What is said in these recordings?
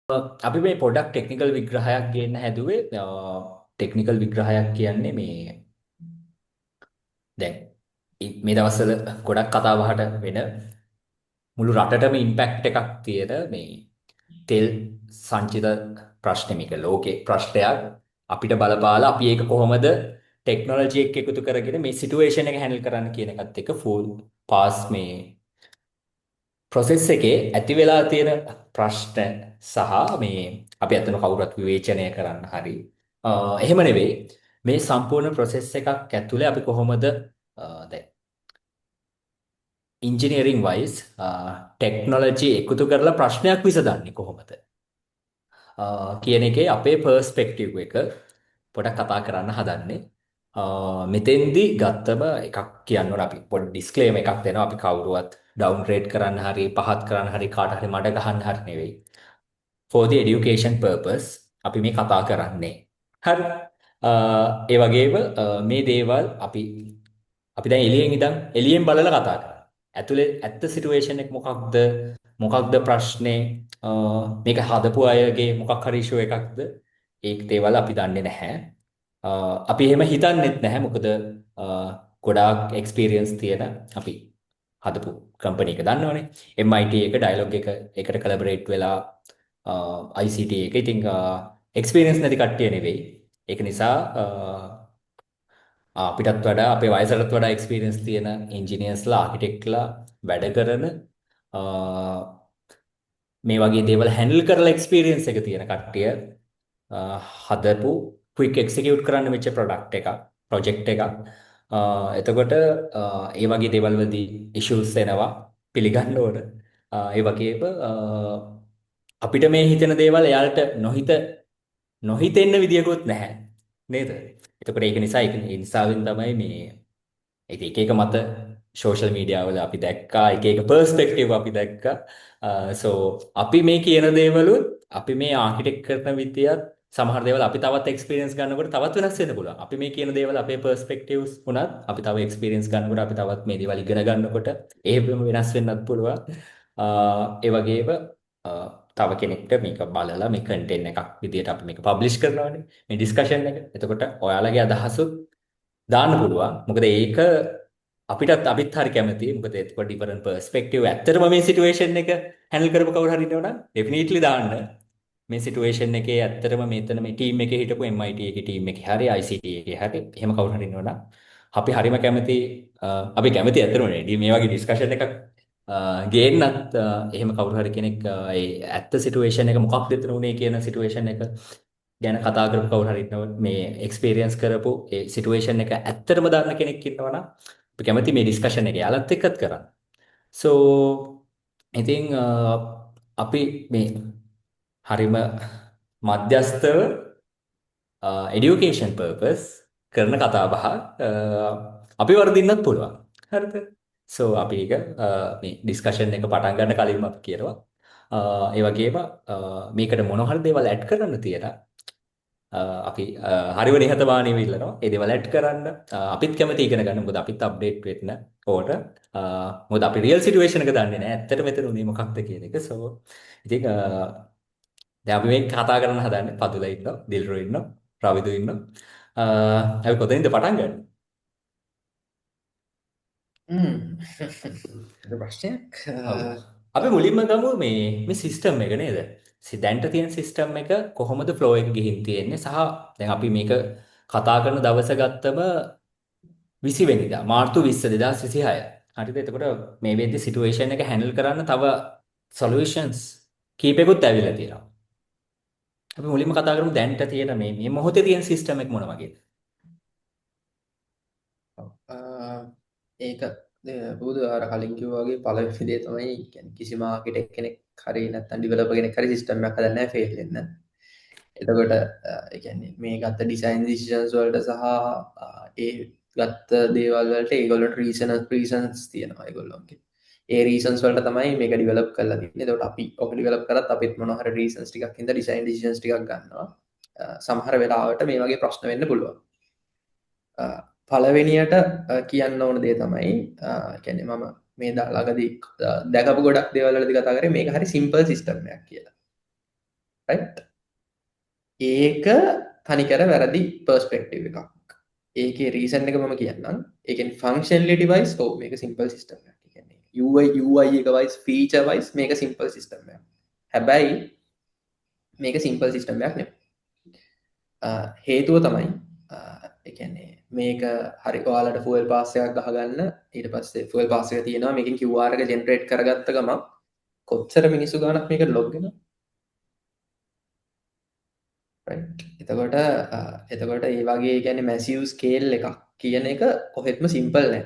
අපි මේ පොඩක් ටෙක්නිකල් විග්‍රහයක් ගේන්න හැදුවේ ටෙක්නිකල් විග්‍රහයක් කියන්නේ මේ දැන් මේ දවස්වල ගොඩක් කතා බහට වෙන මුළු රටටම ඉම්පැක්ට් එකක් තියෙන මේ තෙල් සංචිත ප්‍රශ්නේ මේක ලෝකේ ප්‍රශ්නයක් අපිට බලපාලා අපි ඒක කොහොමද ටෙක්නොලොජි එක්ක එකතු කරගෙන මේ සිටුේෂන් එක හැන්ඩල් කරන්න කියන එකත් එක්ක ෆුල් පාස් මේ ප්‍රොසෙස් එකේ ඇති වෙලා තියෙන ප්‍රශ්න සහ මේ අපි අතන කවුරුත් විවේචනය කරන්න හරි එහෙම නෙවෙයි මේ සම්පූර්ණ ප්‍රොසෙස් එකක් ඇතුලේ අපි කොහොමද දැන් ඉන්ජිනියරින් වයිස් ටෙක්නොලොජි එකතු කරලා ප්‍රශ්නයක් විසඳන්නේ කොහොමද කියන එකේ අපේ පර්ස්පෙක්ටිව් එක පොඩක් කතා කරන්න හදන්නේ. මෙතෙන්දි ගත්තම එකක් කියන්න ඕන අපි පොඩි ඩිස්ක්ලේමර් එකක් දෙනවා අපි කවුරුවත් ඩවුන්ග්‍රේඩ් කරන්න හරි පහත් කරන්න හරි කාට හරි මඩ ගහන්න හරි නෙවෙයි. For the education purpose අපි මේ කතා කරන්නේ. හරි. ඒ වගේම මේ දේවල් අපි දැන් එළියෙන් ඉඳන් එළියෙන් බලලා කතා කරා. ඇතුලේ ඇත්ත සිටුේෂන් එක මොකක්ද? මොකක්ද ප්‍රශ්නේ? මේක හදපු අයගේ මොකක් හරි ඉෂුව එකක්ද? ඒක දේවල් අපි දන්නේ නැහැ. අපි එහෙම හිතන්නෙත් නැහැ. මොකද ගොඩාක් එක්ස්පීරියන්ස් තියෙන අපි හදපු කම්පැනි එක දන්නවනේ. MIT එක ඩයලොග් එක එකට කොලැබරේට් වෙලා ICT එක. ඉතින් එක්ස්පීරියන්ස් නැති කට්ටිය නෙවෙයි. ඒක නිසා අපිටත් වඩා අපේ වයසටත් වඩා එක්ස්පීරියන්ස් තියෙන ඉන්ජිනියර්ස්ලා ආකිටෙක්ට්ලා වැඩ කරන මේ වගේ දේවල් හැන්ඩල් කරලා එක්ස්පීරියන්ස් එක තියෙන කට්ටිය හදපු ක්වික් එක්සිකියුට් කරන්න වෙච්ච ප්‍රොජෙක්ට් එකක්. එතකොට ඒ වගේ දේවල් වලදී ඉෂුස් එනවා පිළිගන්න ඕන. ඒ වගේම අපිට මේ හිතෙන දේවල් එයාලට නොහිතෙන්න විදියකුත් නැහැ නේද? එතකොට ඒක නිසා ඒ නිසාවෙන් තමයි මේ එක එක මත සෝෂල් මීඩියා වල අපි දැක්කා එක එක පර්ස්පෙක්ටිව් අපි දැක්කා. අපි මේ කියන දේවලුත් අපි මේ ආකිටෙක්ට් කරන විදියත් සමහර දේවල් අපි තවත් එක්ස්පීරියන්ස් ගන්නකොට තවත් වෙනස් වෙන්න පුළුවන්. අපි මේ කියන දේවල් අපේ පර්ස්පෙක්ටිව්ස් උනත් අපි තව එක්ස්පීරියන්ස් ගන්නකොට අපි තවත් මේ දේවල් ඉගෙන ගන්නකොට ඒවෙම වෙනස් වෙන්නත් පුළුවන්. ඒ වගේම තව කෙනෙක්ට මේක බලලා මේ කන්ටෙන්ට් එකක් විදියට අපි මේක පබ්ලිෂ් කරනවානේ. මේ ඩිස්කෂන් එක. එතකොට ඔයාලගේ අදහසුත් දාන්න පුළුවන්. මොකද ඒක අපිත් හරි කැමතියි. මොකද එතකොට ඩිෆරන්ට් පර්ස්පෙක්ටිව් ඇත්තටම මේ සිටුේෂන් එක හැන්ඩල් කරපු කවුරු හරි ඉන්නවනම් ඩෙෆිනිට්ලි දාන්න. මේ සිටුේෂන් එකේ ඇත්තටම මෙතන මේ ටීම් එකේ හිටපු MIT එකේ ටීම් එකේ හරි ICT එකේ හරි එහෙම කවුරු හරි ඉන්නවනම් අපි හරිම කැමතියි. අපි කැමතියි ඇත්තටම මේ වගේ ඩිස්කෂන් එකක් ගේන්නත් එහෙම කවුරු හරි කෙනෙක් ඒ ඇත්ත සිටුේෂන් එක මොකක්ද එතන උනේ කියන සිටුේෂන් එක ගැන කතා කරපු කවුරු හරි ඉන්නව මේ එක්ස්පීරියන්ස් කරපු ඒ සිටුේෂන් එක ඇත්තටම දන්න කෙනෙක් ඉන්නවනම් අපි කැමති මේ ඩිස්කෂන් එක යාලත් එක්කත් කරන්න. ඉතින් අපි මේ හරිම මධ්‍යස්තව එඩියුකේෂන් පර්පස් කරන කතා බහ අපි වර්ධින්නත් පුළුවන්. හරිද? අපි එක මේ ඩිස්කෂන් එක පටන් ගන්න කලින්ම අපි කියනවා. ඒ වගේම මේකට මොන හරි දේවල් ඇඩ් කරන්න තියෙනවා. අපි හරිව නිහතමානීව ඉල්ලනවා. ඒ දේවල් ඇඩ් කරන්න අපිත් කැමති ඉගෙන ගන්න. මොකද අපිත් අප්ඩේට් වෙන්න ඕන. මොකද අපි රියල් සිටුේෂන් එක දන්නේ නැහැ. ඇත්තට මෙතන උනේ මොකක්ද කියන එක. ඉතින් දැන් අපි මේ කතා කරන්න හදන්නේ පදුල ඉන්නවා, දිල්රු ඉන්නවා, රවිදු ඉන්නවා. අපි කොතනින්ද පටන් ගන්නේ? ප්‍රශ්නයක් අපි මුලින්ම ගමු මේ සිස්ටම් එක නේද? දැන්ට තියෙන සිස්ටම් එක කොහොමද ෆ්ලෝ එක ගිහින් තියෙන්නේ සහ දැන් අපි මේක කතා කරන දවස ගත්තම 20 වෙනිදා මාර්තු 20 2026. හරිද? එතකොට මේ වෙද්දි සිටුේෂන් එක හැන්ඩල් කරන්න තව සොලියුෂන්ස් කීපෙකුත් ඇවිල්ලා තියෙනවා. අපි මුලින්ම කතා කරමු දැන්ට තියෙන මේ මොහොතේ තියෙන සිස්ටම් එක මොන වගේද? ඒක බුදු අර කලින් කිව්වා වගේ පළවෙනි දේ තමයි කියන්නේ කිසිම ආකිටෙක්ට් කෙනෙක් හරි නැත්නම් ඩෙවලොපර් කෙනෙක් හරි සිස්ටම් එකක් හදන්නේ නැහැ ෆේල් වෙන්න. එතකොට ඒ කියන්නේ මේ ගත්ත ඩිසයින් ඩිසිෂන්ස් වලට සහ ඒ ගත්ත දේවල් වලට ඒගොල්ලන්ට රීසන්ස් තියෙනවා ඒගොල්ලෝගේ. ඒ රීසන්ස් වලට තමයි මේක ඩෙවලොප් කරලා තියෙන්නේ. එතකොට අපි ඔක ඩෙවලොප් කරත් අපිත් මොන හරි රීසන්ස් ටිකක් හින්දා ඩිසයින් ඩිසිෂන්ස් ටිකක් ගන්නවා. සමහර වෙලාවට මේ වගේ ප්‍රශ්න වෙන්න පුළුවන්. පළවෙනියට කියන්න ඕන දේ තමයි කියන්නේ මම මේ ළඟදී දැකපු ගොඩක් දේවල් වලදී කතා කරේ මේක හරි සිම්පල් සිස්ටම් එකක් කියලා. right? ඒක තනිකර වැරදි පර්ස්පෙක්ටිව් එකක්. ඒකේ රීසන් එක මම කියන්නම්. ඒ කියන්නේ ෆන්ක්ෂනැලිටි වයිස් ඔව් මේක සිම්පල් සිස්ටම් එකක්. ඒ කියන්නේ UI එක වයිස් ෆීචර් වයිස් මේක සිම්පල් සිස්ටම් එකක්. හැබැයි මේක සිම්පල් සිස්ටම් එකක් නෙමෙයි. හේතුව තමයි ඒ කියන්නේ මේක හරි ඔයාලට ෆුවල් පාස් එකක් ගහගන්න ඊට පස්සේ ෆුවල් පාස් එක තියෙනවා මේකෙන් QR එක ජෙනරේට් කරගත්ත ගමන් කොච්චර මිනිස්සු ගාණක් මේකට ලොග් වෙනවද? එතකොට ඒ වගේ කියන්නේ මැසිව් ස්කේල් එකක් කියන එක කොහෙත්ම සිම්පල් නෑ.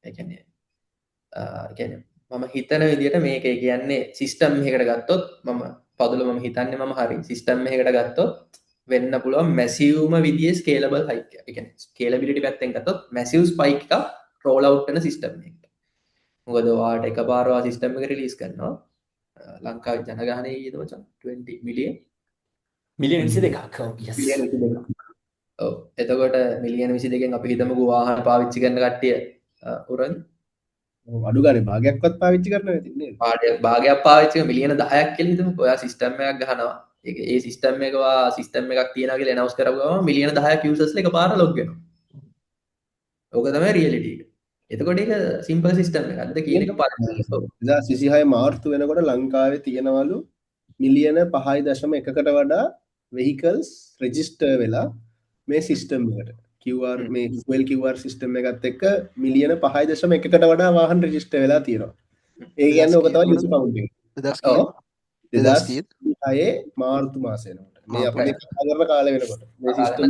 ඒ කියන්නේ මම හිතන විදිහට මේක කියන්නේ සිස්ටම් එකකට ගත්තොත් මම පදුල මම හිතන්නේ මම හරි සිස්ටම් එකකට ගත්තොත් වෙන්න පුළුවන් මැසිව්ම විදිහේ ස්කේලබල් හයික් එක. ඒ කියන්නේ ස්කේලබිලිටි පැත්තෙන් ගත්තොත් මැසිව් ස්පයික් එකක් රෝල් අවුට් වෙන සිස්ටම් එකකට. මොකද ඔයාලට එකපාර ඔයා සිස්ටම් එක රිලීස් කරනවා ලංකාවේ ජනගහනය කීයද මචං 20 මිලියන් මිලියන 22ක්. ඔව් yes. මිලියන 22ක්. ඔව් එතකොට මිලියන 22කින් අපි හිතමුකෝ වාහන පාවිච්චි කරන කට්ටිය උරන් අඩු ගානේ භාගයක්වත් පාවිච්චි කරනවා ඉතින් නේද? භාගයක් පාවිච්චි කරන මිලියන 10ක් කියලා හිතමුකෝ. ඔයා සිස්ටම් එකක් ගහනවා. ඒ සිස්ටම් එකවා සිස්ටම් එකක් තියෙනවා කියලා ඇනවුස් කරපුවම මිලියන 10ක් යූසර්ස්ලා එකපාර ලොග් වෙනවා. ඕක තමයි රියැලිටි එක. එතකොට ඒක සිම්පල් සිස්ටම් එකක්ද කියන එක පරිස්සම්. 2026 මාර්තු වෙනකොට ලංකාවේ තියෙනවලු මිලියන 5.1කට වඩා vehicles register වෙලා මේ සිස්ටම් එකට QR මේ fuel QR සිස්ටම් එකත් එක්ක මිලියන 5.1කට වඩා වාහන රෙජිස්ටර් වෙලා තියෙනවා. ඒ කියන්නේ ඔක තමයි user count එක. 2026 මාර්තු මාසෙ වෙනකොට. මේ අපි මේ කතා කරන කාලේ වෙනකොට මේ සිස්ටම්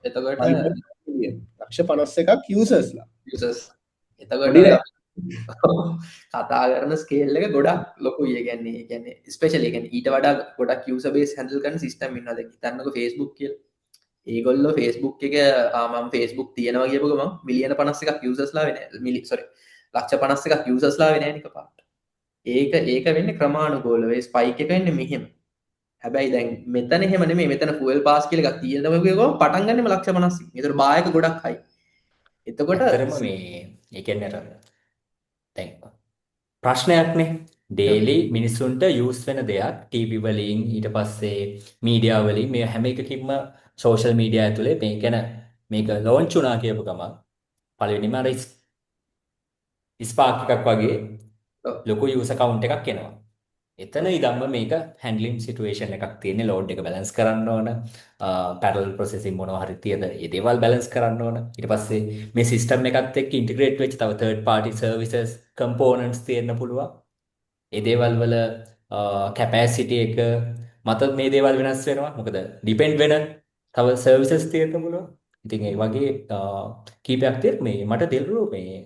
එතකොට ලක්ෂ 51ක් යූසර්ස්ලා. එතකොට කතා කරන ස්කේල් එක ගොඩක් ලොකුයි. ඒ කියන්නේ ස්පෙෂලි ඊට වඩා ගොඩක් යූසර් බේස් හැන්ඩල් කරන සිස්ටම් ඉන්නවා. දැන් හිතන්නකෝ Facebook කියලා. ඒගොල්ලෝ Facebook එක මම Facebook තියෙනවා කියපු ගමන් මිලියන 51ක් යූසර්ස්ලා වෙන්නේ ලක්ෂ 51ක් යූසර්ස්ලා වෙන්නේ නැහැ එකපාරට. ඒක වෙන්නේ ක්‍රමානුකූලව. ඒ ස්පයික් එක වෙන්නේ මෙහෙම. හැබැයි දැන් මෙතන එහෙම නෙමෙයි. මෙතන fuel pass කියලා එකක් තියෙනවා කියපුවම පටන් ගන්නෙම ලක්ෂ 50ක්. ඒතර බායක ගොඩක් හයි. එතකොට ඇත්තටම මේ ඒ කියන්නේ අර දැන් ප්‍රශ්නයක්නේ ඩේලි මිනිස්සුන්ට යූස් වෙන දෙයක් ටීවී වලින් ඊට පස්සේ මීඩියා වලින් මේ හැම එකකින්ම සෝෂල් මීඩියා ඇතුලේ මේක ලොන්ච් වුණා කියපු ගමන් පළවෙනිම අර ස්පාර්ක් එකක් වගේ ලොකු යූසර් කවුන්ට් එකක් එනවා. එතන ඉඳන්ම මේක හැන්ඩ්ලින් සිටුේෂන් එකක් තියෙන්නේ. ලෝඩ් එක බැලන්ස් කරන්න ඕන, පැරලල් ප්‍රොසෙසින් මොනවා හරි තියද ඒ දේවල් බැලන්ස් කරන්න ඕන. ඊට පස්සේ මේ සිස්ටම් එකත් එක්ක ඉන්ටිග්‍රේට් වෙච්ච තව තර්ඩ් පාර්ටි සර්විසස් කම්පෝනන්ට්ස් තියෙන්න පුළුවන්. ඒ දේවල් වල කැපැසිටි එක මත මේ දේවල් වෙනස් වෙනවා. මොකද ඩිපෙන්ඩ් වෙන තව සර්විසස් තියෙන්න පුළුවන්. ඉතින් ඒ වගේ කීපයක් තියෙන මේ මට තේරුණු මේ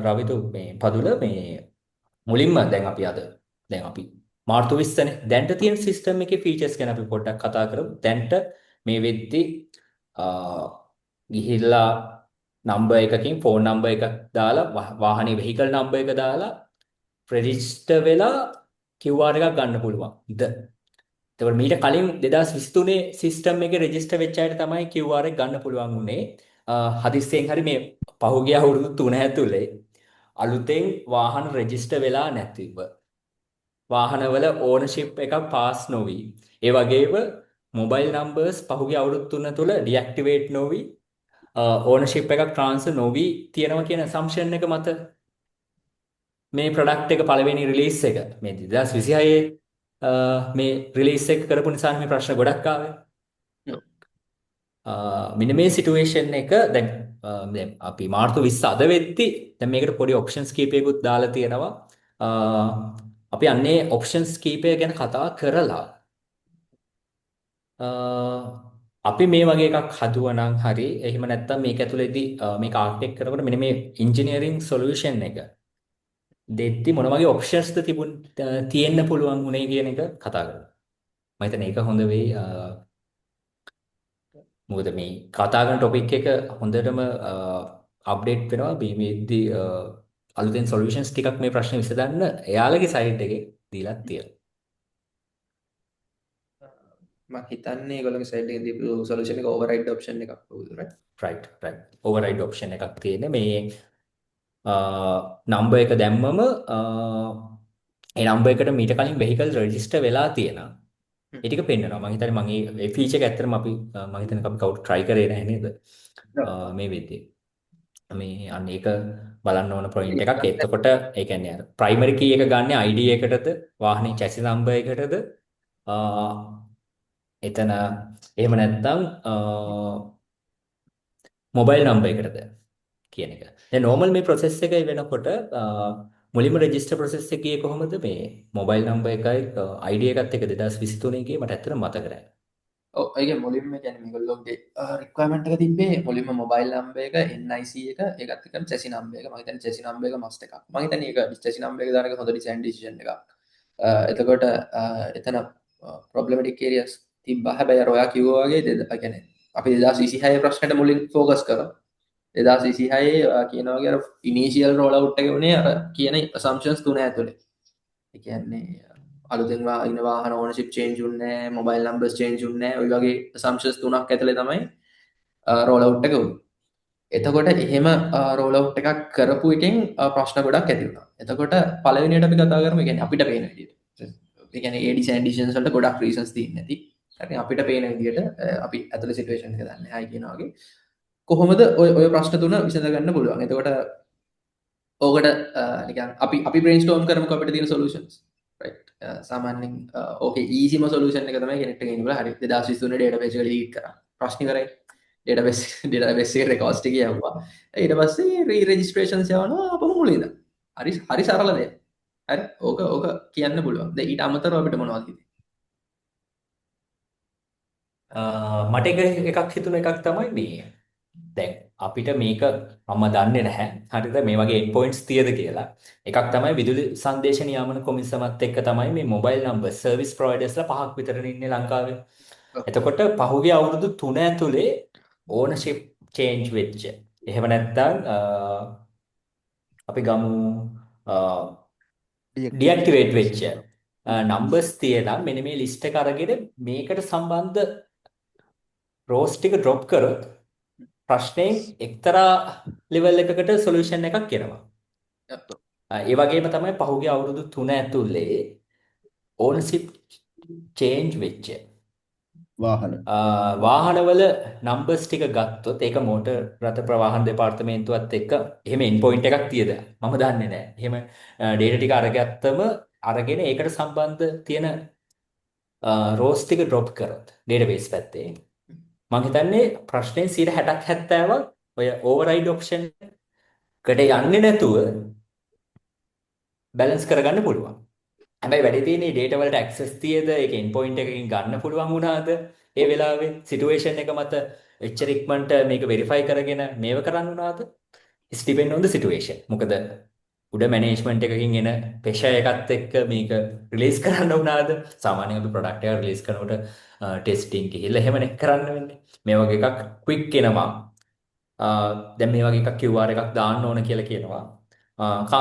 රවිතු මේ පදුල මේ මුලින්ම දැන් අපි මාර්තු 20නේ දැන්ට තියෙන සිස්ටම් එකේ ෆීචර්ස් ගැන අපි පොඩ්ඩක් කතා කරමු. දැන්ට මේ වෙද්දි ගිහිල්ලා නම්බර් එකකින් ෆෝන් නම්බර් එකක් දාලා වාහනේ වෙහිකල් නම්බර් එක දාලා රෙජිස්ටර් වෙලා QR එකක් ගන්න පුළුවන්. එතකොට මීට කලින් 2023 සිස්ටම් එකේ රෙජිස්ටර් වෙච්ච අයට තමයි QR එක ගන්න පුළුවන් උනේ. හදිස්සියෙන් හරි මේ පහුගිය අවුරුදු 3 ඇතුලේ අලුතෙන් වාහන රෙජිස්ටර් වෙලා නැතිව වාහනවල ඕනර්ෂිප් එකක් පාස් නොවි. ඒ වගේම මොබයිල් නම්බර්ස් පහුගිය අවුරුදු 3 තුල ඩිඇක්ටිවේට් නොවි ඕනර්ෂිප් එකක් ට්‍රාන්ස්ෆර් නොවි තියෙනවා කියන assumption එක මත මේ ප්‍රොඩක්ට් එක පළවෙනි රිලීස් එක මේ 2026 මේ රිලීස් එක කරපු නිසා මේ ප්‍රශ්න ගොඩක් ආවේ. මෙන්න මේ සිටුේෂන් එක දැන් අපි මාර්තු 20 අද වෙද්දි දැන් මේකට පොඩි ඔප්ෂන්ස් කීපයකුත් දාලා තියෙනවා. අපි අන්නේ ඔප්ෂන්ස් කීපය ගැන කතා කරලා අපි මේ වගේ එකක් හදුවා නම් හරි එහෙම නැත්නම් මේක ඇතුළේදී මේක ආර්කිටෙක්ට් කරනකොට මෙන්න මේ ඉන්ජිනියරින් සොලියුෂන් එක දෙද්දි මොන වගේ ඔප්ෂන්ස්ද තියෙන්න පුළුවන් උනේ කියන එක කතා කරමු. මම හිතන්නේ ඒක හොඳ වෙයි. මොකද මේ කතා කරන ටොපික් එක හොඳටම අප්ඩේට් වෙනවා මේදී අලුතෙන් සොලියුෂන්ස් ටිකක් මේ ප්‍රශ්නේ විසඳන්න එයාලගේ සයිට් එකේ දීලා තියෙනවා. මම හිතන්නේ ඒගොල්ලෝගේ සයිට් එකේ දීපු සොලියුෂන් එක ඕවර්රයිඩ් ඔප්ෂන් එකක් වුණා right right ඕවර්රයිඩ් ඔප්ෂන් එකක් තියෙන්නේ මේ නම්බර් එක දැම්මම ඒ නම්බර් එකට මීට කලින් වෙහිකල් රෙජිස්ටර් වෙලා තියෙනවා. ඒ ටික පෙන්නනවා. මම හිතන්නේ මම ඒ ෆීචර් එක ඇත්තටම මම හිතන්නේ අපි කවුරු try කරේ නැහැ නේද? මේ වෙද්දී. මේ අන්න ඒක බලන්න ඕන පොයින්ට් එකක්. එතකොට ඒ කියන්නේ අර ප්‍රයිමරි කී එක ගන්න ID එකටද වාහනේ chassis number එකටද එතන එහෙම නැත්නම් මොබයිල් නම්බර් එකටද කියන එක. දැන් නෝමල් මේ process එක වෙනකොට මුලින්ම රෙජිස්ටර් process එක ගියේ කොහොමද මේ මොබයිල් නම්බර් එකයි ID එකත් එක 2023 ගියේ මට ඇත්තටම මතක නැහැ. ඒක මුලින්ම කියන්නේ මේගොල්ලෝගේ රික්වයර්මන්ට් එක තිබ්බේ මුලින්ම මොබයිල් නම්බර් එක NIC එක ඒකත් එක්කම chassis නම්බර් එක මම හිතන්නේ chassis නම්බර් එක මස්ට් එකක් මම හිතන්නේ ඒක chassis නම්බර් එක දාන එක හොඳ ඩිසයින් ඩිසිෂන් එකක් එතකොට එතන ප්‍රොබ්ලමැටික් ඒරියස් තිබ්බා හැබැයි අර ඔයා කිව්වා වගේ කියන්නේ අපි 2026 ප්‍රශ්නෙට මුලින් ફોකස් කරා 2026 කියනවා වගේ අර ඉනිෂියල් රෝල් අවුට් එක උනේ අර කියන assumptions තුන ඇතුලේ ඒ කියන්නේ අලුතෙන් ඉන්න වාහන ඕනර්ෂිප් චේන්ජ් උන්නේ නැහැ මොබයිල් නම්බර්ස් චේන්ජ් උන්නේ නැහැ ඔය වගේ assumptions තුනක් ඇතුලේ තමයි රෝල් අවුට් එක උනේ. එතකොට එහෙම රෝල් අවුට් එකක් කරපු එකෙන් ප්‍රශ්න ගොඩක් ඇති වුණා. එතකොට පළවෙනියට අපි කතා කරමු කියන්නේ අපිට පේන විදිහට. ඒ කියන්නේ ඒ ඩිසයින් ඩිසිෂන්ස් වලට ගොඩක් රීසන්ස් තියෙන්නේ නැති. හරි අපිට පේන විදිහට අපි ඇතුලේ සිටුේෂන් එක දන්නේ නැහැ කියනවා වගේ. කොහොමද ඔය ප්‍රශ්න තුන විසඳ ගන්න පුළුවන්. එතකොට ඕකට නිකන් අපි බ්‍රේන්ස්ටෝම් කරමුකෝ අපිට තියෙන සොලියුෂන්ස්. right සාමාන්‍යයෙන් ඕකේ ඊසිම සොලියුෂන් එක තමයි කෙනෙක්ට ගෙනියන්න බලා. හරි 2023 ඩේටාබේස් එක ඩිලීට් කරා. ප්‍රශ්නේ කරේ ඩේටාබේස් එකේ රෙකෝඩ්ස් ටික යවුවා. ඊට පස්සේ రీ රෙජිස්ට්‍රේෂන්ස් යවනවා අපම මුලින්ද. හරි සරල දෙයක්. හරි ඕක කියන්න පුළුවන්. දැන් ඊට අමතරව අපිට මොනවද හිතේ? මට එකක් හිතුන එකක් තමයි මේ දැන් අපිට මේක මම දන්නේ නැහැ. හරිද? මේ වගේ එන්ඩ් පොයින්ට්ස් තියද කියලා. එකක් තමයි විදුලි සංදේශ නියාමන කොමිසමත් එක්ක තමයි මේ මොබයිල් නම්බර් සර්විස් ප්‍රොවයිඩර්ස්ලා 5ක් විතර ඉන්නේ ලංකාවේ. එතකොට පහුගිය අවුරුදු 3 ඇතුලේ ඕනර්ෂිප් චේන්ජ් වෙච්ච. එහෙම නැත්නම් අපි ගමු ඩිඇක්ටිවේට් වෙච්ච නම්බර්ස් තියලා මෙන්න මේ ලිස්ට් එක අරගෙන මේකට සම්බන්ධ රෝස් ටික ඩ්‍රොප් කරොත් ප්‍රශ්නේ එක්තරා ලෙවල් එකකට සොලියුෂන් එකක් එනවා. ඒ වගේම තමයි පහුගිය අවුරුදු 3 ඇතුලේ ඕනර්ෂිප් චේන්ජ් වෙච්ච වාහනවල නම්බර්ස් ටික ගත්තොත් ඒක මෝටර් රථ ප්‍රවාහන දෙපාර්තමේන්තුවත් එක්ක එහෙම එන්ඩ් පොයින්ට් එකක් තියද මම දන්නේ නැහැ. එහෙම ඩේටා ටික අරගත්තම අරගෙන ඒකට සම්බන්ධ තියෙන රෝස් ටික ඩ්‍රොප් කරොත් ඩේටාබේස් පැත්තේ මම හිතන්නේ ප්‍රශ්නේ 60ක් 70ක් ඔය ඕවර්රයිඩ් ඔප්ෂන් එකට යන්නේ නැතුව බැලන්ස් කරගන්න පුළුවන්. හැබැයි වැඩි තියෙන්නේ data වලට access තියද ඒක end point එකකින් ගන්න පුළුවන් වුණාද ඒ වෙලාවේ situation එක මත එච්චර ඉක්මනට මේක verify කරගෙන මේව කරන්න වුණාද it's depend on the situation. මොකද උඩ management එකකින් එන pressure එකත් එක්ක මේක release කරන්න වුණාද සාමාන්‍යයෙන් අපි product එක release කරනකොට testing ගිහිල්ලා එහෙමනේ කරන්න වෙන්නේ. මේ වගේ එකක් quick එනවා. දැන් මේ වගේ එකක් QR එකක් දාන්න ඕන කියලා කියනවා.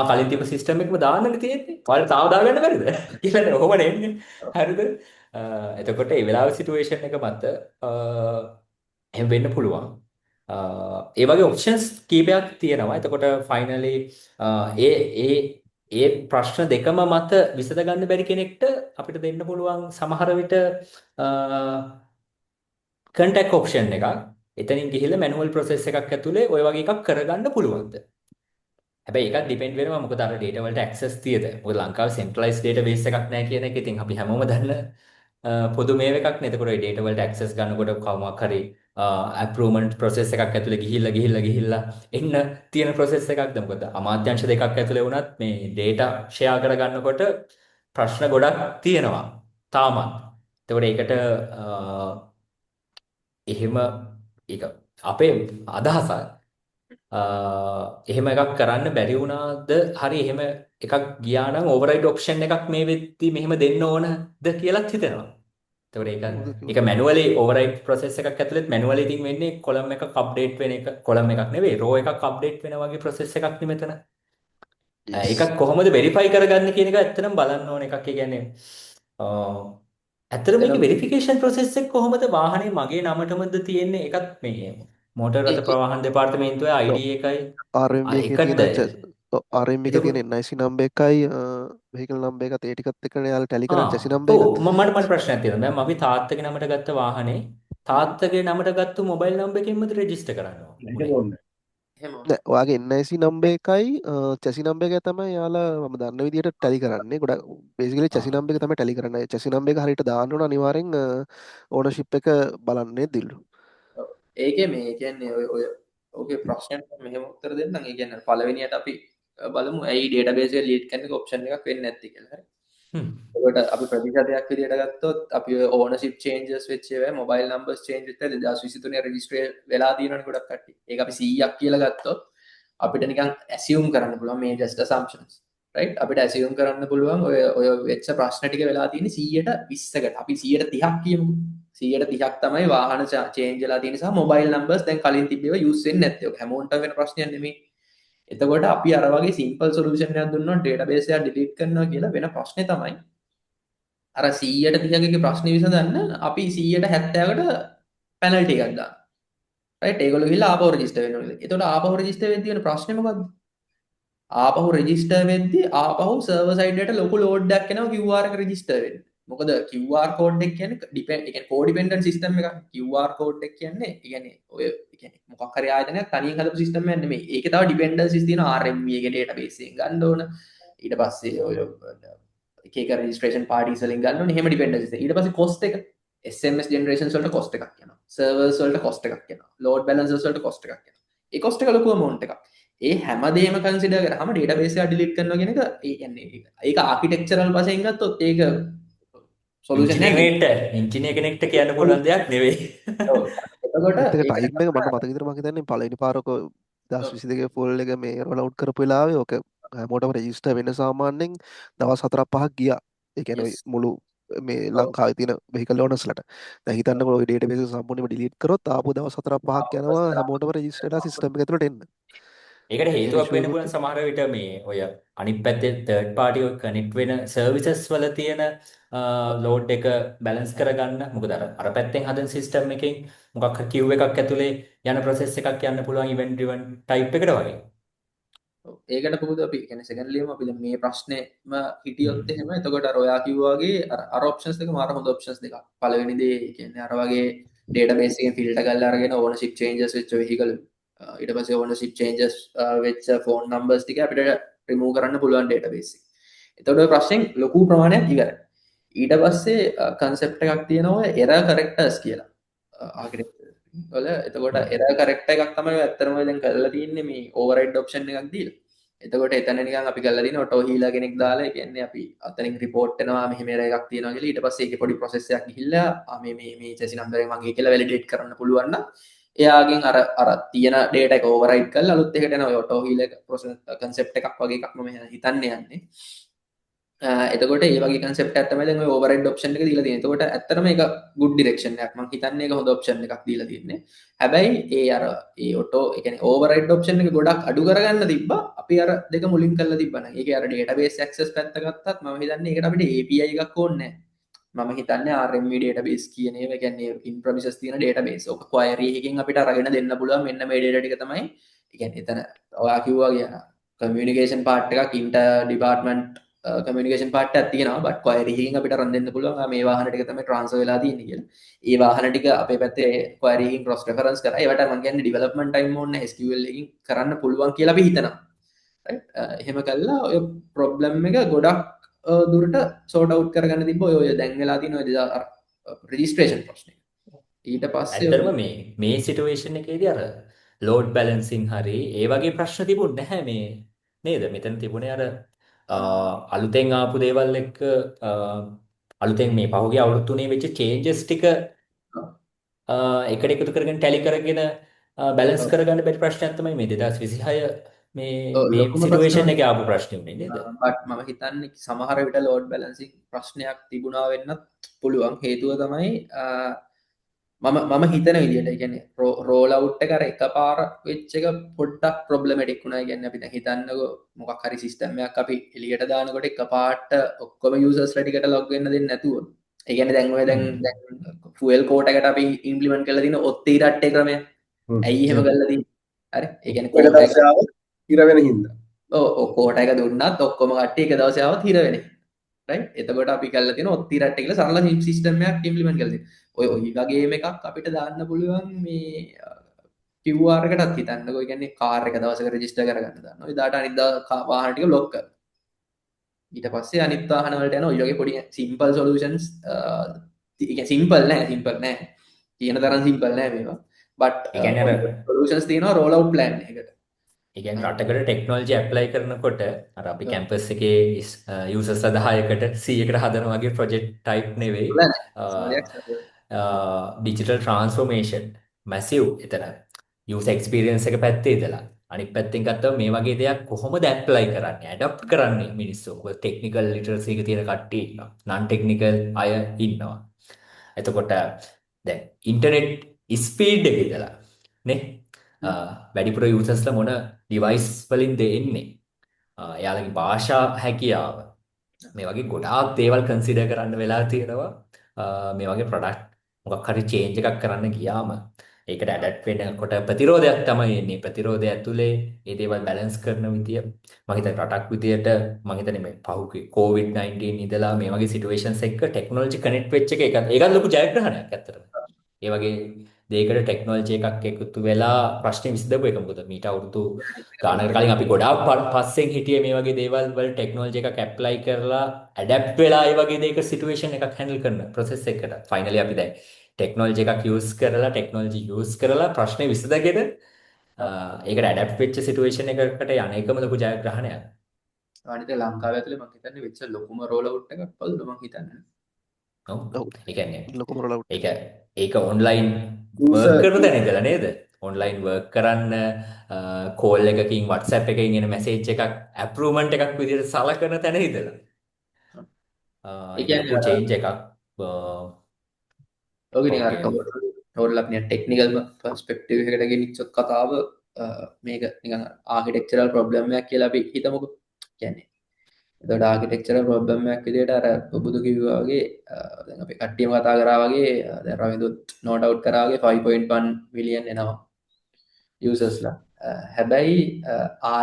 කලින් තිබ්බ සිස්ටම් එකම දාන්නනේ තියෙන්නේ. ඔයාලා තාම දාගන්න බැරිද? කියලා ඔහොම නෙන්නේ. හරිද? එතකොට මේ වෙලාවේ සිටුේෂන් එක මත එහෙම වෙන්න පුළුවන්. ඒ වගේ ඔප්ෂන්ස් කීපයක් තියෙනවා. එතකොට ෆයිනලි ඒ ප්‍රශ්න දෙකම මත විසඳ ගන්න බැරි කෙනෙක්ට අපිට දෙන්න පුළුවන් සමහර විට කන්ටැක්ට් ඔප්ෂන් එකක්. එතනින් ගිහිල්ලා මැනුවල් ප්‍රොසෙස් එකක් ඇතුලේ ওই වගේ එකක් කරගන්න පුළුවන්ද? හැබැයි ඒකත් ඩිපෙන්ඩ් වෙනවා මොකද අර data වලට access තියද. මොකද ලංකාවේ centralized database එකක් නැහැ කියන එක ඉතින් අපි හැමෝම දන්න පොදු මේව එකක් නේ. එතකොට ඒ data වලට access ගන්නකොට කවමක් හරි approvement process එකක් ඇතුලේ ගිහිල්ලා එන්න තියෙන process එකක්ද. මොකද අමාත්‍යාංශ දෙකක් ඇතුලේ වුණත් මේ data share කරගන්නකොට ප්‍රශ්න ගොඩක් තියෙනවා තාමත්. එතකොට ඒකට එහෙම ඒක අපේ අදහසක් එහෙම එකක් කරන්න බැරි වුණාද හරි එහෙම එකක් ගියා නම් ඕවර්රයිඩ් ඔප්ෂන් එකක් මේ වෙද්දි මෙහෙම දෙන්න ඕනද කියලාත් හිතෙනවා. එතකොට ඒක මැනුවලි ඕවර්රයිඩ් ප්‍රොසෙස් එකක් ඇතුළත් මැනුවලි ඉතින් වෙන්නේ කොලම් එකක් අප්ඩේට් වෙන එක කොලම් එකක් නෙවෙයි රෝ එකක් අප්ඩේට් වෙන වගේ ප්‍රොසෙස් එකක් නෙ මෙතන. ඒක කොහොමද වෙරිෆයි කරගන්නේ කියන එක ඇත්තටම බලන්න ඕන එකක්. ඒ කියන්නේ ඇත්තටම මේක වෙරිෆිකේෂන් ප්‍රොසෙස් එක කොහොමද වාහනේ මගේ නමටමද තියෙන්නේ ඒකත් මේ මෝටර් රථ ප්‍රවාහන දෙපාර්තමේන්තුවේ ID එකයි RMB එකේ තියෙන RM එකේ එතකොට තියෙන NIC නම්බර් එකයි vehicle නම්බර් එකත් ඒ ටිකත් එක්කනේ යාලා ටැලි කරන්නේ chassis නම්බර් ඔව් එකත්. මට ප්‍රශ්නයක් තියෙනවා. දැන් අපි තාත්තගේ නමට ගත්ත වාහනේ තාත්තගේ නමට ගත්ත මොබයිල් නම්බර් එකකින්මද රෙජිස්ටර් කරන්න එහෙම උනේ? ඕනේ. එහෙම ඕනේ. නෑ ඔයාගේ NIC නම්බර් එකයි chassis නම්බර් එකයි තමයි යාලා මම දන්න විදිහට ටැලි කරන්නේ. ගොඩක් basically chassis ආ. නම්බර් එක තමයි ටැලි කරන්නේ. chassis නම්බර් එක හරියට දාන්න ඕන අනිවාර්යෙන් ownership එක බලන්නේ දිල්ලු. ඔව්. ඒකේ මේ කියන්නේ ඔය ඔගේ ප්‍රශ්නයට මෙහෙම උත්තර දෙන්නම්. ඒ කියන්නේ පළවෙනියට අපි බලමු ඇයි ඩේටාබේස් එක ඩිලීට් කරන එක ඔප්ෂන් එකක් වෙන්නේ නැත්තේ කියලා. හරි. හ්ම්. එතකොට අපි ප්‍රතිශතයක් විදිහට ගත්තොත් අපි ඔය ඕනර්ෂිප් චේන්ජස් වෙච්ච ඒවා මොබයිල් නම්බර්ස් චේන්ජ් වෙච්ච 2023 රෙජිස්ටර් වෙලා තියෙනවනේ ගොඩක් කට්ටිය. ඒක අපි 100ක් කියලා ගත්තොත් අපිට නිකන් ඇසියුම් කරන්න පුළුවන් මේ just assumptions. right අපිට ඇසියුම් කරන්න පුළුවන් ඔය වෙච්ච ප්‍රශ්න ටික වෙලා තියෙන්නේ 120කට. අපි 130ක් කියමු. 130ක් තමයි වාහන චේන්ජ් වෙලා තියෙන සහ මොබයිල් නම්බර්ස් දැන් කලින් තිබ්බේවා යූස් වෙන්නේ නැත්තේ. ඔක හැමෝටම වෙන ප්‍රශ්නයක් නෙමෙයි. එතකොට අපි අර වගේ සිම්පල් සොලියුෂන් එකක් දුන්නොත් ඩේටාබේස් එක ඩිලීට් කරනවා කියලා වෙන ප්‍රශ්නේ තමයි අර 130ක ප්‍රශ්නේ විසඳන්න අපි 170කට පැනල්ටි එකක් දානවා. right ඒගොල්ලෝ ගිහලා ආපහු රෙජිස්ටර් වෙනවා කියලා. එතකොට ආපහු රෙජිස්ටර් වෙද්දී වෙන ප්‍රශ්නේ මොකද්ද? ආපහු රෙජිස්ටර් වෙද්දී ආපහු සර්වර් සයිඩ් එකට ලොකු ලෝඩ් එකක් එනවා QR එක රෙජිස්ටර් වෙන්න. මොකද QR කෝඩ් එක කියන්නේ ඩිපෙන්ඩ් ඒ කියන්නේ කෝඩිපෙන්ඩන්ට් සිස්ටම් එකක්. QR කෝඩ් එක කියන්නේ ඒ කියන්නේ ඔය ඒ කියන්නේ මොකක් හරි ආයතනයක් තනියෙන් හදපු සිස්ටම් එකක් නෙමෙයි. ඒකේ තව ඩිපෙන්ඩන්සිස් තියෙනවා RMV එකේ ඩේටාබේස් එකෙන් ගන්න ඕන. ඊට පස්සේ ඔය එක රෙජිස්ට්‍රේෂන් පාටිස් වලින් ගන්න ඕනේ. එහෙම ඩිපෙන්ඩන්සිස්. ඊට පස්සේ කොස්ට් එක SMS ජෙනරේෂන්ස් වලට කොස්ට් එකක් යනවා. සර්වර්ස් වලට කොස්ට් එකක් යනවා. ලෝඩ් බැලන්සර්ස් වලට කොස්ට් එකක් යනවා. ඒ කොස්ට් එක ලොකු amount එකක්. ඒ හැමදේම කන්සිඩර් කරාම ඩේටාබේස් එක ඩිලීට් කරනවා කියන එක ඒ කියන්නේ ඒක ආකිටෙක්චරල් වශයෙන් ගත්තොත් ඒක සොලියුෂන් එකක් නෙමෙයි. ඉංජිනේර කෙනෙක්ට කියන්න පුළුවන් දෙයක් නෙවෙයි. ඔව්. එතකොට ඒක ඒක ටයිම් එක මට මතක විදිහට මම හිතන්නේ පළවෙනි පාරක 2022 ෆුල් එක මේ රෝල් අවුට් කරපු වෙලාවේ ඕක හැමෝටම රෙජිස්ටර් වෙන්න සාමාන්‍යයෙන් දවස් 4-5ක් ගියා. ඒ කියන්නේ yes. ඔය මුළු මේ ඔව්. ලංකාවේ තියෙන vehicle owners-ලට. දැන් හිතන්නකො ඔය database එක සම්පූර්ණයෙන්ම delete කරොත් ආපහු දවස් 4-5ක් යනවා හැමෝටම රෙජිස්ටර් වෙලා සිස්ටම් එක ඇතුළට එන්න. ඒකට එහෙම හේතුවක් issue වෙන්න එකකුත් පුළුවන් සමහර විට මේ ඔය අනිත් පැත්තේ third party ඔය connect වෙන services වල තියෙන load එක balance කරගන්න. මොකද අර පැත්තෙන් හදන system එකෙන් මොකක් හරි queue එකක් ඇතුලේ යන process එකක් යන්න පුළුවන් event driven type එකට වගේ. ඔව්. ඒකට පුරුදු අපි කියන්නේ සෙකන්ඩ්ලියම අපි දැන් මේ ප්‍රශ්නේම හිටියොත් එහෙම එතකොට අර ඔයා කිව්වා වගේ අර ඔප්ෂන්ස් දෙක මාර හොඳ ඔප්ෂන්ස් දෙකක්. පළවෙනි දේ කියන්නේ අර වගේ ඩේටාබේස් එකෙන් ෆිල්ටර් කරලා අරගෙන ඕනර්ෂිප් චේන්ජස් වෙච්ච vehicle ඊට පස්සේ ඕනර්ෂිප් චේන්ජස් වෙච්ච ෆෝන් නම්බර්ස් ටික අපිට රිමූව් කරන්න පුළුවන් ඩේටාබේස් එකෙන්. එතකොට ඔය ප්‍රශ්නෙන් ලොකු ප්‍රමාණයක් ඉවරයි. ඊට පස්සේ කන්සෙප්ට් එකක් තියෙනවා එරර් කරෙක්ටර්ස් කියලා. ආකිටෙක්චර් වල එතකොට එරර් කරෙක්ටර් එකක් තමයි ඔය ඇත්තටම දැන් කරලා තියෙන්නේ මේ ඕවර්රයිඩ් ඔප්ෂන් එකක් දීලා. එතකොට එතන නිකන් අපි කරලා තියෙන ඔටෝ හීලා කෙනෙක් දාලා ඒ කියන්නේ අපි අතනින් රිපෝට් එනවා මෙහෙම එරර් එකක් තියෙනවා කියලා ඊට පස්සේ ඒකේ පොඩි ප්‍රොසෙස් එකක් ගිහිල්ලා මේ chassis number එක මගේ කියලා වැලිඩේට් කරන්න පුළුවන් නම් එයාගෙන් අර තියෙන data එක ඕවර්රයිඩ් කරලා අලුත් එකකට එනවා ඔය ඔටෝ හීලා ප්‍රොසෙස් කන්සෙප්ට් එකක් වගේ එකක් මම හිතන්නේ යන්නේ. එතකොට ඒ වගේ කන්සෙප්ට් එකක් තමයි දැන් ඔය ඕවර්රයිඩ් ඔප්ෂන් එක දීලා තියෙන්නේ. එතකොට ඇත්තටම ඒක good direction එකක්. මම හිතන්නේ ඒක හොඳ ඔප්ෂන් එකක් දීලා තියෙන්නේ. හැබැයි ඒ ඔටෝ ඒ කියන්නේ ඕවර්රයිඩ් ඔප්ෂන් එක ගොඩක් අඩු කරගන්න තිබ්බා. අපි අර දෙක මුලින් කරලා තිබ්බා නම්. ඒකේ අර database access පැත්ත ගත්තත් මම හිතන්නේ ඒකට අපිට API එකක් ඕනේ නැහැ. මම හිතන්නේ RMV database කියන ඒවා කියන්නේ in premises තියෙන database. ඔක query එකකින් අපිට අරගෙන දෙන්න පුළුවන් මෙන්න මේ data ටික තමයි. ඒ කියන්නේ එතන ඔයා කිව්වා කියන communication part එකක් inter department කමියුනිකේෂන් පාර්ට් එකක් තියෙනවා බට් query එකකින් අපිට රන් දෙන්න පුළුවන් මේ වාහන ටික තමයි ට්‍රාන්ස්ෆර් වෙලා තියෙන්නේ කියලා. ඒ වාහන ටික අපේ පැත්තේ query එකකින් cross reference කරා. ඒවට මම කියන්නේ development time ඕනේ SQL එකකින් කරන්න පුළුවන් කියලා අපි හිතනවා. right එහෙම කළා ඔය problem එක ගොඩක් දුරට sort out කරගන්න තිබ්බ ඔය දැන් වෙලා තියෙන ඔය registration ප්‍රශ්නේ. ඊට පස්සේ ඇත්තටම මේ සිටුේෂන් එකේදී අර load balancing හරි ඒ වගේ ප්‍රශ්න තිබුණ නැහැ මේ නේද? මෙතන තිබුණේ අර අලුතෙන් ආපු දේවල් එක්ක අලුතෙන් මේ පහුගිය අවුරුදු තුනේ වෙච්ච changes ටික එකට එකතු කරගෙන tally කරගෙන balance කරගන්න බැරි ප්‍රශ්නයක් තමයි මේ 2026 මේ සිටුේෂන් එකේ ආපු ප්‍රශ්නේ උනේ නේද? බට් මම හිතන්නේ සමහර විට load balancing ප්‍රශ්නයක් තිබුණා වෙන්නත් පුළුවන්. හේතුව තමයි මම හිතන විදිහට ඒ කියන්නේ roll out එක අර එකපාර වෙච්ච එක පොඩ්ඩක් problematic වුණා. ඒ කියන්නේ අපි දැන් හිතන්නකෝ මොකක් හරි system එකක් අපි එළියට දානකොට එකපාරට ඔක්කොම users ලා ටිකට log වෙන්න දෙන්නේ නැතුව. ඒ කියන්නේ දැන් fuel quote එකට අපි implement කරලා තියෙන ඔත්තේ රට්ටේ ක්‍රමය. ඇයි එහෙම කරලා තියෙන්නේ? හරි. ඒ කියන්නේ කොහෙද ඉර වෙන හින්දා කෝට එක දුන්නත් ඔක්කොම කට්ටිය එක දවසේ ආවත් හිර වෙන්නේ. රයිට්? එතකොට අපි කරලා තියෙන ඔත්තිරට්ට කියලා සරල සිස්ටම් එකක් ඉම්ප්ලිමන්ට් කරලා තියෙනවා. ඔය වගේම එකක් අපිට දාන්න පුළුවන් මේ QR එකටත් හිතන්නකෝ. ඒ කියන්නේ කාර් එක දවසක රෙජිස්ටර් කරගන්න දාන්න. ඔය දාට අනිත් වාහන ටික බ්ලොක් කරනවා. ඊට පස්සේ අනිත් වාහන වලට යන ඔය වගේ පොඩි සිම්පල් සොලියුෂන්ස් සිම්පල් නෑ කියන තරම් සිම්පල් නෑ මේවා බට් ඒ කියන්නේ අර සොලියුෂන්ස් තියෙනවා රෝල් අවුට් ප්ලෑන් එකට. ඒ කියන්නේ රටකට ටෙක්නොලොජි ඇප්ලයි කරනකොට අර අපි කැම්පස් එකේ යූසර්ස්ලා 10කට 100කට හදන වගේ ප්‍රොජෙක්ට් ටයිප් නෙවෙයි ඩිජිටල් ට්‍රාන්ස්ෆෝමේෂන් මැසිව් එතන යූසර් එක්ස්පීරියන්ස් එක පැත්තේ ඉඳලා අනිත් පැත්තෙන් ගත්තම මේ වගේ දෙයක් කොහොමද ඇප්ලයි කරන්නේ ඇඩොප්ට් කරන්නේ මිනිස්සු. ඔය ටෙක්නිකල් ලිටරසි එක තියෙන කට්ටිය ඉන්නවා. නන් ටෙක්නිකල් අය ඉන්නවා. එතකොට දැන් ඉන්ටර්නෙට් ස්පීඩ් එක ඉඳලා නේ වැඩිපුර යූසර්ස්ලා මොන ඩිවයිස් වලින්ද එන්නේ එයාලගේ භාෂා හැකියාව මේ වගේ ගොඩාක් දේවල් කන්සිඩර් කරන්න වෙලා තියෙනවා මේ වගේ ප්‍රොඩක්ට් මොකක් හරි චේන්ජ් එකක් කරන්න ගියාම ඒකට ඇඩැප්ට් වෙනකොට ප්‍රතිරෝධයක් තමයි එන්නේ. ප්‍රතිරෝධය ඇතුලේ මේ දේවල් බැලන්ස් කරන විදිය මම හිතන්නේ රටක් විදියට මම හිතන්නේ මේ පහුගිය COVID-19 ඉඳලා මේ වගේ සිටුේෂන්ස් එක්ක ටෙක්නොලොජි කනෙක්ට් වෙච්ච එක ඒකත් ලොකු ජයග්‍රහණයක් ඇත්තටම. ඒ වගේ දෙයකට ටෙක්නොලොජි එකක් එකතු වෙලා ප්‍රශ්නේ විසඳපු එක. මොකද මීට අවුරුදු ගානකට කලින් අපි ගොඩාක් පස්සෙන් හිටියේ මේ වගේ දේවල් වල ටෙක්නොලොජි එකක් ඇප්ලයි කරලා ඇඩැප්ට් වෙලා ඒ වගේ දෙයක සිටුේෂන් එකක් හැන්ඩල් කරන ප්‍රොසෙස් එකකට. ෆයිනලි අපි දැන් ටෙක්නොලොජි එකක් යූස් කරලා ප්‍රශ්නේ විසඳගෙන ඒකට ඇඩැප්ට් වෙච්ච සිටුේෂන් එකකට යන එකම ලොකු ජයග්‍රහණයක්. අනිත් ලංකාවේ ඇතුලේ මම හිතන්නේ වෙච්ච ලොකුම රෝල් අවුට් එකක් වලද මම හිතන්නේ. ඔව්. ඒ කියන්නේ ලොකුම රෝල් අවුට් ඒක ඔන්ලයින් වර්ක් කරන තැන ඉඳලා නේද? ඔන්ලයින් වර්ක් කරන්න කෝල් එකකින් WhatsApp එකකින් එන මැසේජ් එකක් අප්‍රූව්මන්ට් එකක් විදිහට සලකන තැන ඉඳලා. ඒක ලොකු චේන්ජ් එකක්. ඔගේ නිකන් අර ටෝටල් නිකන් ටෙක්නිකල් පර්ස්පෙක්ටිව් එකකට ගෙනිච්චොත් කතාව මේක නිකන් ආකිටෙක්චරල් ප්‍රොබ්ලම් එකක් කියලා අපි හිතමුකෝ. කියන්නේ එතකොට ආකිටෙක්චරල් ප්‍රොබ්ලම් එකක් විදිහට අර බුදු කිව්වා වගේ දැන් අපි කට්ටියම කතා කරා වගේ දැන් රවින්දුත් නෝට් අවුට් කරා වගේ 5.1 මිලියන් එනවා යූසර්ස්ලා. හැබැයි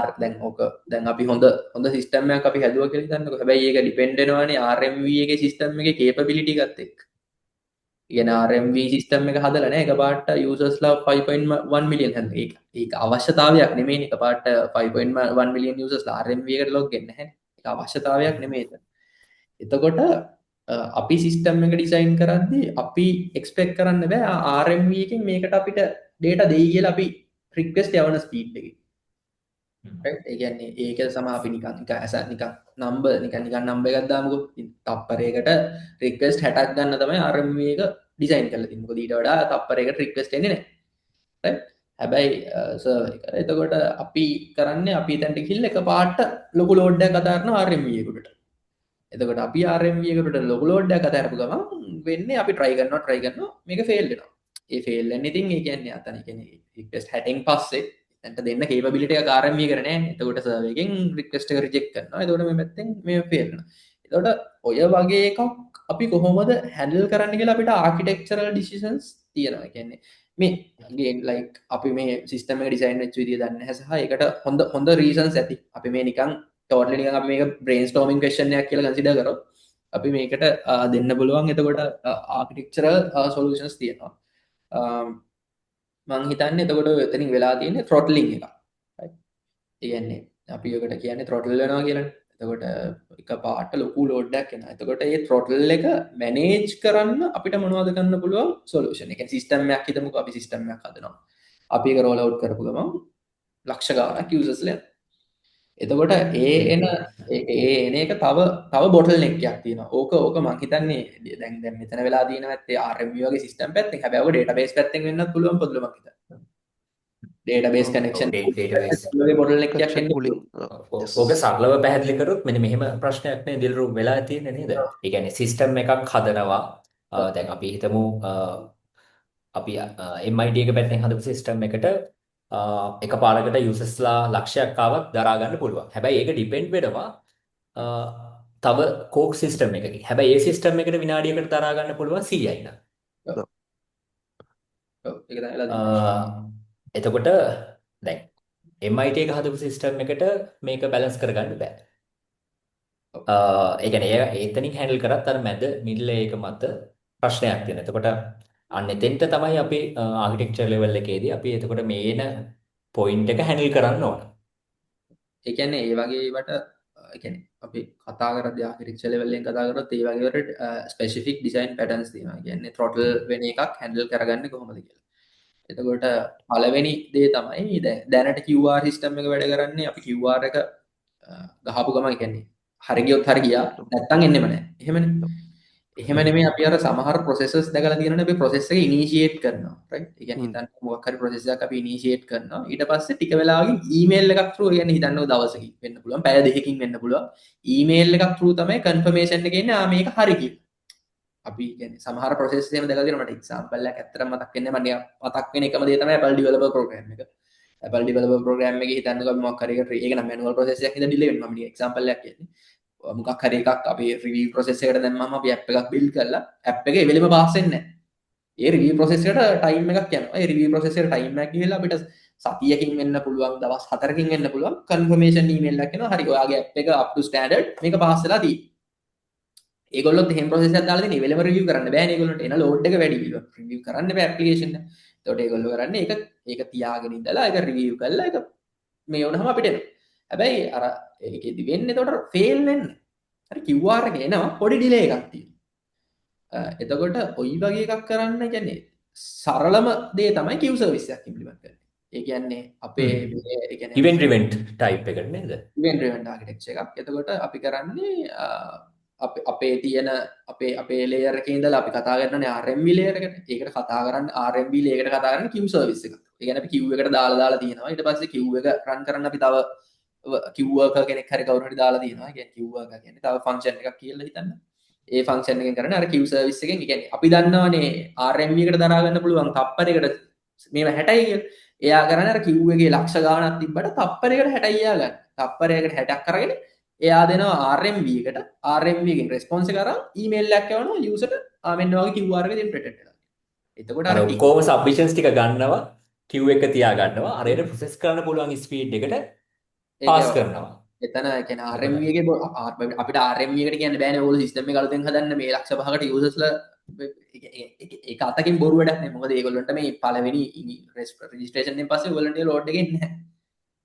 R දැන් ඕක දැන් අපි හොඳ සිස්ටම් එකක් අපි හැදුවා කියලා හිතන්නකෝ. හැබැයි ඒක ඩිපෙන්ඩ් වෙනවානේ RMV එකේ සිස්ටම් එකේ කේපබිලිටි එකත් එක්ක. කියන RMV සිස්ටම් එක හදලා නැහැ එකපාරට යූසර්ස්ලා 5.1 මිලියන් හැදුවා. ඒක අවශ්‍යතාවයක් නෙමෙයිනේ එකපාරට 5.1 මිලියන් යූසර්ස්ලා RMV එකට ලොග් වෙන්නේ නැහැ. ඒක අවශ්‍යතාවයක් නෙමෙයි. එතකොට අපි සිස්ටම් එක ඩිසයින් කරද්දී අපි එක්ස්පෙක්ට් කරන්න බෑ RMV එකෙන් මේකට අපිට data දෙයි කියලා අපි රික්වෙස්ට් යවන ස්පීඩ් එකේ. right ඒ කියන්නේ ඒක සම අපි නිකන් ඇස නිකන් නම්බර් නිකන් නම්බර් එකක් දාමුකෝ. තප්පරයකට රික්වෙස්ට් 60ක් ගන්න තමයි RMV එක ඩිසයින් කරලා තියෙන්නේ. මොකද ඊට වඩා තප්පරයකට රික්වෙස්ට් එන්නේ නැහැ. right හැබැයි සර්වර් එක. එතකොට අපි කරන්නේ අපි එතනට ගිහිල්ලා එකපාරට ලොකු ලෝඩ් එකක් අදාරනවා RMV එකට. එතකොට අපි RMV එකට ලොකු ලෝඩ් එකක් අදාරපු ගමන් වෙන්නේ අපි try කරනවා මේක fail වෙනවා. ඒ fail වෙන්නේ ඉතින් ඒ කියන්නේ අතන කියන්නේ රික්වෙස්ට් 60න් පස්සේ එතනට දෙන්න capability එක RMV එකට නැහැ. එතකොට සර්වර් එකෙන් රික්වෙස්ට් එක රිජෙක්ට් කරනවා. එතකොට මේ පැත්තෙන් මේ fail වෙනවා. එතකොට ඔය වගේ එකක් අපි කොහොමද හැන්ඩල් කරන්න කියලා අපිට ආකිටෙක්චරල් ඩිසිෂන්ස් තියෙනවා. කියන්නේ මේ again like අපි මේ සිස්ටම් එක ඩිසයින් වෙච්ච විදිය දන්නේ නැහැ සහ ඒකට හොඳ රීසන්ස් ඇති. අපි මේ නිකන් totally නිකන් අපි මේක brainstorming question එකක් කියලා consider කරොත් අපි මේකට දෙන්න පුළුවන් එතකොට ආකිටෙක්චරල් solutions තියෙනවා. මං හිතන්නේ එතකොට එතනින් වෙලා තියෙන්නේ throttling එක. right ඒ කියන්නේ අපි ඔකට කියන්නේ throttle වෙනවා කියලානේ. එතකොට එක පාට ලොකු ලෝඩ් එකක් එනවා. එතකොට මේ throttle එක manage කරන්න අපිට මොනවද කරන්න පුළුවන් solution. ඒ කියන්නේ system එකක් හිතමුකෝ අපි system එකක් හදනවා. අපි ඒක roll out කරපු ගමන් ලක්ෂ ගාණක් users ලා. එතකොට ඒ එන එක තව bottleneck එකක් තියෙනවා. ඕක මං හිතන්නේ දැන් මෙතන වෙලා තියෙන නැත්තේ RMV වගේ system පැත්තෙන්. හැබැයි ඔක database පැත්තෙන් වෙන්නත් පුළුවන් පොදුල මං හිතන්නේ. database connection database bottleneck එකක් එන්නේ. ඕක සරලව පැහැදිලි කරොත් මෙන්න මෙහෙම ප්‍රශ්නයක් නේ දිල්රු වෙලා තියෙන්නේ නේද? ඒ කියන්නේ සිස්ටම් එකක් හදනවා. දැන් අපි හිතමු අපි MIT එක පැත්තෙන් හදපු සිස්ටම් එකට එකපාරකට යූසර්ස්ලා ලක්ෂයක් ආවත් දරා ගන්න පුළුවන්. හැබැයි ඒක ඩිපෙන්ඩ් වෙනවා තව කෝක් සිස්ටම් එකකින්. හැබැයි ඒ සිස්ටම් එකට විනාඩියකට දරා ගන්න පුළුවන් 100යි නේද? ඔව් ඒක තමයි එතකොට දැන් MIT එක හදපු සිස්ටම් එකට මේක බැලන්ස් කරගන්න බෑ. ඔව්. ඒ කියන්නේ එතනින් හැන්ඩල් කරත් අර මැද මිඩල් එක මත ප්‍රශ්නයක් තියෙනවා. එතකොට අන්න එතෙන්ට තමයි අපි ආකිටෙක්චර් ලෙවල් එකේදී අපි එතකොට මේන පොයින්ට් එක හැන්ඩල් කරන්න ඕන. ඒ කියන්නේ ඒ වගේ ඒවට ඒ කියන්නේ අපි කතා කරද්දී ආකිටෙක්චර් ලෙවල් එකෙන් කතා කරොත් ඒ වගේ වලට ස්පෙસિෆික් ඩිසයින් පැටර්න්ස් තියෙනවා. ඒ කියන්නේ throttle වෙන එකක් හැන්ඩල් කරගන්නේ කොහොමද කියලා. එතකොට පළවෙනි දේ තමයි දැනට QR සිස්ටම් එක වැඩ කරන්නේ අපි QR එක ගහපු ගමන් කියන්නේ හරි ගියොත් හරි ගියා නැත්තම් එන්නෙම නැහැ. එහෙමනේ. එහෙම නෙමෙයි අපි අර සමහර processes දැකලා තියෙනවනේ අපි process එක initiate කරනවා. right? ඒ කියන්නේ හිතන්න මොකක් හරි process එකක් අපි initiate කරනවා. ඊට පස්සේ ටික වෙලාවකින් email එකක් through ඒ කියන්නේ හිතන්නකො දවසකින් වෙන්න පුළුවන්, පැය දෙකකින් වෙන්න පුළුවන්. email එකක් through තමයි confirmation එක එන්නේ මේක හරි කියලා. අපි කියන්නේ සමහර process එහෙම දැකලා තියෙනවා. මට example එකක් ඇත්තටම මතක් වෙන්නේ නැහැ. මට මතක් වෙන එකම දේ තමයි Apple developer program එක. Apple developer program එකේ හිතන්නකො අපි මොකක් හරි ඒක නම් manual process එකක් ඉඳන් delay වෙනවා. මම example එකක් කියන්නේ. මොකක් හරි එකක් අපි රිවිව් ප්‍රොසෙස් එකට දැම්මම අපි ඇප් එකක් බිල්ඩ් කරලා ඇප් එක එවෙලෙම පාස් වෙන්නේ නැහැ. ඒ රිවිව් ප්‍රොසෙස් එකට ටයිම් එකක් යනවා. ඒ රිවිව් ප්‍රොසෙස් එකට ටයිම් එකක් ගිහලා අපිට සතියකින් වෙන්න පුළුවන්, දවස් 4කින් වෙන්න පුළුවන් කන්ෆර්මේෂන් ඊමේල් එකක් එනවා. හරි ඔයාගේ ඇප් එක up to standard මේක පාස් වෙලා තියෙන්නේ. ඒගොල්ලොත් එහෙම ප්‍රොසෙස් එකක් දාලා තියෙන එවෙලෙම රිවිව් කරන්න බෑනේ ඒගොල්ලන්ට. එන ලෝඩ් එක වැඩි වෙනවා. රිවිව් කරන්න බෑ ඇප්ලිකේෂන් එක. ඒකට ඒගොල්ලෝ කරන්නේ ඒක තියාගෙන ඉඳලා ඒක රිවිව් කරලා ඒක මේ වුණාම අපිට එනවා. හැබැයි අර ඒකෙදි වෙන්නේ එතකොට ෆේල් වෙන්නේ. හරි QR එක එනවා පොඩි ඩිලේ එකක් තියෙනවා. එතකොට ওই වගේ එකක් කරන්න කියන්නේ සරලම දේ තමයි queue service එකක් ඉම්ප්ලිමන්ට් කරන්නේ. ඒ කියන්නේ අපේ ඒ කියන්නේ ඉවෙන්ට් රිවෙන්ට් ටයිප් එකට නේද? event driven architecture එකක්. එතකොට අපි කරන්නේ අපේ තියෙන අපේ layer එකේ ඉඳලා අපි කතා කරන්නේ RMB layer එකට. ඒකට කතා කරන්නේ RMB layer එකට කතා කරන්නේ queue service එකක්. ඒ කියන්නේ අපි queue එකට දාලා තියෙනවා. ඊට පස්සේ queue එක run කරන්න අපි තව queue worker කෙනෙක් හරි කවුරු හරි දාලා තියෙනවා. ඒ කියන්නේ queue worker කියන්නේ තව function එකක් කියලා හිතන්න. ඒ function එකෙන් කරන්නේ අර queue service එකෙන් ඒ කියන්නේ අපි දන්නවනේ RMB එකට දරා ගන්න පුළුවන් තප්පරයකට මේව 60යි කියලා. එයා කරන්නේ අර queue එකේ ලක්ෂ ගාණක් තිබ්බට තප්පරයකට 60යි එයා ගන්න. තප්පරයකට 60ක් අරගෙන එයා දෙනවා RMB එකට RMB එකෙන් response එක අරන් email එකක් යවනවා user ට මෙන්න වගේ QR එක generated වෙනවා. එතකොට අර ඔක්කොම submissions ටික ගන්නවා queue එක තියා ගන්නවා අරයට process කරන්න පුළුවන් speed එකට pass කරනවා. එතන කියන්නේ RMB එකේ අපිට RMB එකට කියන්න බෑනේ ඕගොල්ලෝ system එක අලුතෙන් හදන්න මේ ලක්ෂ 5කට users ලා ඒක අතකින් බොරු වැඩක් නේ. මොකද ඒගොල්ලන්ට මේ පළවෙනි registration එකෙන් පස්සේ ඕගොල්ලන්ට load එක එන්නේ නැහැ.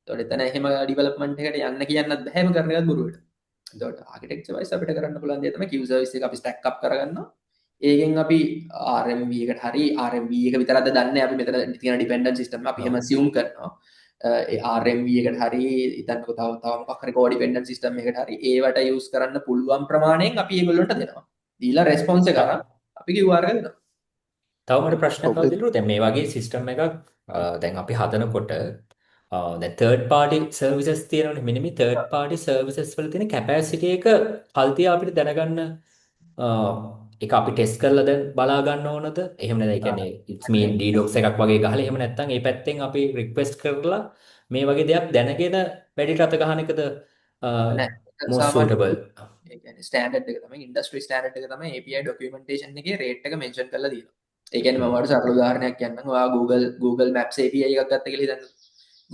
ඒතකොට එතන එහෙම ඩෙවලොප්මන්ට් එකට යන්න කියන්නත් බෑ. එහෙම කරන එකත් බොරු වැඩක්. එතකොට ආකිටෙක්චර් වයිස් අපිට කරන්න පුළුවන් දේ තමයි queue service එක අපි stack up කරගන්නවා. ඒකෙන් අපි RMB එකට හරි RMB එක විතරක්ද දන්නේ අපි මෙතන තියෙන dependent system අපි එහෙම assume කරනවා. RMB එකට හරි හිතන්නකෝ තව මොකක් හරි co-dependent system එකකට හරි ඒවට use කරන්න පුළුවන් ප්‍රමාණයෙන් අපි ඒගොල්ලන්ට දෙනවා. දීලා response එක අරන් අපි QR එක දෙනවා. තව මට ප්‍රශ්නයක් අවදිලු දැන් මේ වගේ සිස්ටම් එකක් දැන් අපි හදනකොට දැන් third party services තියෙනවනේ මෙන්න මේ third party services වල තියෙන capacity එක කල්තිය අපිට දැනගන්න ඒක අපි ටෙස්ට් කරලා දැන් බලා ගන්න ඕනද? එහෙම නැත්නම් ඒ කියන්නේ it's mean DDoS එකක් වගේ ගහලා එහෙම නැත්නම් ඒ පැත්තෙන් අපි රික්වෙස්ට් කරලා මේ වගේ දෙයක් දැනගෙන වැඩිට අත ගහන එකද most suitable? ඒ කියන්නේ ස්ටෑන්ඩඩ් එක තමයි ඉන්ඩස්ට්‍රි ස්ටෑන්ඩඩ් එක තමයි API documentation එකේ rate එක mention කරලා තියෙනවා. ඒ කියන්නේ මම ඔයාලට සරල උදාහරණයක් කියන්නම්. ඔයා Google Maps API එකක් ගත්ත කියලා හිතන්න.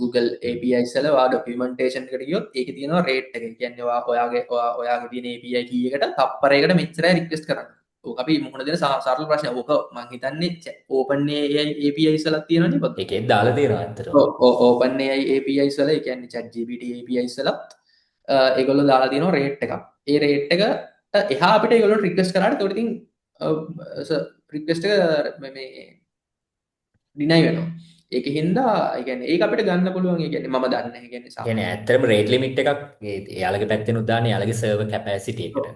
Google APIs වල ඔයා documentation එකට ගියොත් ඒකේ තියෙනවා rate එක. ඒ කියන්නේ ඔයාගේ තියෙන API key එකට තප්පරයකට මෙච්චරයි request කරන්න. ඕක අපි මුහුණ දෙන සරල ප්‍රශ්නයක්. ඕක මම හිතන්නේ OpenAI APIs වලක් තියෙනවනේ පොත්. ඒකෙත් දාලා තියෙනවා අතට. OpenAI APIs වල ඒ කියන්නේ ChatGPT APIs වලත් ඒගොල්ලෝ දාලා තියෙනවා rate එකක්. ඒ rate එකට එහා අපිට ඒගොල්ලෝ request කරාට ඒකට ඉතින් request එක මේ deny වෙනවා. ඒක හින්දා ඒ කියන්නේ ඒක අපිට ගන්න පුළුවන්. ඒ කියන්නේ මම දන්නේ නැහැ. ඒ කියන්නේ ඇත්තටම rate limit එකක් එයාලගේ පැත්තෙනුත් දාන්නේ එයාලගේ server capacity එකට.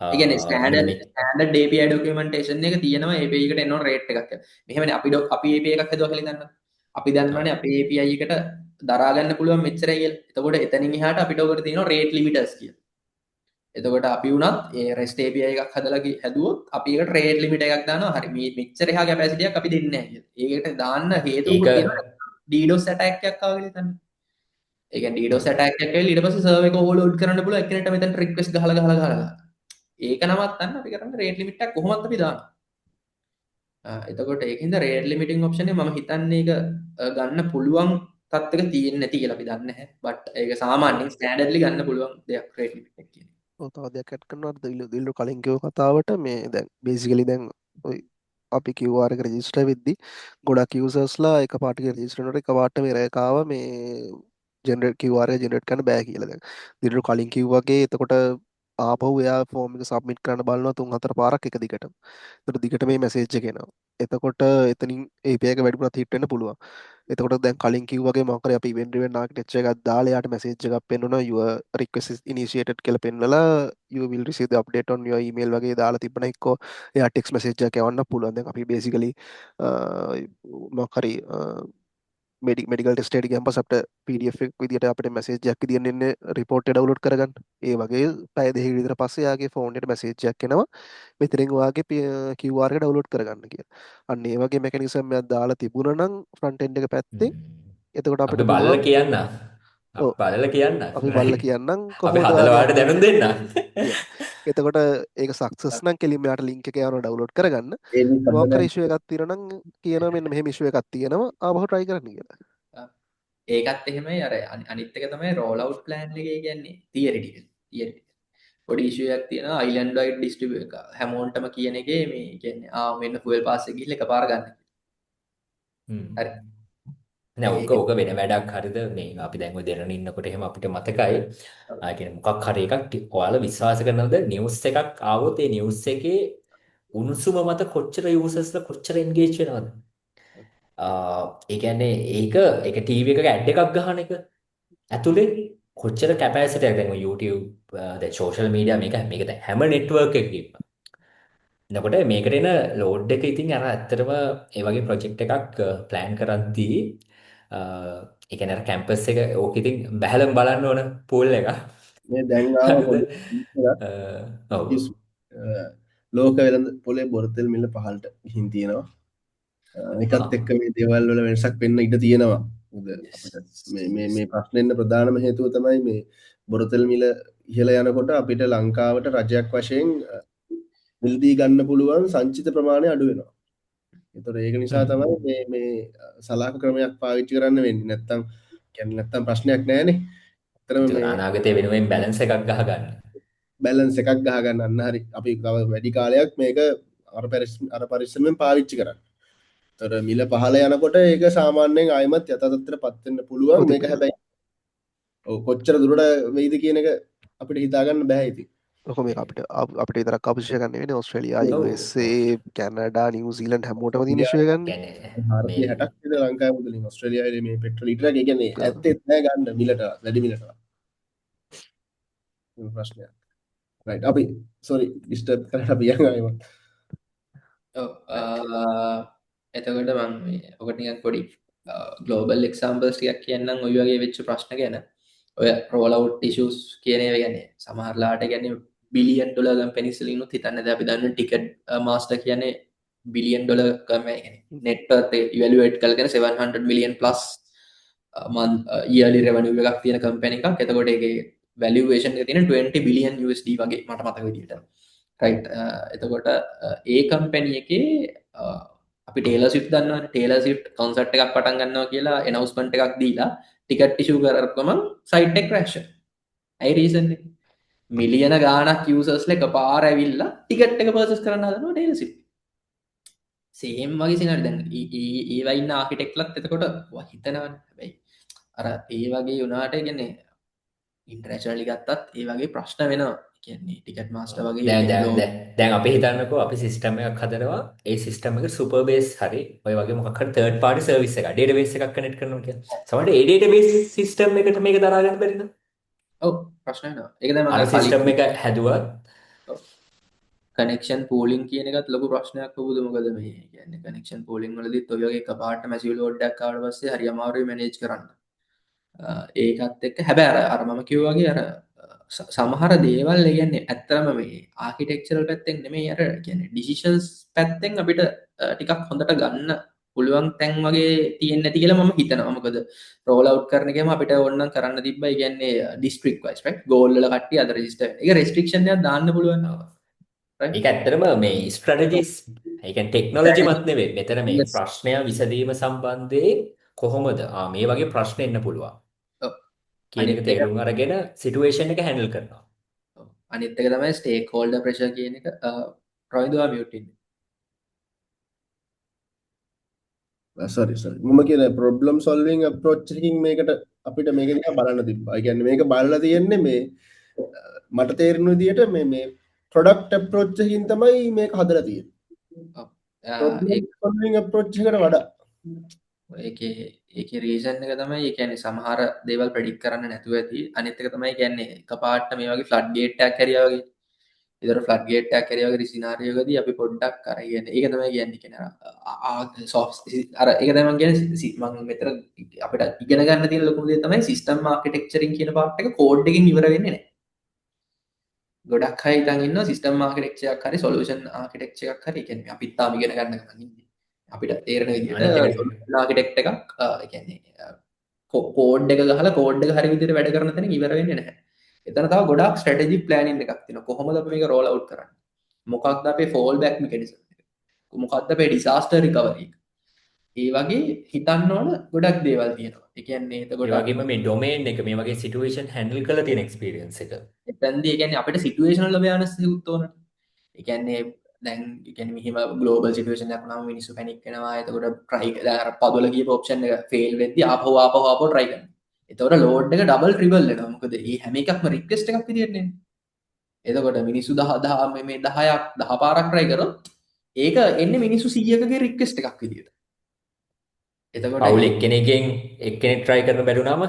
ඒ කියන්නේ standard API documentation එක තියෙනවා API එකට එනවා rate එකක්. මෙහෙමනේ අපි API එකක් හදුවා කියලා හිතන්න. අපි දන්නවනේ අපේ API එකට දරා ගන්න පුළුවන් මෙච්චරයි කියලා. එතකොට එතනින් එහාට අපිට ඔකට තියෙනවා rate limiters කියලා. එතකොට අපි වුණත් ඒ REST API එකක් හදලා හැදුවොත් අපි ඒකට rate limit එකක් දානවා. හරි මේ මෙච්චර එහා capacity එකක් අපි දෙන්නේ නැහැ කියලා. ඒකට දාන්න හේතුව තියෙනවා DDoS attack එකක් ආවා කියලා හිතන්න. ඒ කියන්නේ DDoS attack එකක් ඇවිල්ලා ඊට පස්සේ server එක overload කරන්න පුළුවන් එක්කෙනෙක්ට මෙතන request ගහලා. ඒක නවත්තන්න අපි කරන්නේ rate limit එකක් කොහොමද අපි දානවා. එතකොට ඒකින්ද rate limiting option එක මම හිතන්නේ ඒක ගන්න පුළුවන් තත්ත්වක තියෙන්නේ නැති කියලා අපි දන්නේ නැහැ. බට් ඒක සාමාන්‍යයෙන් ස්ටෑන්ඩඩ්ලි ගන්න පුළුවන් දෙයක් ක්‍රෙඩිට් ලිමිට් එක කියන්නේ. තව දෙයක් ඇඩ් කරනවද දිල්ලු කලින් කිව්ව කතාවට මේ දැන් බේසිකලි දැන් ඔය අපි QR එක රෙජිස්ටර් වෙද්දි ගොඩක් යූසර්ස්ලා එක පාටක රෙජිස්ටර් කරනකොට එක පාට මේ රැක ආවා මේ ජෙනරේට් QR එක ජෙනරේට් කරන්න බෑ කියලා. දැන් දිල්ලු කලින් කිව්වාගේ එතකොට ආපහු එයා ෆෝම් එක සබ්මිට් කරන්න බලනවා 3-4 පාරක් එක දිගට. එතකොට දිගට මේ මැසේජ් එක එනවා. එතකොට එතනින් API එක වැඩිපුරත් හිට වෙන්න පුළුවන්. එතකොට දැන් කලින් කිව්වාගේ මොකක් හරි අපි event driven architecture එකක් දාලා යාට message එකක් පෙන්වනවා your request is initiated කියලා පෙන්නලා you will receive the update on your email වගේ දාලා තිබ්බනම් එක්කෝ එයා text message එකක් යවන්න පුළුවන්. දැන් අපි basically මොකක් හරි මෙඩිකල් ටෙස්ට් එකට ගියන් පස්සේ අපිට PDF එක විදියට අපිට message එකක් විදියට එන්නේ report එක download කරගන්න. ඒ වගේ පැය දෙකක විතර පස්සේ යාගේ phone එකට message එකක් එනවා. මෙතනින් ඔයාගේ QR එක download කරගන්න කියලා. අන්න ඒ වගේ mechanism එකක් දාලා තිබුණා නම් front end එක පැත්තෙන් එතකොට අපි අපිට බලලා පුළුවන් කියන්න. අපි ඔව් බලලා කියන්න. අපි බලලා කියන්නම් අපි කොහොමද හදලා ඔයාගේ වාට දැනුම් දෙන්න. yeah. එතකොට ඒක සක්සස් නම් කෙලින්ම යාට link එක යවනවා download කරගන්න. ඒ මොකක් හරි සම්බන්ධයෙන් issue එකක් තියෙනවා නම් කියනවා මෙන්න මෙහෙම issue එකක් තියෙනවා ආපහු try කරන්න කියලා. ඒකත් එහෙමයි අර අනිත් එක තමයි roll out plan එකේ කියන්නේ theory. පොඩි issue එකක් තියෙනවා island wide distribute එක හැමෝන්ටම කියන එකේ මේ කියන්නේ මෙන්න fuel pass එක ගිහලා එකපාර ගන්න. හරි. නෑ ඕක වෙන වැඩක් හරිද මේ අපි දැන් ඔය දෙරණ ඉන්නකොට එහෙම අපිට මතකයි කියන්නේ මොකක් හරි එකක් ඔයාලා විශ්වාස කරනවද නිවුස් එකක් ආවොත් ඒ නිවුස් එකේ උණුසුම මත කොච්චර යූසර්ස්ලා කොච්චර එන්ගේජ් වෙනවද ඒ කියන්නේ ඒක ටීවී එකක ඇඩ් එකක් ගහන එක ඇතුලේ කොච්චර කැපැසිටි එකක් දැන් ඔය YouTube දැන් සෝෂල් මීඩියා මේක දැන් හැම නෙට්වර්ක් එකකම එතකොට මේකට එන ලෝඩ් එක ඉතින් අර ඇත්තටම ඒ වගේ ප්‍රොජෙක්ට් එකක් ප්ලෑන් කරද්දී ඒ කියන්නේ අර කැම්පස් එක ඕක ඉතින් බැලම් බලන්න ඕන පූල් එක. මේ දැන් ආව හරිද? ඔව්. ලෝක වෙළඳ පොලේ බොරතෙල් මිල පහළට ගිහින් තියෙනවා. ඒකත් එක්ක මේ දේවල් වල වෙනසක් වෙන්න ඉඩ තියෙනවා. මේ ප්‍රශ්නෙන්න ප්‍රධානම හේතුව තමයි මේ බොරතෙල් මිල ඉහළ යනකොට අපිට ලංකාවට රජයක් වශයෙන් මිලදී ගන්න පුළුවන් සංචිත ප්‍රමාණය අඩු වෙනවා. ඒතර ඒක නිසා තමයි මේ සලාක ක්‍රමයක් පාවිච්චි කරන්න වෙන්නේ. නැත්තම් ප්‍රශ්නයක් නැහැනේ. ඇත්තටම මේ අනාගතයේ වෙනුවෙන් බැලන්ස් එකක් ගහගන්න. බැලන්ස් එකක් ගහගන්න අන්න හරි. අපි තව වැඩි කාලයක් මේක අර පරිස්සමෙන් පාවිච්චි කරන්න. තොර මිල පහළ යනකොට ඒක සාමාන්‍යයෙන් ආයමත් යථාතත්ත්වයට පත් වෙන්න පුළුවන්. මේක හැබැයි ඔව් කොච්චර දුරට වෙයිද කියන එක අපිට හිතා ගන්න බෑ ඉතින්. ඔක මේක අපිට විතරක් අපිෂය ගන්න වෙන්නේ ඕස්ට්‍රේලියා USA කැනඩා නිව්සීලන්ඩ් හැමෝටම තියෙන ඉෂුව ගන්න. ಭಾರತೀಯ 60ක් විතර ලංකාවේ මුදලින් ඕස්ට්‍රේලියාවේ මේ පෙට්‍රල් ලීටර් එක කියන්නේ ඇත්තෙත් නෑ ගන්න මිලට වැඩි මිලට. මේ ප්‍රශ්නයක්. රයිට් අපි සෝරි ඩිස්ටර්බ් කරලා අපි යනවා ඒවත්. ඔව් එතකොට මම මේ ඔකට නිකන් පොඩි ග්ලෝබල් එක්සැම්පල්ස් ටිකක් කියන්නම් ඔය වගේ වෙච්ච ප්‍රශ්න ගැන. ඔය roll out issues කියන ඒවා කියන්නේ සමහරලාට කියන්නේ බිලියන් ඩොලර් කම්පැනිස් වලින් උත් හිතන්නේ දැන් අපි දන්න ටිකට් මාස්ටර් කියන්නේ බිලියන් ඩොලර් කම්පැනි කියන්නේ net worth evaluate කරගෙන 700 million plus month yearly revenue එකක් තියෙන කම්පැනි එකක්. එතකොට ඒකේ valuation එක තියෙන 20 billion USD වගේ මට මතක විදිහට. right එතකොට ඒ කම්පැනි එකේ අපි ටේලර් ස්විෆ්ට් දන්නවනේ ටේලර් ස්විෆ්ට් කන්සර්ට් එකක් පටන් ගන්නවා කියලා announcement එකක් දීලා ටිකට් ඉෂුව කරපුවම සයිට් එක ක්‍රැෂ් වෙනවා. ඇයි රීසන් එක? මිලියන ගාණක් යූසර්ස්ලා එකපාර ඇවිල්ලා ටිකට් එක පර්චේස් කරන්න හදනවා ටේලර් ස්විෆ්ට්. සේම් වගේ සිනාරියෝ දැන් ඒවා ඉන්න ආකිටෙක්ට්ලත් එතකොට හිතනවනේ. හැබැයි අර ඒ වගේ වුණාට කියන්නේ ඉන්ටර්නැෂනලි ගත්තත් ඒ වගේ ප්‍රශ්න වෙනවා. කියන්නේ ටිකට් මාස්ටර් වගේ දැන් අපි හිතන්නකෝ අපි සිස්ටම් එකක් හදනවා ඒ සිස්ටම් එක සුපර් බේස් හරි ඔය වගේ මොකක් හරි තර්ඩ් පාර්ටි සර්විස් එකක් ඩේටාබේස් එකක් කනෙක්ට් කරනවා කියන්නේ සමහරවිට ඒ ඩේටාබේස් සිස්ටම් එකට මේක දරා ගන්න බැරි නේද? ඔව් ප්‍රශ්න වෙනවා. ඒක තමයි අර සිස්ටම් එක හැදුවත් කනෙක්ෂන් පූලින් කියන එකත් ලොකු ප්‍රශ්නයක් වුණද මොකද මේ කියන්නේ කනෙක්ෂන් පූලින් වලදීත් ඔය වගේ එකපාරට මැසිව් ලෝඩ් එකක් ආවට පස්සේ හරි අමාරුයි මැනේජ් කරන්න. ඒකත් එක්ක හැබැයි අර මම කිව්වා වගේ අර සමහර දේවල් කියන්නේ ඇත්තම මේ ආකිටෙක්චරල් පැත්තෙන් නෙමෙයි අර කියන්නේ ඩිසිෂන්ස් පැත්තෙන් අපිට ටිකක් හොඳට ගන්න පුළුවන් තැන් වගේ තියෙන්නේ නැති කියලා මම හිතනවා. මොකද රෝල් අවුට් කරන එකම අපිට ඕනනම් කරන්න තිබ්බා. ඒ කියන්නේ ඩිස්ට්‍රික්ට් වයිස් රයිට් ගෝල් වල කට්ටිය අද රෙජිස්ටර් වෙන. ඒක රෙස්ට්‍රික්ෂන් එකක් දාන්න පුළුවන්. ඒක ඇත්තටම මේ ස්ට්‍රැටජිස් ඒ කියන්නේ ටෙක්නොලොජි මත් නෙවෙයි. මෙතන මේ ප්‍රශ්නය විසඳීම සම්බන්ධයෙන් කොහොමද මේ වගේ ප්‍රශ්න එන්න පුළුවන් ඔව්. කියන එක අනිත් එක තේරුම් අරගෙන සිටුේෂන් එක හැන්ඩල් කරනවා. ඔව්. අනිත් එක තමයි ස්ටේක් හෝල්ඩර් ප්‍රෙෂර් කියන එක රොයිදුවා මියුට් ඉන්නේ. සරි මම කියන ප්‍රොබ්ලම් සොල්විං අප්‍රෝච් එකකින් මේකට අපිට මේක දිහා බලන්න තිබ්බා. ඒ කියන්නේ මේක බලලා තියෙන්නේ මේ මට තේරෙන විදිහට මේ ප්‍රොඩක්ට් අප්‍රෝච් එකකින් තමයි මේක හදලා තියෙන්නේ. ඔව්. ප්‍රොබ්ලම් ඒක සොල්විං අප්‍රෝච් එකට වඩා. ඒකේ රීසන් එක තමයි ඒ කියන්නේ සමහර දේවල් ප්‍රෙඩික්ට් කරන්න නැතුව ඇති. අනිත් එක තමයි කියන්නේ එකපාරට මේ වගේ ෆ්ලඩ් ගේට් එකක් හැරියා වගේ. ඒතර ෆ්ලඩ් ගේට් එකක් හැරියා වගේ සිනාරියෝ එකදී අපි පොඩ්ඩක් අර කියන්නේ ඒක තමයි කියන්නේ අර ඒක තමයි මම කියන්නේ මම මෙතන අපිට ඉගෙන ගන්න තියෙන ලොකුම දේ තමයි සිස්ටම් ආකිටෙක්චරින් කියන පාර්ට් එක කෝඩ් එකකින් ඉවර වෙන්නේ නැහැ. ගොඩක් අය හිතන් ඉන්නවා සිස්ටම් ආකිටෙක්චර් එකක් හරි සොලියුෂන් ආකිටෙක්චර් එකක් හරි කියන්නේ අපිත් තාම ඉගෙන ගන්න ගමන් ඉන්නේ. අපිට තේරෙන විදිහට අනිත් එක සොලියුෂන් ආකිටෙක්ට් එකක් ඒ කියන්නේ කෝඩ් එක ගහලා කෝඩ් එක හරි විදිහට වැඩ කරන තැන ඉවර වෙන්නේ නැහැ. එතන තව ගොඩක් ස්ට්‍රැටජික් ප්ලෑනින් එකක් තියෙනවා. කොහොමද අපි මේක රෝල් අවුට් කරන්නේ? මොකක්ද අපේ ෆෝල් බෑක් මෙකැනිසම් එක? මොකක්ද අපේ ඩිසාස්ටර් රිකවරි එක? ඒ වගේ හිතන්න ඕන ගොඩක් දේවල් තියෙනවා. ඒ කියන්නේ ඒ එතකොට වගේම මේ ඩොමේන් එක මේ වගේ සිටුේෂන් හැන්ඩල් කරලා තියෙන එක්ස්පීරියන්ස් එක. එතනදී ඒ කියන්නේ අපිට සිටුේෂනල් අවයර්නස් එකක් ඕන. ඒ කියන්නේ දැන් ඒ කියන්නේ මෙහිම ග්ලෝබල් සිටුේෂන් එකක් වුණාම මිනිස්සු පැනික් වෙනවා. එතකොට try දැන් අර පදවල ගියපු ඔප්ෂන් එක ෆේල් වෙද්දී ආපහු try කරනවා. එතකොට ලෝඩ් එක ඩබල් ට්‍රිබල් වෙනවා. මොකද මේ හැම එකක්ම රික්වෙස්ට් එකක් විදියට නේ. එතකොට මිනිස්සු 10 මේ 10ක් 10 පාරක් try කරොත් ඒක එන්නේ මිනිස්සු 100කගේ රික්වෙස්ට් එකක් විදියට. එතකොට පවුල් එක්කෙනෙක්ගෙන් එක්කෙනෙක් try කරන බැලුනාම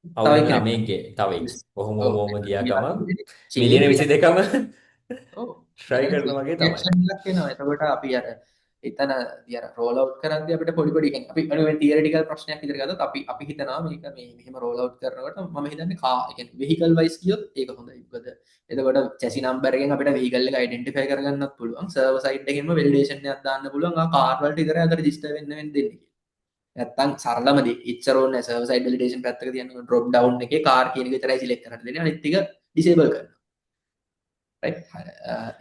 පවුල් තව කෙනෙක් 9ගේ තව එක. කොහොම ඔව් වෝම ගියා ගම change මිලියන එක 22ම ඔව් try කරනවා වගේ තමයි. reaction එකක් එනවා. එතකොට අපි අර එතන අර roll out කරද්දී අපිට පොඩි පොඩි කියන්නේ අපි අනිවාර්යෙන් theoretical ප්‍රශ්නයක් ඉදිරියට ගත්තොත් අපි හිතනවා මේක මේ මෙහෙම roll out කරනකොට මම හිතන්නේ ඒ කියන්නේ vehicle wise කියොත් ඒක හොඳයි. මොකද එතකොට chassis number එකෙන් අපිට vehicle එක identify කරගන්නත් පුළුවන්. server side එකෙන්ම validation එකක් දාන්න පුළුවන්. car වලට විතරයි අද register වෙන්න දෙන්නේ. නැත්තම් සරලම දේ ඉච්චර ඕනේ නැහැ. server side validation පැත්තක තියන්න drop down එකේ car කියන එක විතරයි select කරන්න දෙන්නේ. අනිත් ටික disable කරනවා. right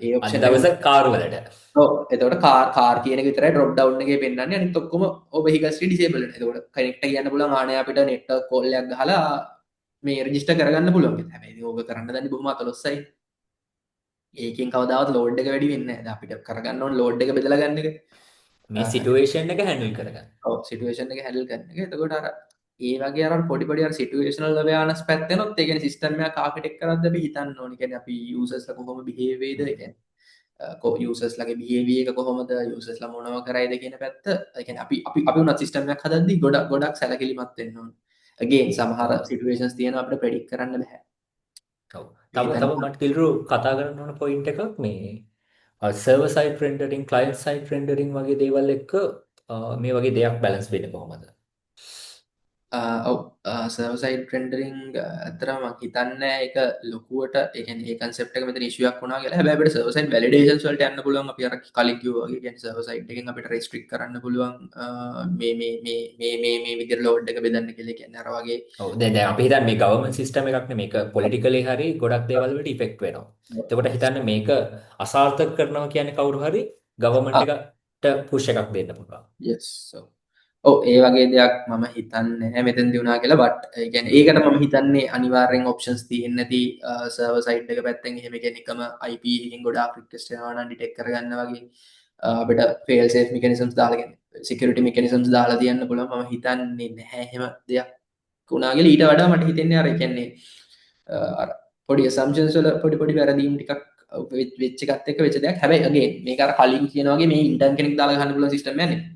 ඒ අද option දවස කාර් වලට. ඔව් එතකොට car කියන එක විතරයි drop down එකේ පෙන්නන්නේ. අනිත් ඔක්කොම vehicles ටික disable වෙනවා. එතකොට connect කියන්න පුළුවන් ආනේ අපිට network call එකක් ගහලා මේ register කරගන්න පුළුවන්. හැබැයි ඉතින් ඕක කරන්න දන්නේ බොහොම අතලොස්සයි. ඒකෙන් කවදාවත් load එක වැඩි වෙන්නේ නැහැ. දැන් අපිට කරගන්න ඕන load එක බෙදලා ගන්න එක. මේ සිටුේෂන් එක හැන්ඩල් කරගන්න. ඔව් සිටුේෂන් එක හැන්ඩල් කරන එක. එතකොට අර ඒ වගේ අර පොඩි පොඩි අර සිටුේෂනල් අවයානස් පැත්තෙනොත් ඒ කියන්නේ සිස්ටම් එකක් ආකිටෙක්ට් කරද්දී අපි හිතන්න ඕනේ. කියන්නේ අපි යූසර්ස්ලා කොහොම බිහේව් වෙයිද? ඒ කියන්නේ යූසර්ස්ලාගේ බිහේවියර් එක කොහොමද? යූසර්ස්ලා මොනව කරයිද කියන පැත්ත. ඒ කියන්නේ අපි උනත් සිස්ටම් එකක් හදද්දී ගොඩක් සැලකිලිමත් වෙන්න ඕනේ. again සමහර සිටුේෂන්ස් තියෙනවා අපිට ප්‍රෙඩික්ට් කරන්න බෑ. ඔව්. තව මට පිළිරු කතා කරන්න ඕන පොයින්ට් එකක් මේ server side rendering client side rendering වගේ දේවල් එක්ක මේ වගේ දෙයක් බැලන්ස් වෙන්නේ කොහොමද? ඔව් සර්වර් සයිඩ් රෙන්ඩරින් අතරම මම හිතන්නේ ඒක ලොකුවට ඒ කියන්නේ ඒ කන්සෙප්ට් එක මෙතන ඉෂුවක් වුණා කියලා. හැබැයි අපිට සර්වර් සයිඩ් වැලිඩේෂන්ස් වලට යන්න පුළුවන්. අපි අර කලින් කිව්වා වගේ කියන්නේ සර්වර් සයිඩ් එකෙන් අපිට රෙස්ට්‍රික්ට් කරන්න පුළුවන් මේ විදිහට ලෝඩ් එක බෙදන්න කියලා කියන්නේ අර වගේ. ඔව් දැන් අපි හිතන්නේ මේ ගවර්න්මන්ට් සිස්ටම් එකක් නේ මේක පොලිටිකලි හරි ගොඩක් දේවල් වලට ඉෆෙක්ට් වෙනවා. එතකොට හිතන්නේ මේක අසාර්ථක කරනවා කියන්නේ කවුරු හරි ගවර්න්මන්ට් එකට පුෂ් එකක් දෙන්න පුළුවන්. yes ඔව් ඒ වගේ දෙයක් මම හිතන්නේ නැහැ මෙතෙන්දී වුණා කියලා. බට් ඒ කියන්නේ ඒකට මම හිතන්නේ අනිවාර්යෙන් ඔප්ෂන්ස් තියෙන්නේ නැති සර්වර් සයිඩ් එක පැත්තෙන් එහෙම කියන්නේ එකම IP එකකින් ගොඩාක් රික්වෙස්ට් එනවා නම් ඩිටෙක්ට් කරගන්න වගේ අපිට fail safe mechanisms දාලා කියන්නේ security mechanisms දාලා තියන්න පුළුවන්. මම හිතන්නේ නැහැ එහෙම දෙයක් වුණා කියලා. ඊට වඩා මට හිතෙන්නේ අර කියන්නේ අර පොඩි assumptions වල පොඩි වැරදීම් ටිකක් වෙච්ච එකත් එක්ක වෙච්ච දෙයක්. හැබැයි again මේක අර කලින් කියන වගේ මේ ඉන්ටර්න් කෙනෙක් දාලා ගන්න පුළුවන් සිස්ටම් එකක් නෙමෙයි.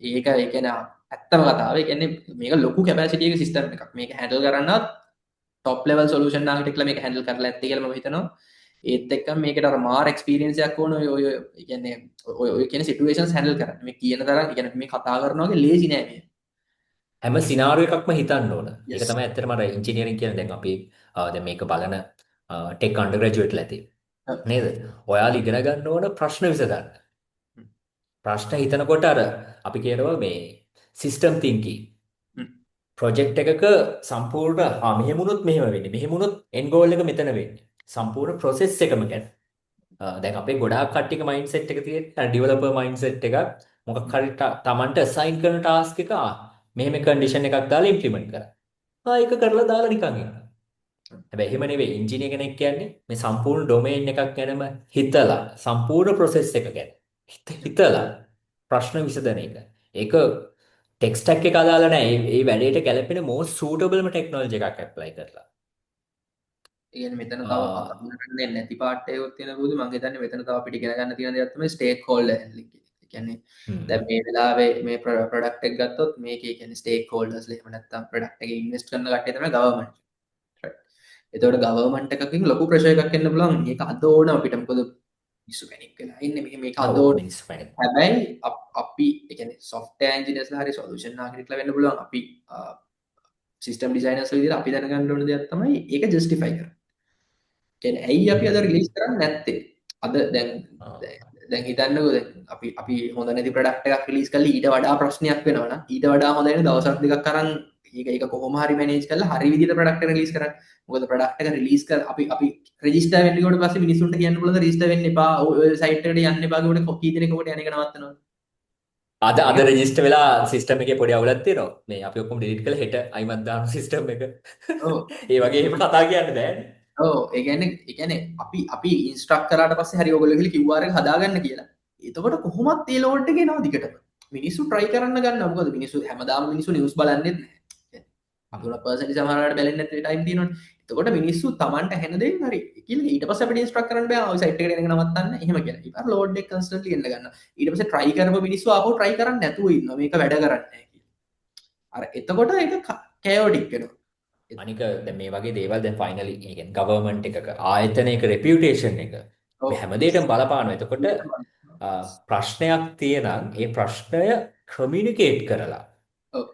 ඒක ඇත්තම කතාව. ඒ කියන්නේ මේක ලොකු කැපැසිටි එක සිස්ටම් එකක්. මේක හැන්ඩල් කරන්නත් টপ ලෙවල් සොලියුෂන් ආකිටෙක්ට්ලා මේක හැන්ඩල් කරලා ඇත්තේ කියලා මම හිතනවා. ඒත් එක්කම මේකට අර මාර් එක්ස්පීරියන්ස් එකක් ඕන ඔය කියන්නේ ඔය කියන සිටුේෂන්ස් හැන්ඩල් කරන්න. මේ කියන තරම් කියන්නේ මේ කතා කරනවා වගේ ලේසි නෑ මේ. හැම සිනාරියෝ එකක්ම හිතන්න ඕන. ඒක තමයි ඇත්තටම අර ඉන්ජිනියරින් කියන දැන් අපි දැන් මේක බලන ටෙක් අන්ඩර්ග්‍රැජුවේට්ලා ඇති. නේද? ඔයාලා ඉගෙන ගන්න ඕන ප්‍රශ්න විසඳන්න. ප්‍රශ්න හිතනකොට අර අපි කියනවා මේ සිස්ටම් තින්කින් ප්‍රොජෙක්ට් එකක සම්පූර්ණ මෙහෙමුණොත් මෙහෙම වෙන්නේ මෙහෙමුණොත් එන්ඩ් ගෝල් එක මෙතන වෙන්නේ සම්පූර්ණ ප්‍රොසෙස් එකම ගැන දැන් අපේ ගොඩාක් කට්ටියක මයින්ඩ්සෙට් එක තියෙන ඩෙවලොපර් මයින්ඩ්සෙට් එකක් මොකක් හරි Tamanට assign කරන task එක මෙහෙම condition එකක් දාලා implement කරා. ඒක කරලා දාලා නිකන් ඉන්නවා. හැබැයි එහෙම නෙවෙයි ඉංජිනේර කෙනෙක් කියන්නේ මේ සම්පූර්ණ ඩොමේන් එකක් ගැනම හිතලා සම්පූර්ණ process එක ගැන හිතලා ප්‍රශ්න විසඳන එක. ඒක ටෙක් ස්ටැක් එක අදාළ නැහැ. ඒ වැඩේට ගැලපෙන most suitableම ටෙක්නොලොජි එකක් ඇප්ලයි කරලා. ඒ කියන්නේ මෙතන තව ආ, කතා කරන්නේ නැති පාර්ට් එකක් තියෙන බුදු මම හිතන්නේ මෙතන තව අපිට ඉගෙන ගන්න තියෙන දේක් තමයි ස්ටේක් හෝල්ඩර් හැන්ඩ්ලින්ග් එක. ඒ කියන්නේ දැන් හ්ම්. මේ වෙලාවේ මේ ප්‍රොඩක්ට් එක ගත්තොත් මේකේ කියන්නේ ස්ටේක් හෝල්ඩර්ස්ලා එහෙම නැත්නම් ප්‍රොඩක්ට් එකේ ඉන්වෙස්ට් කරන කට්ටිය තමයි ගවර්න්මන්ට්. right. එතකොට ගවර්න්මන්ට් එකකින් ලොකු ප්‍රෙෂර් එකක් එන්න පුළුවන්. මේක අද ඕන අපිට මොකද මිනිස්සු පැනික් වෙලා ඉන්නේ මේක අද ඔව් ඕන. මිනිස්සු පැණි. හැබැයි අපි ඒ කියන්නේ සොෆ්ට්වෙයාර් ඉන්ජිනියර්ස්ලා හරි සොලියුෂන් ආකිටෙක්ට්ලා වෙන්න පුළුවන්. අපි සිස්ටම් ඩිසයිනර්ස්ලා විදිහට අපි දැනගන්න ඕන දෙයක් තමයි ඒක ජස්ටිෆයි කරන්න. කියන්නේ ඇයි අපි අද රිලීස් කරන්නේ නැත්තේ? අද දැන් ආ. දැන් හිතන්නකෝ දැන් අපි හොඳ නැති ප්‍රොඩක්ට් එකක් රිලීස් කළා ඊට වඩා ප්‍රශ්නයක් වෙනවා නම් ඊට වඩා හොඳ වෙන දවසක් දෙකක් අරන් ඒක කොහොම හරි මැනේජ් කරලා හරි විදිහට ප්‍රොඩක්ට් එක රිලීස් කරන්න. මොකද ප්‍රොඩක්ට් එක රිලීස් කර අපි රෙජිස්ටර් වෙන්න කොට පස්සේ මිනිස්සුන්ට කියන්න පුළුවන් රෙජිස්ටර් වෙන්න එපා ඔය සයිට් එකට යන්න එපා කියනකොට කී දෙනෙක් ඔකට යන එක නවත්තනවා. අද රෙජිස්ටර් වෙලා සිස්ටම් එකේ පොඩි අවුලක් තියෙනවා. මේ අපි ඔක්කොම ඩිලීට් කරලා හෙට අයිමත් දාන සිස්ටම් එක. ඔව් ඒ වගේ එහෙම කතා කියන්න බෑනේ. ඔව් ඒ කියන්නේ අපි ඉන්ස්ට්‍රක්ට් කරාට පස්සේ හරි ඔයගොල්ලෝ ගිහලා QR එක හදාගන්න කියලා. එතකොට කොහොමත් ඒ ලෝඩ් එක එනවා දිගටම. මිනිස්සු try කරන්න ගන්නවා. මොකද මිනිස්සු හැමදාම මිනිස්සු නිවුස් බලන්නේ නැහැ. අපි උන පර්සන්ටි සමහරවට බැලෙන්නේ නැති ටයිම් තියෙනවනේ. එතකොට මිනිස්සු Tamanට ඇහෙන දෙයින් හරි කියලා ඊට පස්සේ අපිට ඉන්ස්ට්‍රක්ට් කරන්න බෑ ඔය සයිට් එකට එනක නවත්තන්න එහෙම කියලා. ඊට පස්සේ ලෝඩ් එක කන්ස්ටන්ට්ලි එන්න ගන්නවා. ඊට පස්සේ try කරපු මිනිස්සු ආපහු try කරන්නේ නැතුව ඉන්නවා. මේක වැඩ කරන්නේ නැහැ කියලා. අර එතකොට ඒක chaotic වෙනවා. අනික දැන් මේ වගේ දේවල් දැන් ෆයිනලි ඒ කියන්නේ ගවර්න්මන්ට් එකක ආයතනයක රෙපියුටේෂන් එක ඔව් මේ හැමදේටම බලපානවා. එතකොට ප්‍රශ්නයක් තියෙනම් ඒ ප්‍රශ්නය කමියුනිකේට් කරලා ඔව්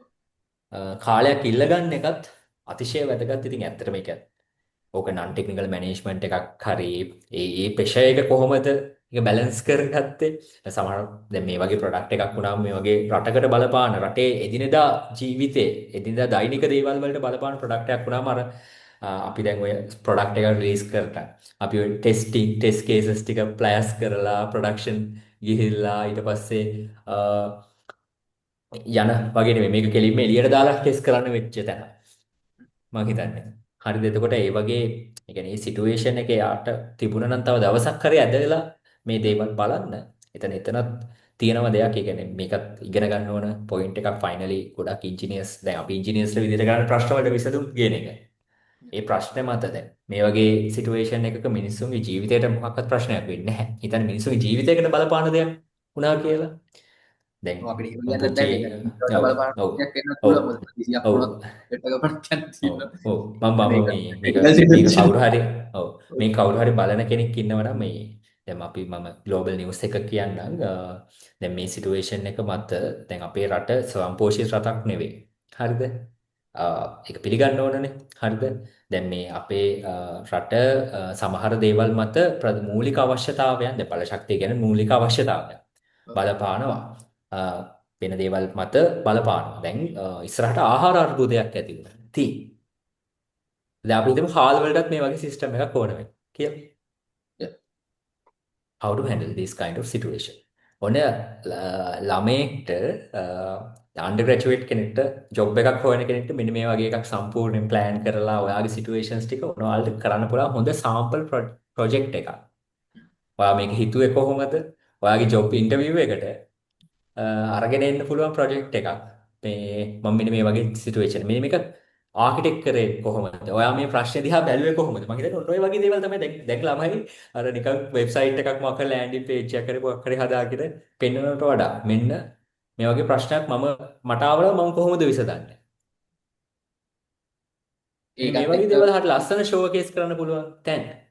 කාලයක් ඉල්ලගන්න එකත් අතිශය වැදගත්. ඉතින් ඇත්තටම ඒක ඕක නන් ටෙක්නිකල් මැනේජ්මන්ට් එකක් හරි ඒ ප්‍රෙෂර් එක කොහොමද ඒක බැලන්ස් කරගත්තේ? සමහර දැන් මේ වගේ ප්‍රොඩක්ට් එකක් වුණාම මේ වගේ රටකට බලපාන රටේ එදිනෙදා ජීවිතේ එදිනෙදා දෛනික දේවල් වලට බලපාන ප්‍රොඩක්ට් එකක් වුණාම අර අපි දැන් ඔය ප්‍රොඩක්ට් එක රිලීස් කරලා අපි ඔය ටෙස්ට් කේසස් ටික ප්ලෑස් කරලා ප්‍රොඩක්ෂන් ගිහිල්ලා ඊට පස්සේ යන වගේ නෙමෙයි මේක කෙලින්ම එළියට දාලා ටෙස්ට් කරන්න වෙච්ච තැන මම හිතන්නේ. හරිද? එතකොට ඒ වගේ ඒ කියන්නේ මේ සිටුේෂන් එකේ යාට තිබුණා නම් තව දවසක් හරි ඇදලා මේ දේවල් බලන්න. එතනත් තියෙනව දෙයක්. ඒ කියන්නේ මේකත් ඉගෙන ගන්න ඕන පොයින්ට් එකක් ෆයිනලි ගොඩක් ඉන්ජිනියර්ස් දැන් අපි ඉන්ජිනියර්ස්ලා විදිහට ගන්න ප්‍රශ්න වලට විසඳුම් කියන එක. ඒ ප්‍රශ්නේ මත දැන් මේ වගේ සිටුේෂන් එකක මිනිස්සුන්ගේ ජීවිතේට මොකක්වත් ප්‍රශ්නයක් වෙන්නේ නැහැ. හිතන්න මිනිස්සුන්ගේ ජීවිතයකට බලපාන දෙයක් වුණා කියලා. දැන් අපිට එහෙම මම කියන්නත් පුංචි බෑ මේක ඔව් බලපාන ඔව් දෙයක් වෙන්නත් ඔව් පුළුවන් මොකද 20ක් ඔව් වුණොත් පිටක පට්ටක් ඔව් තියෙනවා ඔව් මම මේක මේක critical මේක situation කවුරු හරි ඔව් මේ කවුරු හරි බලන කෙනෙක් ඉන්නවනම් මේ දැන් මම ග්ලෝබල් නිවුස් එක කියන්නම් දැන් මේ සිටුේෂන් එක මත දැන් අපේ රට ස්වයංපෝෂිත රටක් නෙවෙයි හරිද ඒක පිළිගන්න ඕනනේ හරිද දැන් මේ අපේ රට සමහර දේවල් මත මූලික අවශ්‍යතාවයන් දැන් බල ශක්තිය කියන්නේ මූලික අවශ්‍යතාවයන් බලපානවා වෙන දේවල් මත බලපානවා. දැන් ඉස්සරහට ආහාර අර්බුදයක් ඇති වෙනවා. දැන් අපි හිතමු හාල් වලටත් මේ වගේ සිස්ටම් එකක් ඕන වෙයි කියලා. Yeah. How to handle this kind of situation. ඔන්න ළමයෙක්ට අන්ඩර් ග්‍රැජුවේට් කෙනෙක්ට ජොබ් එකක් හොයන කෙනෙක්ට මෙන්න මේ වගේ එකක් සම්පූර්ණයෙන් ප්ලෑන් කරලා ඔයාගේ සිටුේෂන්ස් ටික ඔයාලට කරන්න පුළුවන් හොඳ සාම්පල් ප්‍රොජෙක්ට් එකක්. ඔයා මේක හිතුවේ කොහොමද? ඔයාගේ ජොබ් ඉන්ටර්විව් එකට අරගෙන එන්න පුළුවන් ප්‍රොජෙක්ට් එකක්. මේ මම මෙන්න මේ වගේ සිටුේෂන් මේක ආකිටෙක්ට් කරේ කොහොමද? ඔයා මේ ප්‍රශ්නේ දිහා බැලුවේ කොහොමද? මම හිතන්නේ ඔන්න ඔය වගේ දේවල් තමයි දැන් ළමයි අර නිකන් වෙබ්සයිට් එකක් මොකක් හරි ලෑන්ඩින් පේජ් එකක් හරි මොකක් හරි හදාගෙන පෙන්නනට වඩා මෙන්න මේ වගේ ප්‍රශ්නයක් මට ආවම මම කොහොමද විසඳන්නේ? මේ වගේ දේවල් හරිය ලස්සන ෂෝ කේස් කරන්න පුළුවන් තැන.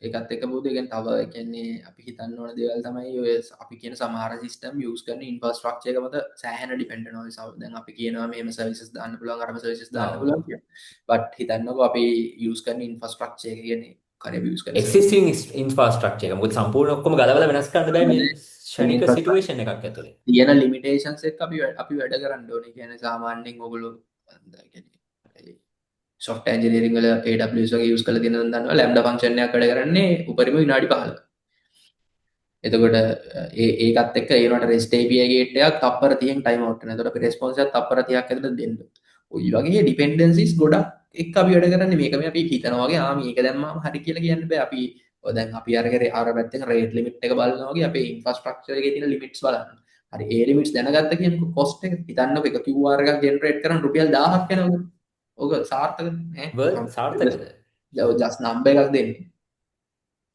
ඒකත් එක බුදු එකෙන් තව කියන්නේ අපි හිතන්න ඕන දේවල් තමයි ඔය අපි කියන සමහර සිස්ටම් යූස් කරන ඉන්ෆ්‍රාස්ට්‍රක්චර් එක මත සෑහෙන ඩිපෙන්ඩන්ට් වෙනවා. දැන් අපි කියනවා මේම සර්විසස් දාන්න පුළුවන් අරම සර්විසස් දාන්න පුළුවන් කියලා. බට් හිතන්නකෝ අපි යූස් කරන ඉන්ෆ්‍රාස්ට්‍රක්චර් එක කියන්නේ කරේ යූස් කරන එක්සිස්ටිං ඉන්ෆ්‍රාස්ට්‍රක්චර් එක මොකද සම්පූර්ණ ඔක්කොම ගලවලා වෙනස් කරන්න බෑ මේ ෂණික සිටුේෂන් එකක් ඇතුලේ. තියෙන ලිමිටේෂන්ස් එක්ක අපි වැඩ කරන්න ඕනේ. කියන්නේ සාමාන්‍යයෙන් ඔයගොල්ලෝ කියන්නේ software engineering වල AWS වගේ use කරලා තියෙනවද දන්නවා lambda function එකක් වැඩ කරන්නේ උපරිම විනාඩි 15ක. එතකොට ඒකත් එක්ක ඒනට REST API ගේට් එකක් තප්පර 30න් ටයිම් අවුට් වෙනවා. එතකොට අපි රෙස්පොන්ස් එකක් තප්පර 30ක් ඇතුළත දෙන්න. ඔය වගේ ඩිපෙන්ඩන්සිස් ගොඩක් එක්ක අපි වැඩ කරන්නේ මේක මේ අපි හිතනවා වගේ මේක දැම්මම හරි කියලා කියන්න බෑ. අපි දැන් අපි අර පැත්තෙන් රේට් ලිමිට් එක බලනවා වගේ අපේ ඉන්ෆ්‍රාස්ට්‍රක්චර් එකේ තියෙන ලිමිට්ස් බලන්න. හරි ඒ ලිමිට්ස් දැනගත්ත කියනකො කොස්ට් එක හිතන්නකො එක QR එකක් ජෙනරේට් කරන්න රුපියල් 1000ක් යනවා. ඔක සාර්ථකද ඈ? සාර්ථකද? ජස්ට් නම්බර් එකක් දෙන්නේ.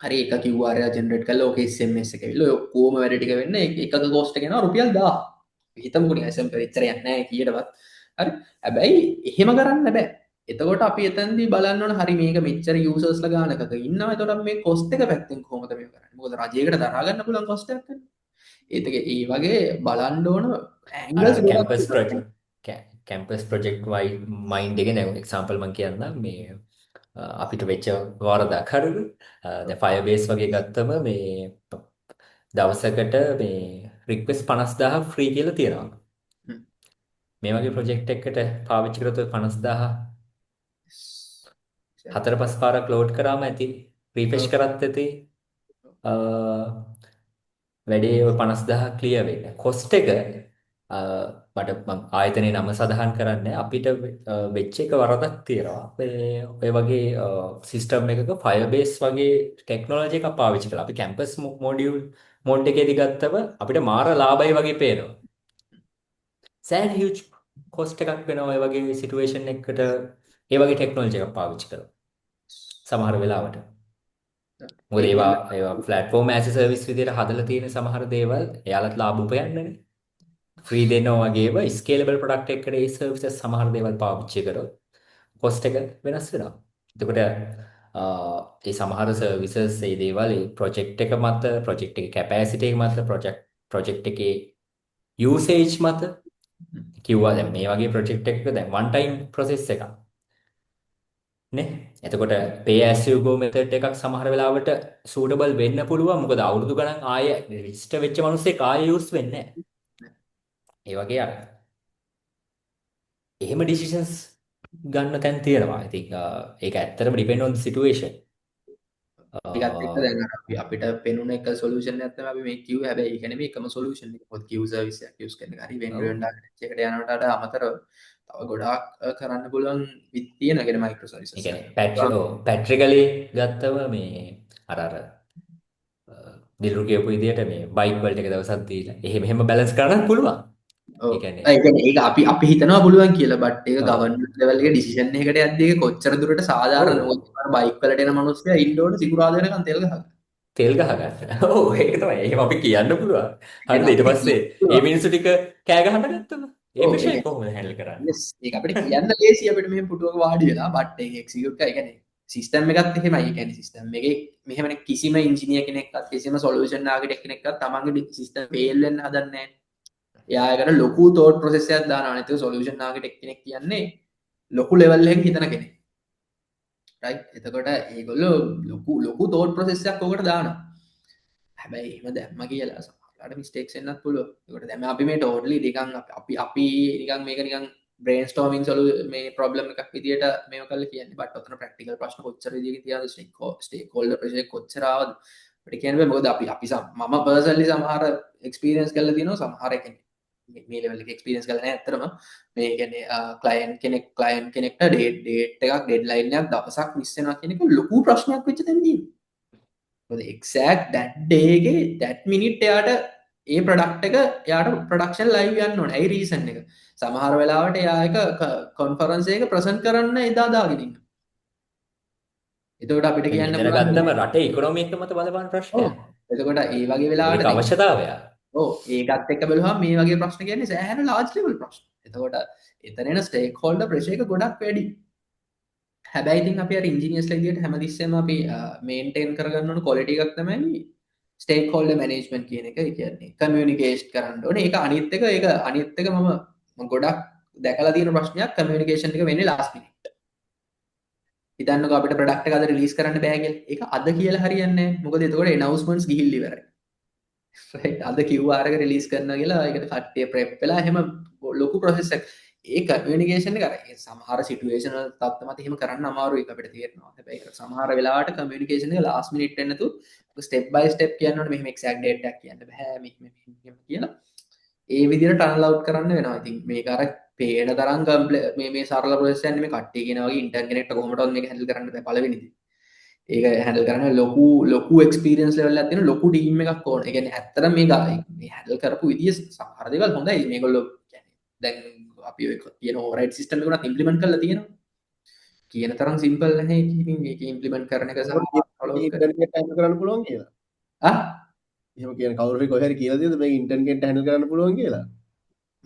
හරි එක QR එකක් ජෙනරේට් කරලා ඕකේ SMS එක ඇවිල්ලා ඔය ඔක්කොම වැඩ ටික වෙන්න එකක කෝස්ට් එක යනවා රුපියල් 1000. හිතමුකෝ නිකන් SMS එච්චර යන්නේ නැහැ කීයටවත්. හරි. හැබැයි එහෙම කරන්න බෑ. එතකොට අපි එතනදී බලන්න ඕන හරි මේක මෙච්චර යූසර්ස්ලා ගානකක ඉන්නවා. එතකොට අපි මේ කොස්ට් එක පැත්තෙන් කොහොමද මේක කරන්නේ? මොකද රජයකට දරා ගන්න පුළුවන් කොස්ට් එකක් නේ. ඒක ඒ වගේ බලන්න ඕන angles campus project campus project mind එකේ දැන් එක්සැම්පල් මම කියන්නම් මේ අපිට වෙච්ච වරදක් හරිද? දැන් Firebase වගේ ගත්තම මේ දවසකට මේ රික්වෙස්ට් 50000ක් ෆ්‍රී කියලා තියෙනවා. මේ වගේ ප්‍රොජෙක්ට් එකකට පාවිච්චි කරොත් 50000 හතර පහ පාරක් ලෝඩ් කරාම ඇති රිෆ්‍රෙෂ් කරත් ඇති වැඩේ 50000 ක්ලියර් වෙන්න. කොස්ට් එක මට මම ආයතනයේ නම සඳහන් කරන්නේ අපිට වෙච්ච එක වරදක් තියෙනවා. ඔය වගේ සිස්ටම් එකක Firebase වගේ ටෙක්නොලොජි එකක් පාවිච්චි කළා. අපි කැම්පස් මොඩියුල් මොඩ් එකේදී ගත්තම අපිට මාර ලාභයි වගේ පේනවා. සෑහෙන හියුජ් කොස්ට් එකක් වෙනවා ඔය වගේ සිටුේෂන් එකකට ඒ වගේ ටෙක්නොලොජි එකක් පාවිච්චි කළා. සමහර වෙලාවට. මොකද ඒවා platform as a service විදිහට හදලා තියෙන සමහර දේවල් එයාලත් ලාභ උපයන්නනේ. ෆ්‍රී දෙනවා වගේම ස්කේලබල් ප්‍රොඩක්ට් එකකට ඒ සර්විසස් සමහර දේවල් පාවිච්චි කරොත් කොස්ට් එක වෙනස් වෙනවා. එතකොට ඒ සමහර සර්විසස් ඒ දේවල් ඒ ප්‍රොජෙක්ට් එක මත ප්‍රොජෙක්ට් එකේ කැපැසිටි එක මත ප්‍රොජෙක්ට් එකේ යූසේජ් මත කිව්වා දැන් මේ වගේ ප්‍රොජෙක්ට් එකක දැන් වන් ටයිම් ප්‍රොසෙස් එකක් නේ. එතකොට pay as you go method එකක් සමහර වෙලාවට suitable වෙන්න පුළුවන්. මොකද අවුරුදු ගණන් ආයෙ register වෙච්ච මිනිස්සෙක් ආයෙ use වෙන්නේ නැහැ. ඒ වගේ අර එහෙම decisions ගන්න තැන් තියෙනවා. ඉතින් ඒක ඇත්තටම depend on the situation. ඒකත් එක්ක දැන් අපිට පෙනුන එක සොලියුෂන් එකක් තමයි අපි මේ කිව්වේ. හැබැයි ඒක නෙමෙයි එකම සොලියුෂන් එක. මොකද queue service එකක් use කරන එක හරි vendor එකට යනවට වඩා අමතරව තව ගොඩාක් කරන්න පුළුවන් විත් තියෙන කියන මයික්‍රෝ සර්විසස්. ඒ කියන්නේ පැට්‍රිකලි ගත්තම මේ අර දිලුරු කියපු විදිහට මේ බයික් වලට එක දවසක් දීලා එහෙම බැලන්ස් කරන්න පුළුවන්. ඒ කියන්නේ ඒක අපි හිතනවා පුළුවන් කියලා බට් ඒක ගවර්න්මන්ට් ලෙවල් එකේ ඩිසිෂන් එකකට යද්දී ඒක කොච්චර දුරට සාධාරණද මොකද බයික් වලට එන මිනිස්සු ඉන්ඩෝර සිකුරාදා වෙනකන් තෙල් ගහගන්න. ඔව් ඒක තමයි. එහෙම අපි කියන්න පුළුවන්. හරිද? ඊට පස්සේ මේ මිනිස්සු ටික කෑ ගහන්න ගත්තම ඒ විෂය කොහොමද හැන්ඩල් කරන්නේ? ඒක අපිට කියන්න ලේසි අපිට මෙහෙම පුටුවක වාඩි වෙලා බට් ඒක එක්සිකියුට් කරලා ඒ කියන්නේ සිස්ටම් එකත් එහෙමයි. ඒ කියන්නේ සිස්ටම් එකේ මෙහෙමනේ කිසිම ඉංජිනේර කෙනෙක්වත් කිසිම සොලියුෂන් ආකිටෙක්ට් කෙනෙක්වත් තමන්ගේ සිස්ටම් ෆේල් වෙන්න හදන්නේ නැහැ. එයාකට ලොකු තෝට් ප්‍රොසෙස් එකක් දානවා. නැත්නම් සොලියුෂන් ආකිටෙක්ට් කෙනෙක් කියන්නේ ලොකු ලෙවල් එකකින් හිතන කෙනෙක්. රයිට්. එතකොට ඒගොල්ලෝ ලොකු තෝට් ප්‍රොසෙස් එකක් ඔකට දානවා. හැබැයි එහෙම දැම්ම කියලා සමහරවිට මිස්ටේක්ස් වෙන්නත් පුළුවන්. ඒකට දැන් අපි මේ ටෝටලි නිකන් අපි නිකන් මේක නිකන් බ්‍රේන්ස්ටෝමින් මේ ප්‍රොබ්ලම් එකක් විදියට මේව කරලා කියන්නේ. බට් ඔතන ප්‍රැක්ටිකල් ප්‍රශ්න කොච්චර විදියකින් තියනද ස්ටේක් හෝල්ඩර් ප්‍රෙෂර් කොච්චර ආවද අපිට කියන්න බෑ. මොකද අපි මම පර්සනලි සමහර එක්ස්පීරියන්ස් කරලා තියෙනවා. සමහර කෙනෙක් මේ ලෙවල් එකේ එක්ස්පීරියන්ස් කරලා නැහැ ඇත්තටම. මේ කියන්නේ ක්ලයන්ට් කෙනෙක්ට ඩේට් එකක් ඩෙඩ්ලයින් එකක් දවසක් මිස් වෙනවා කියන එක ලොකු ප්‍රශ්නයක් වෙච්ච තැන තියෙනවා. මොකද එක්සැක්ට් that day එකේ that minute එයාට ඒ ප්‍රොඩක්ට් එක එයාට ප්‍රොඩක්ෂන් ලයිව් යන්න ඕනේ. ඒ රීසන් එක. සමහර වෙලාවට එයා එක කොන්ෆරන්ස් එකක ප්‍රසන්ට් කරන්න එදා දාගෙන ඉන්නවා. එතකොට අපිට කියන්න පුළුවන් ගත්තම රටේ ඉකොනොමි එක මත බලපාන ප්‍රශ්නයක්. එතකොට ඒ වගේ වෙලාවට ඒක අවශ්‍යතාවය. ඔව් ඒකත් එක්ක බලුවහම මේ වගේ ප්‍රශ්න කියන්නේ සෑහෙන ලාර්ජ් ලෙවල් ප්‍රශ්න. එතකොට එතන එන ස්ටේක් හෝල්ඩර් ප්‍රෙෂර් එක ගොඩක් වැඩි. හැබැයි ඉතින් අපි අර ඉන්ජිනියර්ස්ලා විදියට හැමතිස්සෙම අපි මේන්ටේන් කරගන්න ඕන ක්වොලිටි එකක් තමයි ස්ටේක් හෝල්ඩර් මැනේජ්මන්ට් කියන එක. ඒ කියන්නේ කමියුනිකේට් කරන්න ඕනේ. ඒක අනිත් එක මම ගොඩක් දැකලා තියෙන ප්‍රශ්නයක් කමියුනිකේෂන් එක වෙන්නේ ලාස්ට් මිනිට්. හිතන්නකෝ අපිට ප්‍රොඩක්ට් එක අද රිලීස් කරන්න බෑ කියලා. ඒක අද කියලා හරියන්නේ නැහැ. මොකද එතකොට එනවුස්මන්ට්ස් ගිහිල්ලා ඉවරයි. රයිට්. අද QR එක රිලීස් කරනවා කියලා ඒකට කට්ටිය ප්‍රෙප් වෙලා එහෙම ලොකු ප්‍රොසෙස් එකක්. ඒ කමියනිකේෂන් එක අර සමහර සිටුේෂන් වල තත්ත්ව මත එහෙම කරන්න අමාරුයි අපිට තේරෙනවා. හැබැයි සමහර වෙලාවට කමියනිකේෂන් එක ලාස්ට් මිනිට් එක නැතු ස්ටෙප් බයි ස්ටෙප් කියන්න ඕනේ මෙහෙම එක්සැක්ට් ඩේට් එකක් කියන්න බෑ මෙහෙම කියලා. ඒ විදිහට ටනල් අවුට් කරන්න වෙනවා. ඉතින් මේක අර පේන තරම් මේ සරල ප්‍රොසෙස් එකක් නෙමෙයි. කට්ටිය කියන වගේ ඉන්ටර්නෙට් එක කොහොමදවත් මේක හැන්ඩල් කරන්න බෑ පළවෙනිදී. ඒක හැන්ඩල් කරන්න ලොකු එක්ස්පීරියන්ස් ලෙවල් එකක් තියෙන ලොකු ටීම් එකක් ඕන. ඒ කියන්නේ ඇත්තටම මේ හැන්ඩල් කරපු විදිය සමහර දේවල් හොඳයි. මේගොල්ලෝ කියන්නේ දැන් අපි ඔය කියන ඕවර්රයිඩ් සිස්ටම් එක උනත් ඉම්ප්ලිමන්ට් කරලා තියෙනවා. කියන තරම් සිම්පල් නැහැ. ඉතින් මේක ඉම්ප්ලිමන්ට් කරන එක සහ ෆලෝ කරන ඉන්ටර්නෙට් හැන්ඩල් කරන්න පුළුවන් කියලා. ආ එහෙම කියන කවුරු හරි කොහේ හරි කියලා දෙයිද මේක ඉන්ටර්නෙට් හැන්ඩල් කරන්න පුළුවන් කියලා?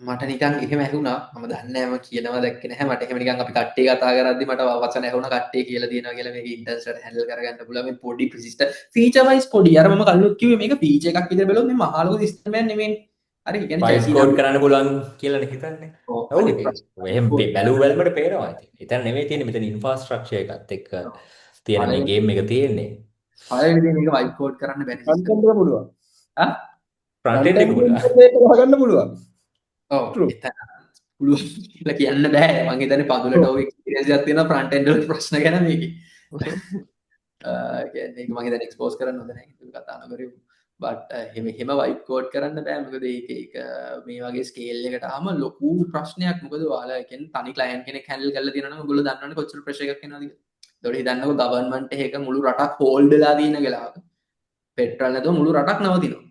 මට නිකන් එහෙම ඇහුණා. මම දන්නේ නැහැ මම කියනවා දැක්කේ නැහැ. මට එහෙම නිකන් අපි කට්ටිය කතා කරද්දි මට වචන ඇහුණා කට්ටිය කියලා තියෙනවා කියලා මේක ඉන්ටර්නෙට් හැන්ඩල් කරගන්න පුළුවන් මේ පොඩි ප්‍රෙසිස්ටර් ෆීචර් වයිස් පොඩි. අර මම කලින් කිව්වේ මේක ෆීචර් එකක් විතර බලුවොත් මේ මහා ලොකු සිස්ටම් එකක් නෙමෙයි. හරි ඒ කියන්නේ වයිස් කෝඩ් කරන්න පුළුවන් කියලානේ හිතන්නේ. ඔව් ඔව් අනිත් එහෙම බැලුව බැලමට පේනවා ඉතින්. එතන නෙමෙයි තියෙන්නේ මෙතන ඉන්ෆ්‍රාස්ට්‍රක්චර් එකත් එක්ක තියෙන මේ ගේම් එක තියෙන්නේ. පළවෙනි දේ මේක වයිට් කෝඩ් කරන්න බැරි සිස්ටම්. කන්ටෙන්ට් එක පුළුවන්. ආ ෆ්‍රන්ට් එන්ඩ් එක පුළුවන්. මේක හොයාගන්න පුළුවන්. ඔව් True. එතන පුළුවන් කියලා කියන්න බෑ. මං හිතන්නේ පඳුලට ඔය එක්ස්පීරියන්ස් එකක් තියෙනවා ෆ්‍රන්ට් එන්ඩ් වල ප්‍රශ්න ගැන මේකේ. කියන්නේ ඒක මං හිතන්නේ එක්ස්පෝස් කරන්න හොඳ නැහැ. ඒක කතා නොකරමු. බට් එහෙම වයිට් කෝඩ් කරන්න බෑ. මොකද ඒක මේ වගේ ස්කේල් එකට ආම ලොකු ප්‍රශ්නයක්. මොකද ඔයාලා කියන්නේ තනි ක්ලයන්ට් කෙනෙක් හැන්ඩල් කරලා තියෙනවා නම් ඔයගොල්ලෝ දන්නවනේ කොච්චර ප්‍රෙෂර් එකක් එනවද කියලා. ඒතකොට හිතන්නකෝ ගවර්න්මන්ට් එකක මුළු රටක් හෝල්ඩ් වෙලා තියෙන වෙලාවක පෙට්‍රල් නැතුව මුළු රටක් නවතිනවා.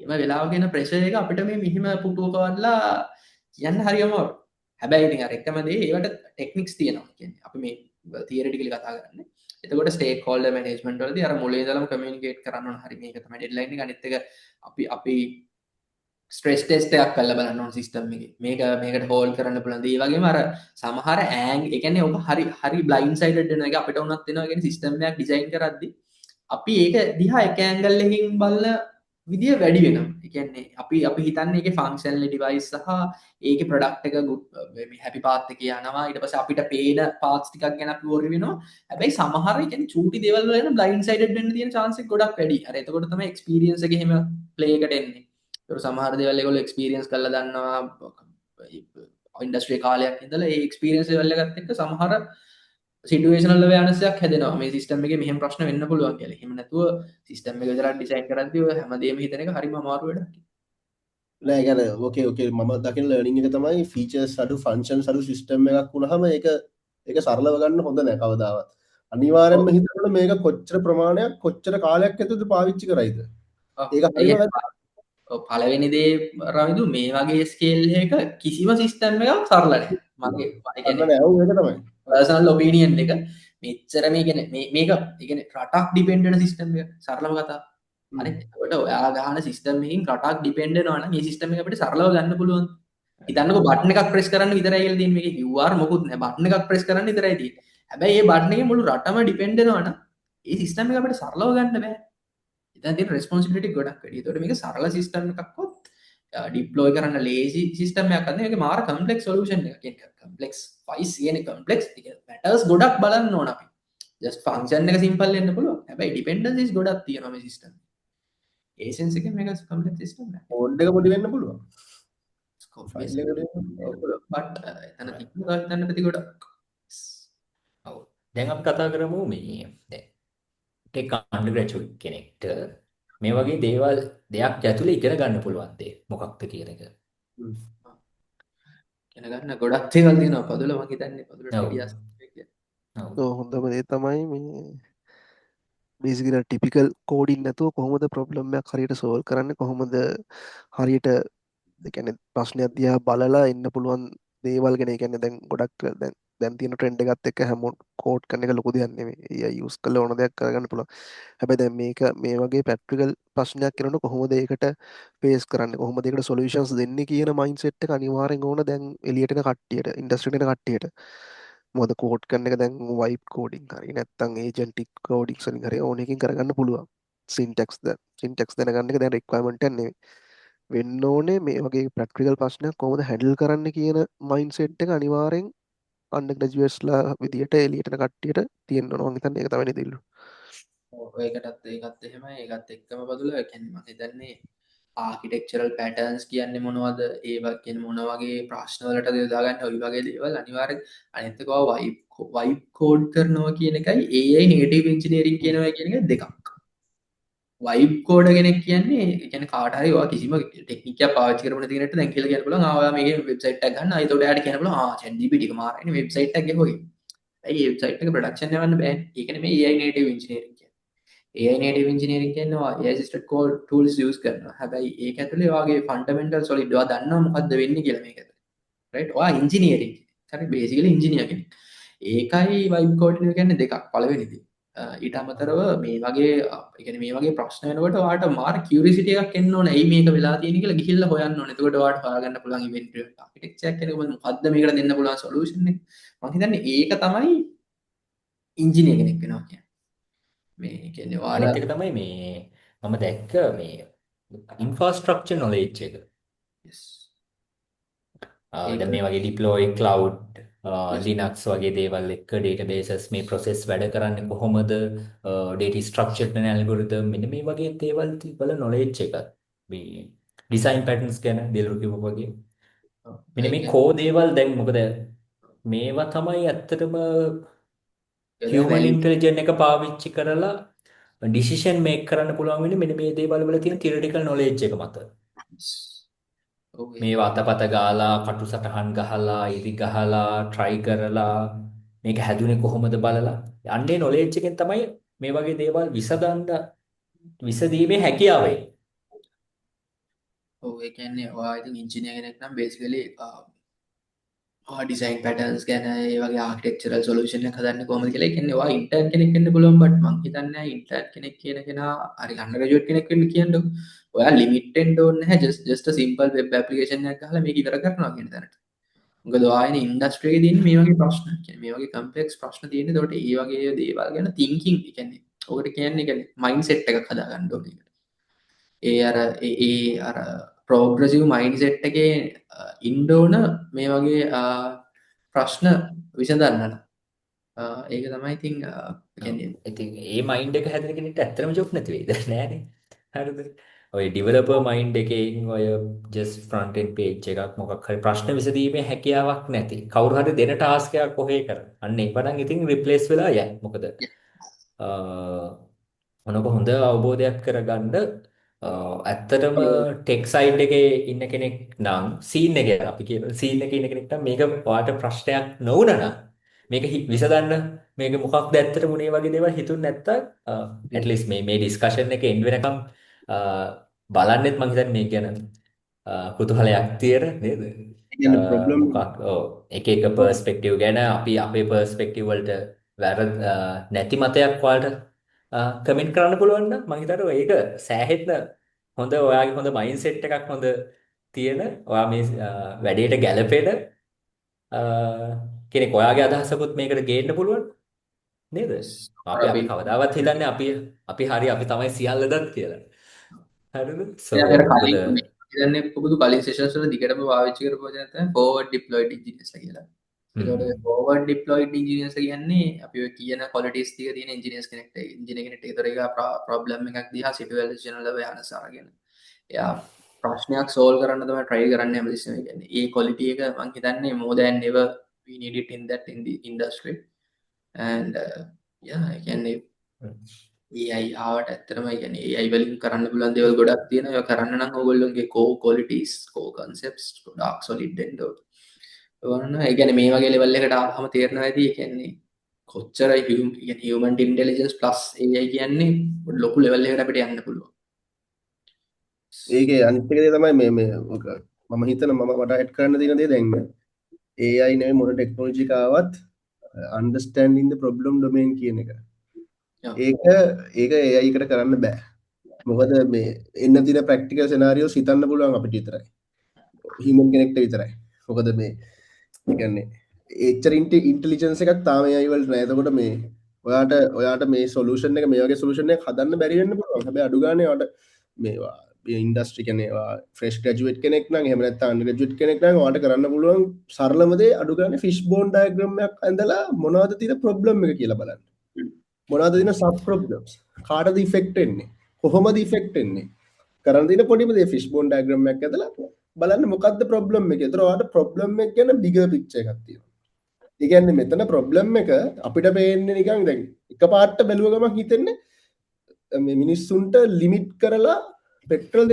එම වෙලාවක එන ප්‍රෙෂර් එක අපිට මේ මෙහිම පුටුවක වඩලා කියන්න හරි අමාරුයි. හැබැයි ඉතින් අර එකම දේ ඒවට ටෙක්නික්ස් තියෙනවා. කියන්නේ අපි මේ තියරිටිකලි කතා කරන්නේ. එතකොට ස්ටේක් හෝල්ඩර් මැනේජ්මන්ට් වලදී අර මුලින් ඉඳලම කමියුනිකේට් කරන්න ඕන. හරි මේක තමයි ඩෙඩ්ලයින් එක. අනිත් එක අපි ස්ට්‍රෙස් ටෙස්ට් එකක් කරලා බලන්න ඕන සිස්ටම් එකේ. මේකට හෝල්ඩ් කරන්න පුළුවන්ද? ඒ වගේම අර සමහර ඒ කියන්නේ ඔබ හරි බ්ලයින්ඩ් සයිඩඩ් වෙන එක අපිට උනත් වෙනවා. කියන්නේ සිස්ටම් එකක් ඩිසයින් කරද්දී අපි ඒක දිහා එක ඇන්ගල් එකකින් බලන විදිය වැඩි වෙනවා. ඒ කියන්නේ අපි හිතන්නේ ඒකේ ෆන්ක්ෂනල් ඩිවයිස් සහ ඒකේ ප්‍රොඩක්ට් එක මේ හැපි පාත් එකේ යනවා. ඊට පස්සේ අපිට පේන පාර්ට්ස් ටිකක් ගැන අපි වොරි වෙනවා. හැබැයි සමහර ඒ කියන්නේ චූටි දේවල් වල යන බ්ලයින්ඩ් සයිඩඩ් වෙන්න තියෙන chance එක ගොඩක් වැඩි. අර එතකොට තමයි එක්ස්පීරියන්ස් එක එහෙම ප්ලේ එකට එන්නේ. ඒක සමහර දේවල් ඒගොල්ලෝ එක්ස්පීරියන්ස් කරලා දන්නවා. ඉන්ඩස්ට්‍රි කාලයක් ඉඳලා ඒ එක්ස්පීරියන්ස් ලෙවල් එකත් එක්ක සමහර සිටුේෂනල් අවයර්නස්යක් හැදෙනවා. මේ සිස්ටම් එකේ මෙහෙම ප්‍රශ්න වෙන්න පුළුවන් කියලා. එහෙම නැතුව සිස්ටම් එක විතරක් ඩිසයින් කරද්දී ඔය හැමදේම හිතන එක හරිම අමාරු වැඩක්. නෑ ඒ කියන්නේ ඕකේ මම දකින ලර්නින් එක තමයි ෆීචර්ස් අඩු ෆන්ක්ෂන්ස් අඩු සිස්ටම් එකක් වුණාම ඒක සරලව ගන්න හොඳ නෑ කවදාවත්. අනිවාර්යෙන්ම හිතන්න මේක කොච්චර ප්‍රමාණයක් කොච්චර කාලයක් ඇතුළත පාවිච්චි කරයිද. ඒක හරිම පළවෙනි දේ රවිදු මේ වගේ ස්කේල් එක කිසිම සිස්ටම් එකක් සරල නෑ. මගේ කියන්නේ නෑ ඔව් ඒක තමයි. පර්සනල් ඔපීනියන් එක මෙච්චර මේක රටක් ඩිපෙන්ඩ් වෙන සිස්ටම් එක සරලව කතා. හරි. ඒකට ඔයා ගහන සිස්ටම් එකකින් රටක් ඩිපෙන්ඩ් වෙනවා නම් මේ සිස්ටම් එක අපිට සරලව ගන්න පුළුවන්. හිතන්නකෝ බටන් එකක් ප්‍රෙස් කරන්න විතරයි කියලා තියෙන්නේ. මේකේ QR මොකුත් නෑ. බටන් එකක් ප්‍රෙස් කරන්න විතරයි තියෙන්නේ. හැබැයි මේ බටන් එකේ මුළු රටම ඩිපෙන්ඩ් වෙනවා නම් මේ සිස්ටම් එක අපිට සරලව ගන්න බෑ. ඉතින් තියෙන රෙස්පොන්සිබිලිටි ගොඩක් වැඩි. ඒතකොට මේක සරල සිස්ටම් එකක්වත් ඩිප්ලොයි කරන්න ලේසි සිස්ටම් එකක් අන්න මේක මාර කම්ප්ලෙක්ස් සොලියුෂන් එකක්. ඒක කම්ප්ලෙක්ස් වයිස් කියන්නේ කම්ප්ලෙක්ස් පැටර්න්ස් ගොඩක් බලන්න ඕන අපි. ජස්ට් ෆන්ක්ෂන් එක සිම්පල් වෙන්න පුළුවන්. හැබැයි ඩිපෙන්ඩන්සිස් ගොඩක් තියෙනවා මේ සිස්ටම්. ඒ සෙන්ස් එකෙන් මේක කම්ප්ලෙක්ස් සිස්ටම් එකක්. කෝඩ් එක පොඩි වෙන්න පුළුවන්. බට් එතන තිබුණා හිතන්න පැති ගොඩක්. ඔව්. දැන් අපි කතා කරමු මේ දැන් ටෙක් අන්ඩර්ග්‍රැජුවේට් කෙනෙක්ට මේ වගේ දේවල් දෙයක් ඇතුලේ ඉගෙන ගන්න පුළුවන් දේ මොකක්ද කියන එක. ඉගෙන ගන්න ගොඩක් දේවල් තියෙනවා. පොදුල මම හිතන්නේ පොදුලට ඉතිහාස හොඳම දේ තමයි මේ බේසිකලි ටිපිකල් කෝඩින් නැතුව කොහොමද ප්‍රොබ්ලම් එකක් හරියට සෝල්ව් කරන්නේ, කොහොමද හරියට ඒ කියන්නේ ප්‍රශ්නයක් දිහා බලලා එන්න පුළුවන් දේවල් ගැන. ඒ කියන්නේ දැන් ගොඩක් දැන් තියෙන ට්‍රෙන්ඩ් එකත් එක්ක හැමෝම කෝඩ් කරන එක ලොකු දෙයක් නෙමෙයි. AI යූස් කරලා ඕන දෙයක් කරගන්න පුළුවන්. හැබැයි දැන් මේ වගේ ප්‍රැක්ටිකල් ප්‍රශ්නයක් කරනකොට කොහොමද ඒකට ෆේස් කරන්නේ, කොහොමද ඒකට සොලියුෂන්ස් දෙන්නේ කියන මයින්ඩ්සෙට් එක අනිවාර්යෙන් ඕන දැන් එළියට එන කට්ටියට, ඉන්ඩස්ට්‍රියට එන කට්ටියට. මොකද කෝඩ් කරන එක දැන් වයිබ් කෝඩින් හරි නැත්නම් ඒජන්ටික් කෝඩින්ග්ස් වලින් හරි ඕන එකකින් කරගන්න පුළුවන්. සින්ටැක්ස් දැනගන්න එක දැන් රික්වයර්මන්ට් එකක් නෙමෙයි. වෙන්න ඕනේ මේ වගේ ප්‍රැක්ටිකල් ප්‍රශ්නයක් කොහොමද හැන්ඩල් කරන්න කියන මයින්ඩ්සෙට් එක අනිවාර්යෙන් අන්ඩර්ග්‍රැජුවේට්ස්ලා විදියට එළියට එන කට්ටියට තියෙන්න ඕන. මම හිතන්නේ ඒක තමයි නිදිල්ලු. ඒකටත් එහෙමයි. ඒකත් එක්කම බදුල කියන්නේ මම හිතන්නේ ආකිටෙක්චරල් පැටර්න්ස් කියන්නේ මොනවද ඒවා කියන මොන වගේ ප්‍රශ්නවලට යොදාගන්න ඔය වගේ දේවල් අනිවාර්යෙන් අනිත් එක වයිබ් කෝඩ් කරනවා කියන එකයි AI නේටිව් ඉන්ජිනියරින් කියනවා කියන එක දෙකක්. වයිබ් කෝඩ කෙනෙක් කියන්නේ කියන කාටහරි කිසිම ටෙක්නික පාචි කරන තිනට දැකිල කියන පුල ආවා මේ වෙබ්සයිට් ගන්න අයිතොට යට කියන පුල චැඩිපිටි මාරන වෙබ්සයිට් එක හොයි ඇයි වෙබ්සයිට් එක ප්‍රඩක්ෂන් වන්න බෑ ඒකන මේ AI native engineering AI native engineering කියනවා AI assisted code tools use කරනවා. හැබැයි ඒක ඇතුලේ ඔයාගේ fundamental solid ඔයා දන්නවා මොකද්ද වෙන්නේ කියලා මේක ඇතුලේ. right? ඔයා engineering. හරි basically engineer කෙනෙක්. ඒකයි vibe coding කියන්නේ දෙකක්. පළවෙනි දේ. ඊට අමතරව මේ වගේ ඒ කියන්නේ මේ වගේ ප්‍රශ්න වෙනකොට ඔයාට මාර curiosity එකක් එන්න ඕනේ. ඇයි මේක වෙලා තියෙන්නේ කියලා ගිහිල්ලා හොයන්න ඕනේ. එතකොට ඔයාට හොයාගන්න පුළුවන් event architecture කෙනෙක් මොකද්ද මේකට දෙන්න පුළුවන් solution එක. මම හිතන්නේ ඒක තමයි engineer කෙනෙක් වෙනවා කියන්නේ. මේ කියන්නේ අනිත් ඔයාලා එක තමයි මේ මම දැක්ක මේ infrastructure knowledge එක. yes. දැන් මේ වගේ deploy cloud Linux වගේ දේවල් එක්ක databases මේ process වැඩ කරන්නේ කොහොමද data structured and algorithm මෙන්න මේ වගේ දේවල් වල knowledge එක මේ design patterns ගැන දෙලු කිව්වා වගේ මෙන්න මේ කෝ දේවල් දැන් මොකද මේවා තමයි ඇත්තටම human intelligence එක පාවිච්චි කරලා decision make කරන්න පුළුවන් වෙන්නේ මෙන්න මේ දේවල් වල තියෙන theoretical knowledge එක මත. මේ වතපත ගාලා කටු සටහන් ගහලා ඉරි ගහලා try කරලා මේක හැදුනේ කොහොමද බලලා අන්නේ knowledge එකෙන් තමයි මේ වගේ දේවල් විසදීමේ හැකියාව එන්නේ. ඔව් ඒ කියන්නේ ඔයා ඉතින් ඉන්ජිනියර් කෙනෙක් නම් basically ඩිසයින් පැටර්න්ස් ගැන ඒ වගේ ආකිටෙක්චරල් සොලියුෂන් එකක් හදන්න කොහොමද කියලා. ඒ කියන්නේ ඔයා ඉන්ටර්න් කෙනෙක් වෙන්න පුළුවන් බට් මං හිතන්නේ ඉන්ටර්න් කෙනෙක් කියන කෙනා හරි අන්ඩර්ග්‍රැජුවේට් කෙනෙක් වෙන්න කියන්නේ. ඔයා ලිමිට් වෙන්න ඕනේ නැහැ just a simple web application එකක් ගහලා මේක ඉවර කරනවා කියන තැනට. මොකද ඔයා ඉන්නේ ඉන්ඩස්ට්‍රි එකේ තියෙන මේ වගේ ප්‍රශ්න. කියන්නේ මේ වගේ කම්ප්ලෙක්ස් ප්‍රශ්න තියෙන්නේ. ඒකට ඒ වගේ දේවල් ගැන thinking කියන්නේ ඔකට කියන්නේ මයින්ඩ්සෙට් එකක් හදා ගන්න ඕනේ. ඒ අර ප්‍රෝග්‍රසිව් මයින්ඩ්සෙට් එකේ ඉන්න ඕන මේ වගේ ප්‍රශ්න විසඳන්න. ඒක තමයි ඉතින් කියන්නේ ඉතින් ඒ මයින්ඩ් එක හැදෙන කෙනෙක්ට ඇත්තටම ජොබ් නැති වෙයිද නෑනේ. හරිද? ඔය ඩෙවලොපර් මයින්ඩ් එකෙන් ඔය just front end page එකක් මොකක් හරි ප්‍රශ්න විසඳීමේ හැකියාවක් නැති. කවුරු හරි දෙන ටාස්ක් එකක් කොහේ කරන. අන්න ඒක නම් ඉතින් රිප්ලේස් වෙලා යයි. මොකද මොනක හොඳ අවබෝධයක් කරගන්න ඇත්තටම ටෙක් සයිඩ් එකේ ඉන්න කෙනෙක් නම් සීන් එකේ අපි කියන සීන් එකේ ඉන්න කෙනෙක් නම් මේක ඔයාට ප්‍රශ්නයක් නොවුණා නම් මේක විසඳන්න මේක මොකක්ද ඇත්තටම උනේ වගේ දේවල් හිතුනේ නැත්තම් at least මේ ඩිස්කෂන් එකේ එන්න වෙනකම් බලන්නෙත් මං හිතන්නේ මේක ගැන කුතුහලයක් තියෙන නේද? එක එක පර්ස්පෙක්ටිව් ගැන අපි අපේ පර්ස්පෙක්ටිව් වලට වැරදි නැති මතයක් ඔයාලට කමෙන්ට් කරන්න පුළුවන් නම් මම හිතනවා ඒක සෑහෙන්න හොඳ ඔයාගේ හොඳ මයින්ඩ්සෙට් එකක් හොඳ තියෙන ඔයා මේ වැඩේට ගැළපෙන කෙනෙක් ඔයාගේ අදහසකුත් මේකට ගේන්න පුළුවන් නේද? අපි කවදාවත් හිතන්නේ අපි හරි අපි තමයි සියල්ලදත් කියලා. හරිද? ඉතින් පොදු කලින් සෙෂන්ස් වල දිගටම පාවිච්චි කරපුවා තමයි forward deployed engineers කියලා. ඒකට forward deployed engineers කියන්නේ අපි ඔය කියන qualities ටික තියෙන engineers කෙනෙක්ට engineer කෙනෙක්ට ඒතර ඒක problem එකක් දිහා situational awareness අරගෙන එයා ප්‍රශ්නයක් solve කරන්න තමයි try කරන්නේ හැමතිස්සෙම. කියන්නේ ඒ quality එක මම හිතන්නේ more than ever we need it in the industry and yeah I කියන්නේ AI ආවට ඇත්තටම කියන්නේ AI වලින් කරන්න පුළුවන් දේවල් ගොඩක් තියෙනවා. ඒක කරන්න නම් ඕගොල්ලෝගේ core qualities, core concepts ගොඩක් solid වෙන්න ඕනේ. ඒ කියන්නේ මේ වගේ level එකකට ආවම තේරෙනවා ඇති ඒ කියන්නේ කොච්චර human intelligence plus AI කියන්නේ ලොකු level එකකට අපිට යන්න පුළුවන්. ඒකේ අනිත් එක දේ තමයි මේ මම හිතන මම මට ඇඩ් කරන්න තියෙන දේ දැන් AI නෙවෙයි මොන ටෙක්නොලොජි එක ආවත් understanding the problem domain කියන එක. ඒක AI එකට කරන්න බෑ. මොකද මේ එන්න තියෙන ප්‍රැක්ටිකල් සිනාරියෝස් හිතන්න පුළුවන් අපිට විතරයි. human කෙනෙක්ට විතරයි. මොකද මේ කියන්නේ එච්චර ඉන්ටෙලිජන්ස් එකක් තාම AI වලට නෑ. එතකොට මේ ඔයාට මේ සොලියුෂන් එක මේ වගේ සොලියුෂන් එකක් හදන්න බැරි වෙන්න පුළුවන්. හැබැයි අඩු ගානේ ඔයාට මේවා ඉන්ඩස්ට්‍රි කියන්නේ ෆ්‍රෙෂ් ග්‍රැජුවේට් කෙනෙක් නම් එහෙම නැත්නම් අන්ඩර්ග්‍රැජුවේට් කෙනෙක් නම් ඔයාට කරන්න පුළුවන් සරලම දේ අඩු ගානේ ෆිෂ් බෝන් ඩයග්‍රෑම් එකක් ඇඳලා මොනවද තියෙන ප්‍රොබ්ලම් එක කියලා බලන්න. මොනවද තියෙන සබ් ප්‍රොබ්ලම්ස්? කාටද ඉෆෙක්ට් වෙන්නේ? කොහොමද ඉෆෙක්ට් වෙන්නේ? කරන්න තියෙන පොඩිම දේ ෆිෂ් බෝන් ඩයග්‍රෑම් එකක් ඇදලා බලන්න මොකක්ද ප්‍රොබ්ලම් එක. ඒතර ඔයාලට ප්‍රොබ්ලම් එක ගැන බිගර් පික්චර් එකක් තියෙනවා. ඒ කියන්නේ මෙතන ප්‍රොබ්ලම් එක අපිට පේන්නේ නිකන් දැන් එකපාරට බැලුව ගමන් හිතෙන්නේ මේ මිනිස්සුන්ට ලිමිට් කරලා පෙට්‍රල්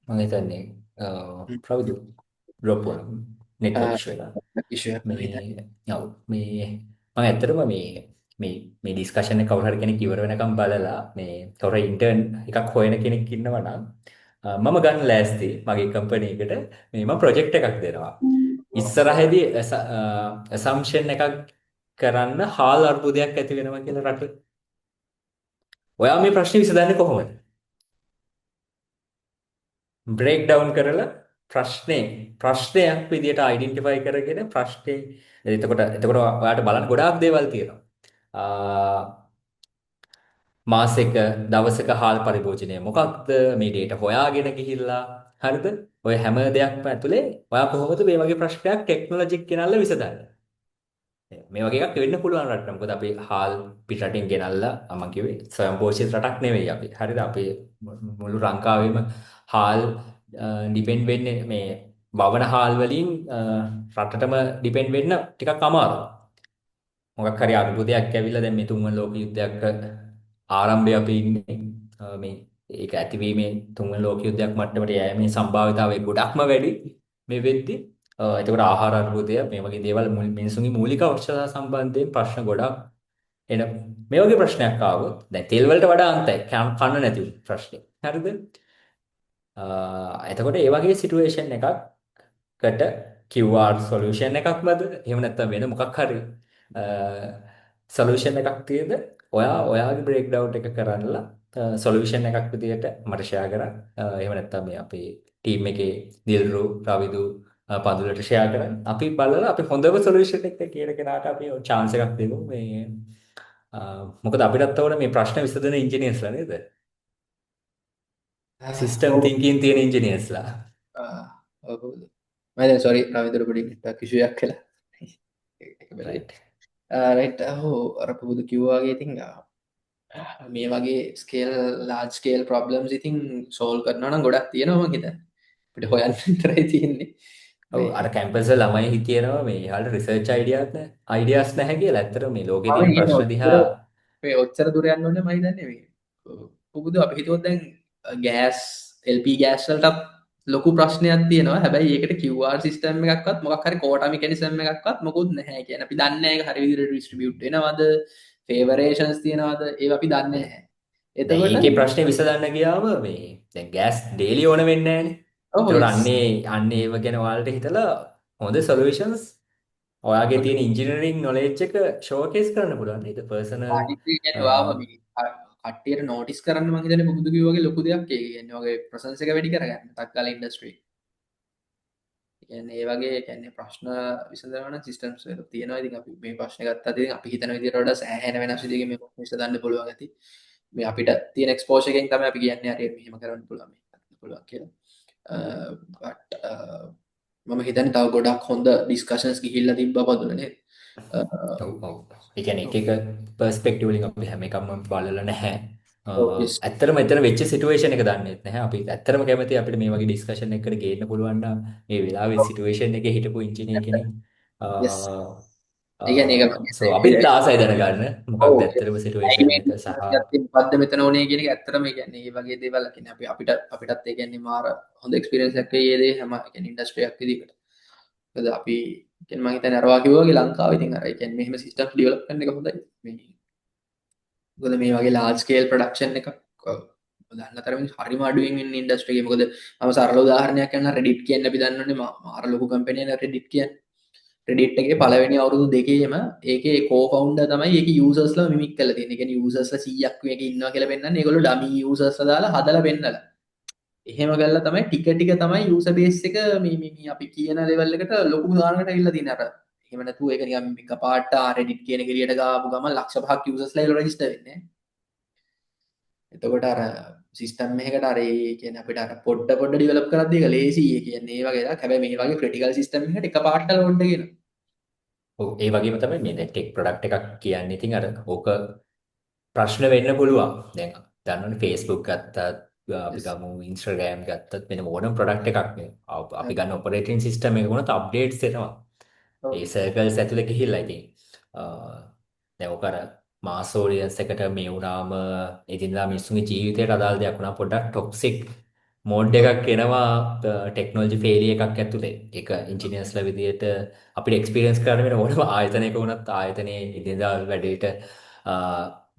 මම හිතන්නේ ප්‍රවිදු ඩ්‍රොප් වුණා නෙට්වර්ක් ඉෂුව එක. ඉෂුවක් මේ ඔව් මේ මම ඇත්තටම මේ ඩිස්කෂන් එක කවුරු හරි කෙනෙක් ඉවර වෙනකම් බලලා මේ තොර ඉන්ටර්න් එකක් හොයන කෙනෙක් ඉන්නවා නම් මම ගන්න ලෑස්ති මගේ කම්පැනි එකට මේ මම ප්‍රොජෙක්ට් එකක් දෙනවා. ඉස්සරහදී assumption එකක් කරන්න හාල් අර්බුදයක් ඇති වෙනවා කියලා රටේ. ඔයා මේ ප්‍රශ්නේ විසඳන්නේ කොහොමද? බ්‍රේක් ඩවුන් කරලා ප්‍රශ්නයක් විදියට අයිඩෙන්ටිෆයි කරගෙන ප්‍රශ්නේ එතකොට ඔයාලට බලන්න ගොඩාක් දේවල් තියෙනවා. මාසෙක දවසක හාල් පරිභෝජනය මොකක්ද මේ ඩේටා හොයාගෙන ගිහිල්ලා හරිද? ඔය හැම දෙයක්ම ඇතුලේ ඔයා කොහොමද මේ වගේ ප්‍රශ්නයක් ටෙක්නොලොජි ගෙනල්ලා විසඳන්නේ? මේ වගේ එකක් වෙන්න පුළුවන් රටට. මොකද අපි හාල් පිටරටින් ගෙනල්ලා මම කිව්වේ ස්වයංපෝෂිත රටක් නෙවෙයි අපි. හරිද? අපි මුළු ලංකාවෙම හාල් ඩිපෙන්ඩ් වෙන්නේ මේ වවන හාල් වලින් රටටම ඩිපෙන්ඩ් වෙන්න ටිකක් අමාරුයි. මොකක් හරි අර්බුදයක් ඇවිල්ලා දැන් මේ තුන්වන ලෝක යුද්ධයක් ආරම්භය අපි ඉන්නේ මේ ඒක ඇතිවීමේ තුන්වන ලෝක යුද්ධයක් මට්ටමට යෑමේ සම්භාවිතාවය ගොඩක්ම වැඩි මේ වෙද්දි. එතකොට ආහාර අර්බුදය මේ වගේ දේවල් මිනිසුන්ගේ මූලික අවශ්‍යතා සම්බන්ධයෙන් ප්‍රශ්න ගොඩක් එන මේ වගේ ප්‍රශ්නයක් ආවොත් දැන් තෙල් වලට වඩා අන්තයි කන්න නැති ප්‍රශ්නේ. හරිද? එතකොට ඒ වගේ සිටුේෂන් එකකට QR සොලියුෂන් එකක්මද එහෙම නැත්නම් වෙන මොකක් හරි සොලියුෂන් එකක් තියෙද ඔයාගේ බ්‍රේක් ඩවුන් එක කරන්නලා සොලියුෂන් එකක් විදියට මට ෂෙයා කරා. එහෙම නැත්නම් මේ අපේ ටීම් එකේ නිල්රු රවිදු පඳුලට ෂෙයා කරන්න. අපි බලලා අපි හොඳම සොලියුෂන් එක කියන කෙනාට අපි chance එකක් දෙමු. මේ මොකද අපිටත් ඕන මේ ප්‍රශ්න විසඳන ඉංජිනේර්ස්ලා නේද? සිස්ටම් තින්කින් තියෙන ඉංජිනේර්ස්ලා. මම සෝරි රවින්දර පොඩි නෙට්වර්ක් ඉෂුවක් කළා. රයිට්. රයිට් අර පුදු කිව්වාගේ ඉතින් මේ වගේ ස්කේල් ලාර්ජ් ස්කේල් ප්‍රොබ්ලම්ස් ඉතින් සෝල්ව් කරනවා නම් ගොඩක් තියෙනවා මම හිතන්නේ. අපිට හොයන්න විතරයි තියෙන්නේ. ඔව් අර කැම්පස් වල ළමයි හිතියනවා මේ යාළුවා රිසර්ච් අයිඩියාස් නැහැ කියලා. ඇත්තටම මේ ලෝකේ තියෙන ප්‍රශ්න දිහා මේ ඔච්චර දුර යන්න ඕනේ මම හිතන්නේ මේ. පුදුද අපි හිතුවොත් දැන් ගෑස් LP ගෑස් වලට ලොකු ප්‍රශ්නයක් තියෙනවා. හැබැයි ඒකට QR සිස්ටම් එකක්වත් මොකක් හරි කෝටා මෙකැනිසම් එකක්වත් මොකුත් නැහැ. කියන්නේ අපි දන්නේ නැහැ ඒක හරි විදිහට ඩිස්ට්‍රිබියුට් වෙනවද, ෆේවරේෂන්ස් තියනවද ඒව අපි දන්නේ නැහැ. එතකොට ඒකේ ප්‍රශ්නේ විසඳන්න ගියාම මේ දැන් ගෑස් ඩේලි ඕන වෙන්නේ නැහැනේ. ඒතකොට අන්නේ ඒව ගැන ඔයාලට හිතලා හොඳ සොලියුෂන්ස් ඔයාගේ තියෙන ඉංජිනේරින් නොලෙජ් එක ෂෝකේස් කරන්න පුළුවන්. ඒක පර්සනල් කට්ටියට නෝටිස් කරන්න මම හිතන්නේ පුදුදු කිව්වා වගේ ලොකු දෙයක්. ඒ කියන්නේ වගේ ප්‍රසන්ස් එක වැඩි කරගන්න තක්කාල ඉන්ඩස්ට්‍රි. කියන්නේ ඒ වගේ කියන්නේ ප්‍රශ්න විසඳනවා නම් සිස්ටම්ස් වල තියෙනවා. ඉතින් අපි මේ ප්‍රශ්න ගත්තා ඉතින් අපි හිතන විදිහට වඩා සෑහෙන වෙනස් විදිහකින් මේ ප්‍රශ්න විසඳන්න පුළුවන් ඇති. මේ අපිට තියෙන එක්ස්පෝෂර් එකෙන් තමයි අපි කියන්නේ හරි මෙහෙම කරන්න පුළුවන් මේක පුළුවන් කියලා. බට් මම හිතන්නේ තව ගොඩක් හොඳ ඩිස්කෂන්ස් ගිහිල්ලා තිබ්බා පොදුන නේද? ඒ කියන්නේ එක පර්ස්පෙක්ටිව් වලින් අපි හැම එකක්ම බලලා නැහැ. ඇත්තටම එතන වෙච්ච සිටුේෂන් එක දන්නේ නැහැ. අපි ඇත්තටම කැමති අපිට මේ වගේ ඩිස්කෂන් එකකට ගේන්න පුළුවන් නම් මේ වෙලාවේ සිටුේෂන් එකේ හිටපු ඉංජිනේර කෙනෙක්. ඒ කියන්නේ ඒක සෝ අපිත් ආසයි දැනගන්න මොකක්ද ඇත්තටම සිටුේෂන් එක සහ මොකද්ද මෙතන ඕනේ කියන එක ඇත්තටම ඒ කියන්නේ මේ වගේ දේවල් කියන්නේ අපිටත් ඒ කියන්නේ මාර හොඳ එක්ස්පීරියන්ස් එකක් ඒ දේ හැම කියන්නේ ඉන්ඩස්ට්‍රි එකක් විදිහට. මොකද අපි කියන්නේ මම හිතන්නේ අරවා කිව්වා වගේ ලංකාවේ ඉතින් අර කියන්නේ මෙහෙම සිස්ටම්ස් ඩෙවලොප් කරන එක හොඳයි. මොකද මේ වගේ ලාර්ජ් ස්කේල් ප්‍රොඩක්ෂන් එකක් දන්න තරමින් හරිම අඩුවෙන් ඉන්න ඉන්ඩස්ට්‍රි එකේ. මොකද මම සරල උදාහරණයක් කියන්න Reddit කියන්නේ අපි දන්නෝනේ මාර ලොකු කම්පැනි එක Reddit කියන්නේ. Reddit එකේ පළවෙනි අවුරුදු දෙකේම ඒකේ කෝ-ෆවුන්ඩර් තමයි ඒකේ යූසර්ස්ලා මිමික් කරලා තියෙන්නේ. ඒ කියන්නේ යූසර්ස්ලා 100ක් මේකේ ඉන්නවා කියලා පෙන්නන්නේ ඒගොල්ලෝ ඩමි යූසර්ස්ලා දාලා හදලා පෙන්නලා. එහෙම කරලා තමයි ටික ටික තමයි යූසර් බේස් එක මේ අපි කියන ලෙවල් එකට ලොකු ගානකට ඇවිල්ලා තියෙන අර. එහෙම නැතුව ඒක නිකන් එකපාරට Reddit කියන එක එළියට ගාපු ගමන් ලක්ෂ 5ක් යූසර්ස්ලා ඒගොල්ලෝ රෙජිස්ටර් වෙන්නේ. එතකොට අර සිස්ටම් එකකට අර ඒ කියන්නේ අපිට අර පොඩ ඩෙවලොප් කරද්දී ඒක ලේසි. ඒ කියන්නේ ඒ වගේ එකක්. හැබැයි මේ වගේ ක්‍රිටිකල් සිස්ටම් එකකට එකපාරට ලෝඩ් වෙනවා. ඔව් ඒ වගේම තමයි මේ දැන් ටෙක් ප්‍රොඩක්ට් එකක් කියන්නේ. ඉතින් අර ඕක ප්‍රශ්න වෙන්න පුළුවන්. දැන් දන්නවනේ Facebook ගත්තත් අපි Yes. ගමු Instagram ගත්තත් වෙන ඕනම ප්‍රොඩක්ට් එකක් නේ. අපි හරි. ගන්න ඔපරේටින් සිස්ටම් එක වුණත් අප්ඩේට්ස් එනවා. ඔව්. ඒ සර්කල්ස් ඇතුලේ ගිහිල්ලා ඉතින් දැන් ඔක අර මාස් ඔඩියන්ස් එකට මේ වුණාම එදිනදා මිනිස්සුන්ගේ ජීවිතයට අදාළ දෙයක් වුණා පොඩ්ඩක් ටොක්සික් මෝඩ් එකක් එනවා ටෙක්නොලොජි ෆේලිය එකක් ඇතුලේ. ඒක ඉන්ජිනියර්ස්ලා විදියට අපිට එක්ස්පීරියන්ස් කරන්න වෙන ඕනම ආයතනයක වුණත් ආයතනයේ එදිනදා වැඩේට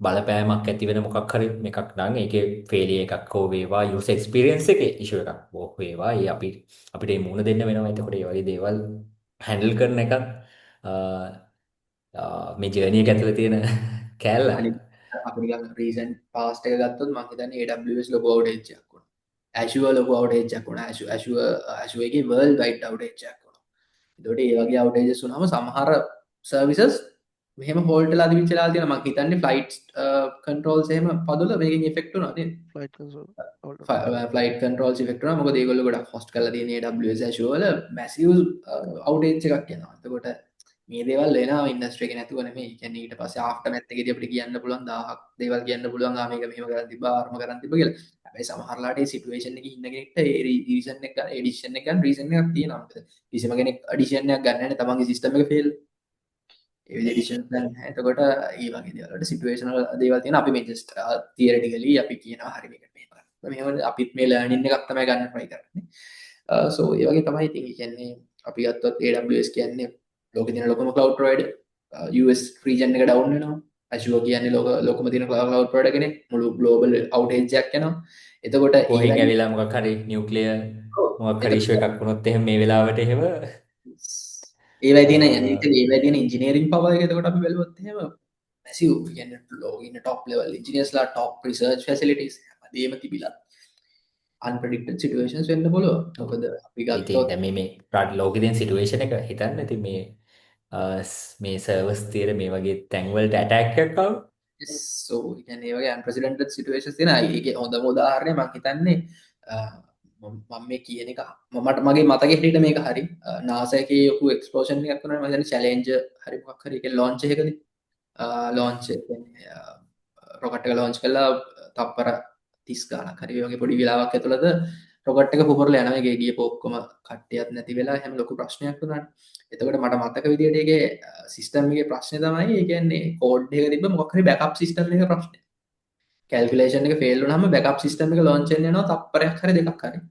බලපෑමක් ඇති වෙන මොකක් හරි එකක් නම් ඒකේ ෆේලිය එකක් හෝ වේවා යූසර් එක්ස්පීරියන්ස් එකේ ඉෂුව එකක් හෝ වේවා ඒ අපිට මේ මුණ දෙන්න වෙනවා. එතකොට ඒ වගේ දේවල් හැන්ඩල් කරන එකත් මේ ජර්නි එක ඇතුලේ තියෙන කෑල්ල. අනිත් අපි නිකන් රීසන්ට් පාස්ට් එක ගත්තොත් මම හිතන්නේ AWS ලොකු outage එකක් වුණා. Azure ලොකු outage එකක් වුණා. Azure එකේ world wide outage එකක් වුණා. ඒතකොට ඒ වගේ outages වුණාම සමහර services මෙහෙම ෆෝල්ට් වෙලා තිබිච්ච වෙලාවල් තියෙනවා. මම හිතන්නේ flight controls එහෙම පදවල මේකෙන් effect වුණා නේද? Flight console flight controls effect වෙනවා. මොකද ඒගොල්ලෝ ගොඩක් හොස්ට් කරලා තියෙන AWS Azure වල massive outage එකක් එනවා. එතකොට මේ දේවල් වෙනවා ඉන්ඩස්ට්‍රි එකේ නැතුව නෙමෙයි. ඒ කියන්නේ ඊට පස්සේ aftermath එකේදී අපිට කියන්න පුළුවන් 1000ක් දේවල් කියන්න පුළුවන් මේක මෙහෙම කරන් තිබ්බා අරම කරන් තිබ්බා කියලා. හැබැයි සමහරලාට ඒ සිටුේෂන් එකේ ඉන්න කෙනෙක්ට ඒ රීසන් එක ගන්න එඩිෂන් එක ගන්න රීසන් එකක් තියෙනවා. මොකද කිසිම කෙනෙක් එඩිෂන් එකක් ගන්න නැහැ තමන්ගේ සිස්ටම් එක ෆේල්. ඒ විදිහට එඩිෂන් ගන්න නැහැ. එතකොට ඒ වගේ දේවල් වලට සිටුේෂනල් දේවල් තියෙනවා. අපි මේ ජස්ට් තියරිටිකලි අපි කියනවා හරි මේකට මෙහෙම මෙහෙම අපිත් මේ ලර්නින් එකක් තමයි ගන්න try කරන්නේ. සෝ ඒ වගේ තමයි ඉතින් කියන්නේ අපි ගත්තොත් AWS කියන්නේ ලෝකේ තියෙන ලොකම cloud provider. US region එක down වෙනවා. Azure කියන්නේ ලොකම තියෙන cloud provider කෙනෙක්. මුළු global outage එකක් යනවා. එතකොට කොහෙන් ඇවිල්ලා මොකක් හරි නියුක්ලියර් මොකක් හරි ඉෂුව එකක් වුණොත් එහෙම මේ වෙලාවට එහෙම ඒවයි තියෙන ඒවයි තියෙන engineering power එක එතකොට අපි බැලුවොත් එහෙම massive කියන්නේ ඉන්න top level engineersලා top research facilities හැමදේම තිබිලා unpredicted situations වෙන්න පුළුවන්. මොකද අපි ඉතින් ගත්තොත් දැන් මේ ලෝකේ තියෙන සිටුේෂන් එක හිතන්න. ඉතින් මේ සර්වර්ස් තියෙන මේ වගේ තැන්වලට ඇටැක් එකක් ආව. so කියන්නේ ඒ වගේ unprecedented situations තියෙනවා. ඒකේ හොඳම උදාහරණය මම හිතන්නේ මම මේ කියන එක මට මගේ මතකෙ හිටියට මේක හරි NASA එකේ යොකු explosion එකක් වුණා. මම හිතන්නේ Challenger හරි මොකක් හරි ඒකේ launch එකකදී launch rocket එක launch කළා තප්පර 30 ගානක් හරි ඒ වගේ පොඩි වෙලාවක් ඇතුළත rocket එක පුපුරලා යනවා. ඒකේ ගියපු ඔක්කොම කට්ටියත් නැති වෙලා හැම ලොකු ප්‍රශ්නයක් වුණා. එතකොට මට මතක විදියට ඒකේ සිස්ටම් එකේ ප්‍රශ්නේ තමයි ඒ කියන්නේ කෝඩ් එක තිබ්බ මොකක් හරි බෑකප් සිස්ටම් එකේ ප්‍රශ්නේ. කැල්කියුලේෂන් එක ෆේල් වුණාම බෑකප් සිස්ටම් එක ලොන්ච් වෙන්න යනවා තප්පරයක් හරි දෙකක් හරි.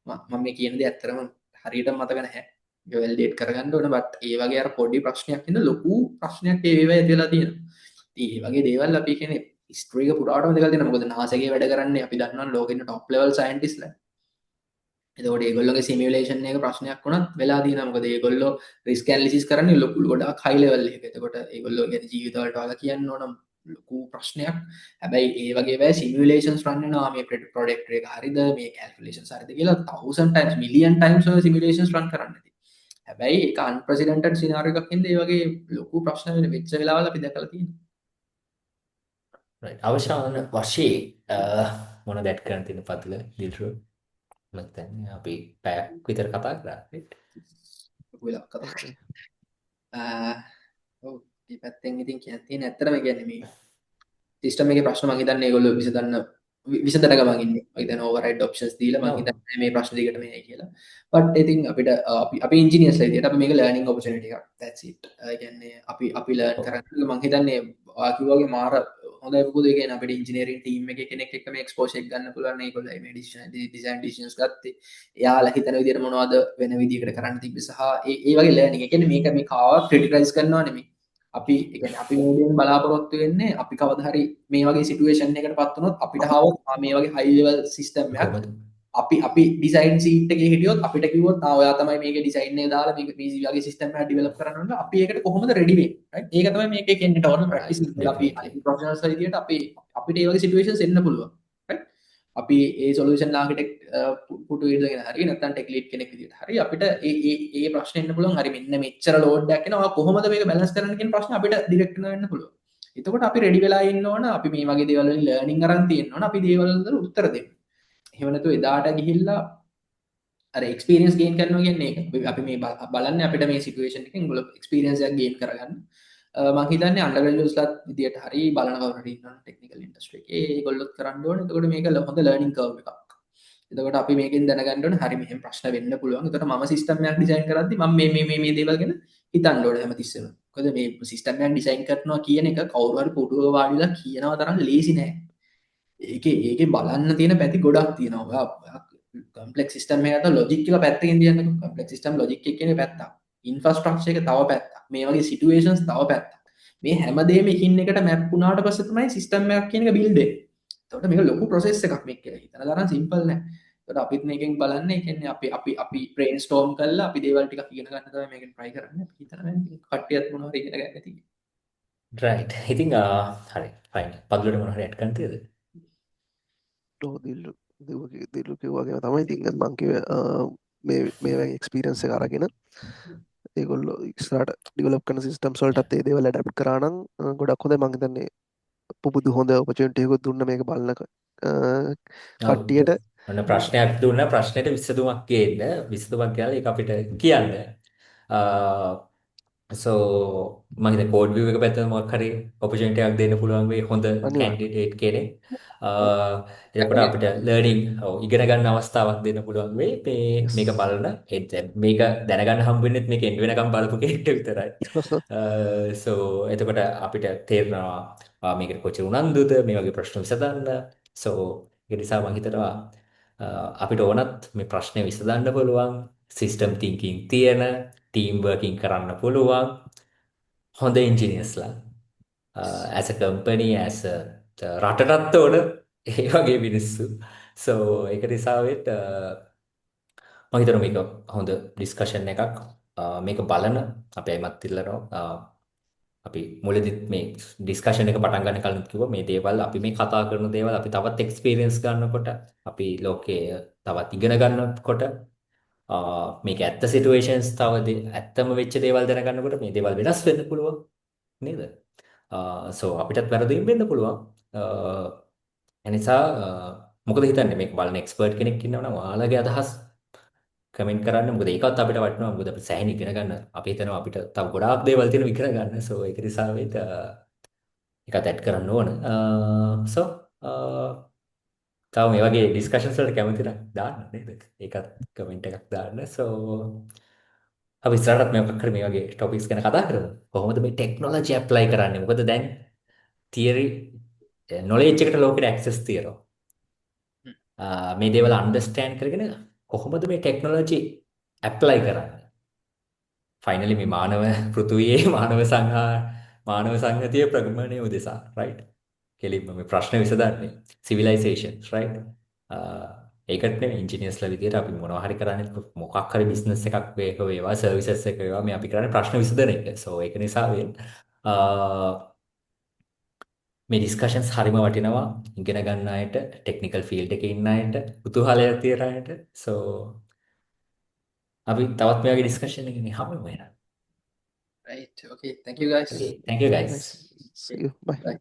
මම මේ කියන දේ ඇත්තටම හරියට මතක නැහැ. ඒක වැලිඩේට් කරගන්න ඕන බට් ඒ වගේ අර පොඩි ප්‍රශ්නයක් ඉඳ ලොකු ප්‍රශ්නයක් ඒ වේවා ඇදලා තියෙනවා. ඉතින් මේ වගේ දේවල් අපි කියන්නේ හිස්ටරි එක පුරාටම දෙකලා තියෙනවා. මොකද NASA එකේ වැඩ කරන්නේ අපි දන්නවා ලෝකෙ ඉන්න টপ ලෙවල් සයන්ටිස්ට්ලා. එතකොට ඒගොල්ලෝගේ සිමියුලේෂන් එක ප්‍රශ්නයක් වුණත් වෙලා තියෙනවා. මොකද ඒගොල්ලෝ රිස්ක් ඇනලිසිස් කරන්නේ ලොකු ගොඩාක් හයි ලෙවල් එකක. එතකොට ඒගොල්ලෝ කියන්නේ ජීවිත වලට වගේ කියන්න ඕන ලොකු ප්‍රශ්නයක්. හැබැයි ඒ වගේ වෙයි සිමියුලේෂන්ස් රන් වෙනවා මේ ප්‍රොඩක්ට් එක හරිද මේ කැල්කියුලේෂන්ස් හරිද කියලා 1000 times million times වල සිමියුලේෂන්ස් රන් කරන්න ඉතින්. හැබැයි ඒක අන්ප්‍රෙසිඩෙන්ටඩ් සිනාරියෝ එකක් ඉඳලා ඒ වගේ ලොකු ප්‍රශ්න වෙච්ච වෙලාවල් අපි දැකලා තියෙනවා. right අවසාන වශයෙන් මොනවද ඇඩ් කරන්න තියෙන පතුල දිල්රු නැත්නම් අපි පැයක් විතර කතා කරා right වෙලාවක් කතා කරා. ඔව් මේ පැත්තෙන් ඉතින් කියන්න තියෙන ඇත්තටම කියන්නේ මේ සිස්ටම් එකේ ප්‍රශ්න මම හිතන්නේ ඒගොල්ලෝ විසඳන ගමන් ඉන්නේ. මම හිතන්නේ ඕවර්රයිඩ් ඔප්ෂන්ස් දීලා මම හිතන්නේ මේ ප්‍රශ්න දිගට මේයි කියලා. බට් ඉතින් අපිට අපි ඉන්ජිනියර්ස්ලා විදියට අපි මේක ලර්නින් ඔපචුනිටි එකක්. that's it. ඒ කියන්නේ අපි ලර්න් කරන්න මම හිතන්නේ ඔයා කිව්වාගේ මාර හොඳයි මොකද ඒ කියන්නේ අපිට ඉන්ජිනියරින් ටීම් එකේ කෙනෙක් එක්ක මේ එක්ස්පෝෂර් එක ගන්න පුළුවන්. ඒගොල්ලෝ මේ ඩිසයින් ඩිසිෂන්ස් ගත්තේ. එයාලා හිතන විදියට මොනවද වෙන විදියකට කරන්න තිබ්බේ සහ ඒ වගේ ලර්නින්. ඒ කියන්නේ මේක මේ කාව ක්‍රිටිකයිස් කරනවා නෙමෙයි. අපි අපි මෝඩියෙන් බලාපොරොත්තු වෙන්නේ අපි කවදා හරි මේ වගේ සිටුේෂන් එකකට පත් වුණොත් අපිට ආවොත් මේ වගේ හයි ලෙවල් සිස්ටම් එකක් අපි ඩිසයින් සීට් එකේ හිටියොත් අපිට කිව්වොත් ඔයා තමයි මේකේ ඩිසයින් එක දාලා මේක මේ වගේ සිස්ටම් එකක් ඩෙවලොප් කරන්න ඕන අපි ඒකට කොහොමද රෙඩි වෙන්නේ රයිට් ඒක තමයි මේකේ කියන්නේ ටෝටල් ප්‍රැක්ටිස් අපි ප්‍රොෆෙෂනල්ස් විදියට අපිට මේ වගේ සිටුේෂන්ස් එන්න පුළුවන් රයිට් අපි ඒ සොලියුෂන් ආකිටෙක්ට් පුටු ඉදගෙන හරි නැත්නම් ටෙක් ලීඩ් කෙනෙක් විදියට හරි අපිට ඒ ප්‍රශ්නේ එන්න පුළුවන් හරි මෙන්න මෙච්චර ලෝඩ් එකක් එනවා කොහොමද මේක බැලන්ස් කරන්න කියන ප්‍රශ්න අපිට ඩිරෙක්ට් වෙන්න පුළුවන් එතකොට අපි රෙඩි වෙලා ඉන්න ඕන අපි මේ වගේ දේවල් වලින් ලර්නින් අරන් තියෙන්න ඕන අපි දේවල් වලට උත්තර දෙන්න එහෙම නැතුව එදාට ගිහිල්ලා අර එක්ස්පීරියන්ස් ගේන් කරනවා කියන්නේ ඒක. අපි මේ බලන්නේ අපිට මේ සිටුේෂන් එකෙන් ඒගොල්ලෝ එක්ස්පීරියන්ස් එකක් ගේන් කරගන්න. මම හිතන්නේ අන්ඩර්ග්‍රැජුවේට්ස්ලාත් විදියට හරි බලන කවුරු හරි ඉන්නවා ටෙක්නිකල් ඉන්ඩස්ට්‍රි එකේ ඒගොල්ලොත් කරන්න ඕනේ. එතකොට මේක හොඳ ලර්නින් කර්ව් එකක්. එතකොට අපි මේකෙන් දැනගන්න ඕනේ හරි මෙහෙම ප්‍රශ්න වෙන්න පුළුවන්. එතකොට මම සිස්ටම් එකක් ඩිසයින් කරද්දි මම මේ දේවල් ගැන හිතන්න ඕනේ හැමතිස්සෙම. මොකද මේ සිස්ටම් එකක් ඩිසයින් කරනවා කියන එක කවුරු හරි පුටුව වාඩිලා කියනවා තරම් ලේසි නෑ. ඒකේ බලන්න තියෙන පැති ගොඩක් තියෙනවා. කම්ප්ලෙක්ස් සිස්ටම් එකකට ලොජික් එක පැත්තකින් තියන්නකො. කම්ප්ලෙක්ස් සිස්ටම් ලොජික් එක කියන්නේ පැත්තක්. ඉන්ෆ්‍රාස්ට්‍රක්චර් එක තව පැත්තක්. මේ වගේ සිටුේෂන්ස් තව පැත්තක්. මේ හැමදේම එකින් එකට මැප් වුණාට පස්සේ තමයි සිස්ටම් එකක් කියන එක බිල්ඩ් වෙන්නේ. එතකොට මේක ලොකු ප්‍රොසෙස් එකක් මේක කියලා හිතන තරම් සිම්පල් නෑ. එතකොට අපිත් මේකෙන් බලන්නේ කියන්නේ අපි බ්‍රේන්ස්ටෝම් කරලා අපි දේවල් ටිකක් ඉගෙන ගන්න තමයි මේකෙන් try කරන්නේ. අපි හිතනවා කට්ටියත් මොනවා හරි ඉගෙන ගන්න ඇති. right ඉතින් හරි fine පදුලට මොනවා හරි add කරන්න තියෙද දිල්ලු කිව්වාගේ තමයි ඉතින් මං කිව්වේ මේ වගේ එක්ස්පීරියන්ස් එක අරගෙන ඒගොල්ලෝ ඉස්සරහට ඩෙවලොප් කරන සිස්ටම්ස් වලටත් ඒ දේවල් ඇඩැප්ට් කරා නම් ගොඩක් හොඳයි මං හිතන්නේ පුබුදු හොඳ ඔපචුනිටි එකක් දුන්න මේක බලන කට්ටියට ඔන්න ප්‍රශ්නයක් දුන්නා ප්‍රශ්නෙට විසඳුමක් ගේන්න විසඳුමක් කියලා ඒක අපිට කියන්න so මම හිතන්නේ කෝඩ් view එක පැත්තෙන් මොකක් හරි opportunity එකක් දෙන්න පුළුවන් වෙයි හොඳ candidate කෙනෙක් එතකොට අපිට learning ඉගෙන ගන්න අවස්ථාවක් දෙන්න පුළුවන් වෙයි මේක බලන මේක දැනගන්න හම්බ වෙන්නේ මේක එන්න වෙනකම් බලපු කෙනෙක්ට විතරයි so එතකොට අපිට තේරෙනවා මේකට කොච්චර උනන්දුද මේ වගේ ප්‍රශ්න විසඳන්න so ඒක නිසා මම හිතනවා අපිට ඕනත් මේ ප්‍රශ්නේ විසඳන්න පුළුවන් සිස්ටම් තින්කින් තියෙන ටීම් වර්කින් කරන්න පුළුවන් හොඳ ඉන්ජිනියර්ස්ලා as a company as a රටටත් ඕන ඒ වගේ මිනිස්සු so ඒක නිසා වෙත් මම හිතනවා මේක හොඳ ඩිස්කෂන් එකක් මේක බලන අපි අයිමත් ඉල්ලනවා අපි මුලදිත් මේ ඩිස්කෂන් එක පටන් ගන්න කලින් කිව්වා මේ දේවල් අපි මේ කතා කරන දේවල් අපි තවත් එක්ස්පීරියන්ස් ගන්නකොට අපි ලෝකයේ තවත් ඉගෙන ගන්නකොට මේක ඇත්ත සිටුේෂන්ස් ඇත්තම වෙච්ච දේවල් දැනගන්නකොට මේ දේවල් වෙනස් වෙන්න පුළුවන් නේද? so අපිටත් වැරදීම් වෙන්න පුළුවන්. එනිසා මොකද හිතන්නේ මේක බලන එක්ස්පර්ට් කෙනෙක් ඉන්නවා නම් ඔයාලගේ අදහස් කමෙන්ට් කරන්න. මොකද ඒකත් අපිට වටිනවා. මොකද අපි සෑහෙන ඉගෙන ගන්න. අපි හිතනවා අපිට තව ගොඩාක් දේවල් තියෙනවා ඉගෙන ගන්න. so ඒක නිසා මේක ඒකත් ඇඩ් කරන්න ඕන. so තව මේ වගේ ඩිස්කෂන්ස් වලට කැමති නම් දාන්න නේද? ඒකත් කමෙන්ට් එකක් දාන්න. so අපි ඉස්සරහට මේ මොකක් හරි මේ වගේ ටොපික්ස් ගැන කතා කරමු. කොහොමද මේ ටෙක්නොලොජි ඇප්ලයි කරන්නේ? මොකද දැන් තියරි නොලෙජ් එකට ලෝකෙට ඇක්සස් තියෙනවා. මේ දේවල් අන්ඩර්ස්ටෑන්ඩ් කරගෙන කොහොමද මේ ටෙක්නොලොජි ඇප්ලයි කරන්නේ? ෆයිනලි මේ මානව පෘථුවියේ මානව සංහතිය ප්‍රගමනය උදෙසා right? කෙලින්ම මේ ප්‍රශ්න විසඳන්නේ සිවිලයිසේෂන් right? ඒකට නෙමෙයි ඉන්ජිනියර්ස්ලා විදියට අපි මොනවා හරි කරන්නේ මොකක් හරි බිස්නස් එකක් වේවා සර්විසස් එක වේවා මේ අපි කරන්නේ ප්‍රශ්න විසඳන එක. so ඒක නිසා මේ ඩිස්කෂන්ස් හරිම වටිනවා ඉගෙන ගන්න අයට ටෙක්නිකල් ෆීල්ඩ් එකේ ඉන්න අයට කුතුහලයක් තියෙන අයට. so අපි තවත් මේ වගේ ඩිස්කෂන් එකකින් හමු වෙනවා. right okay thank you guys thank you guys see you bye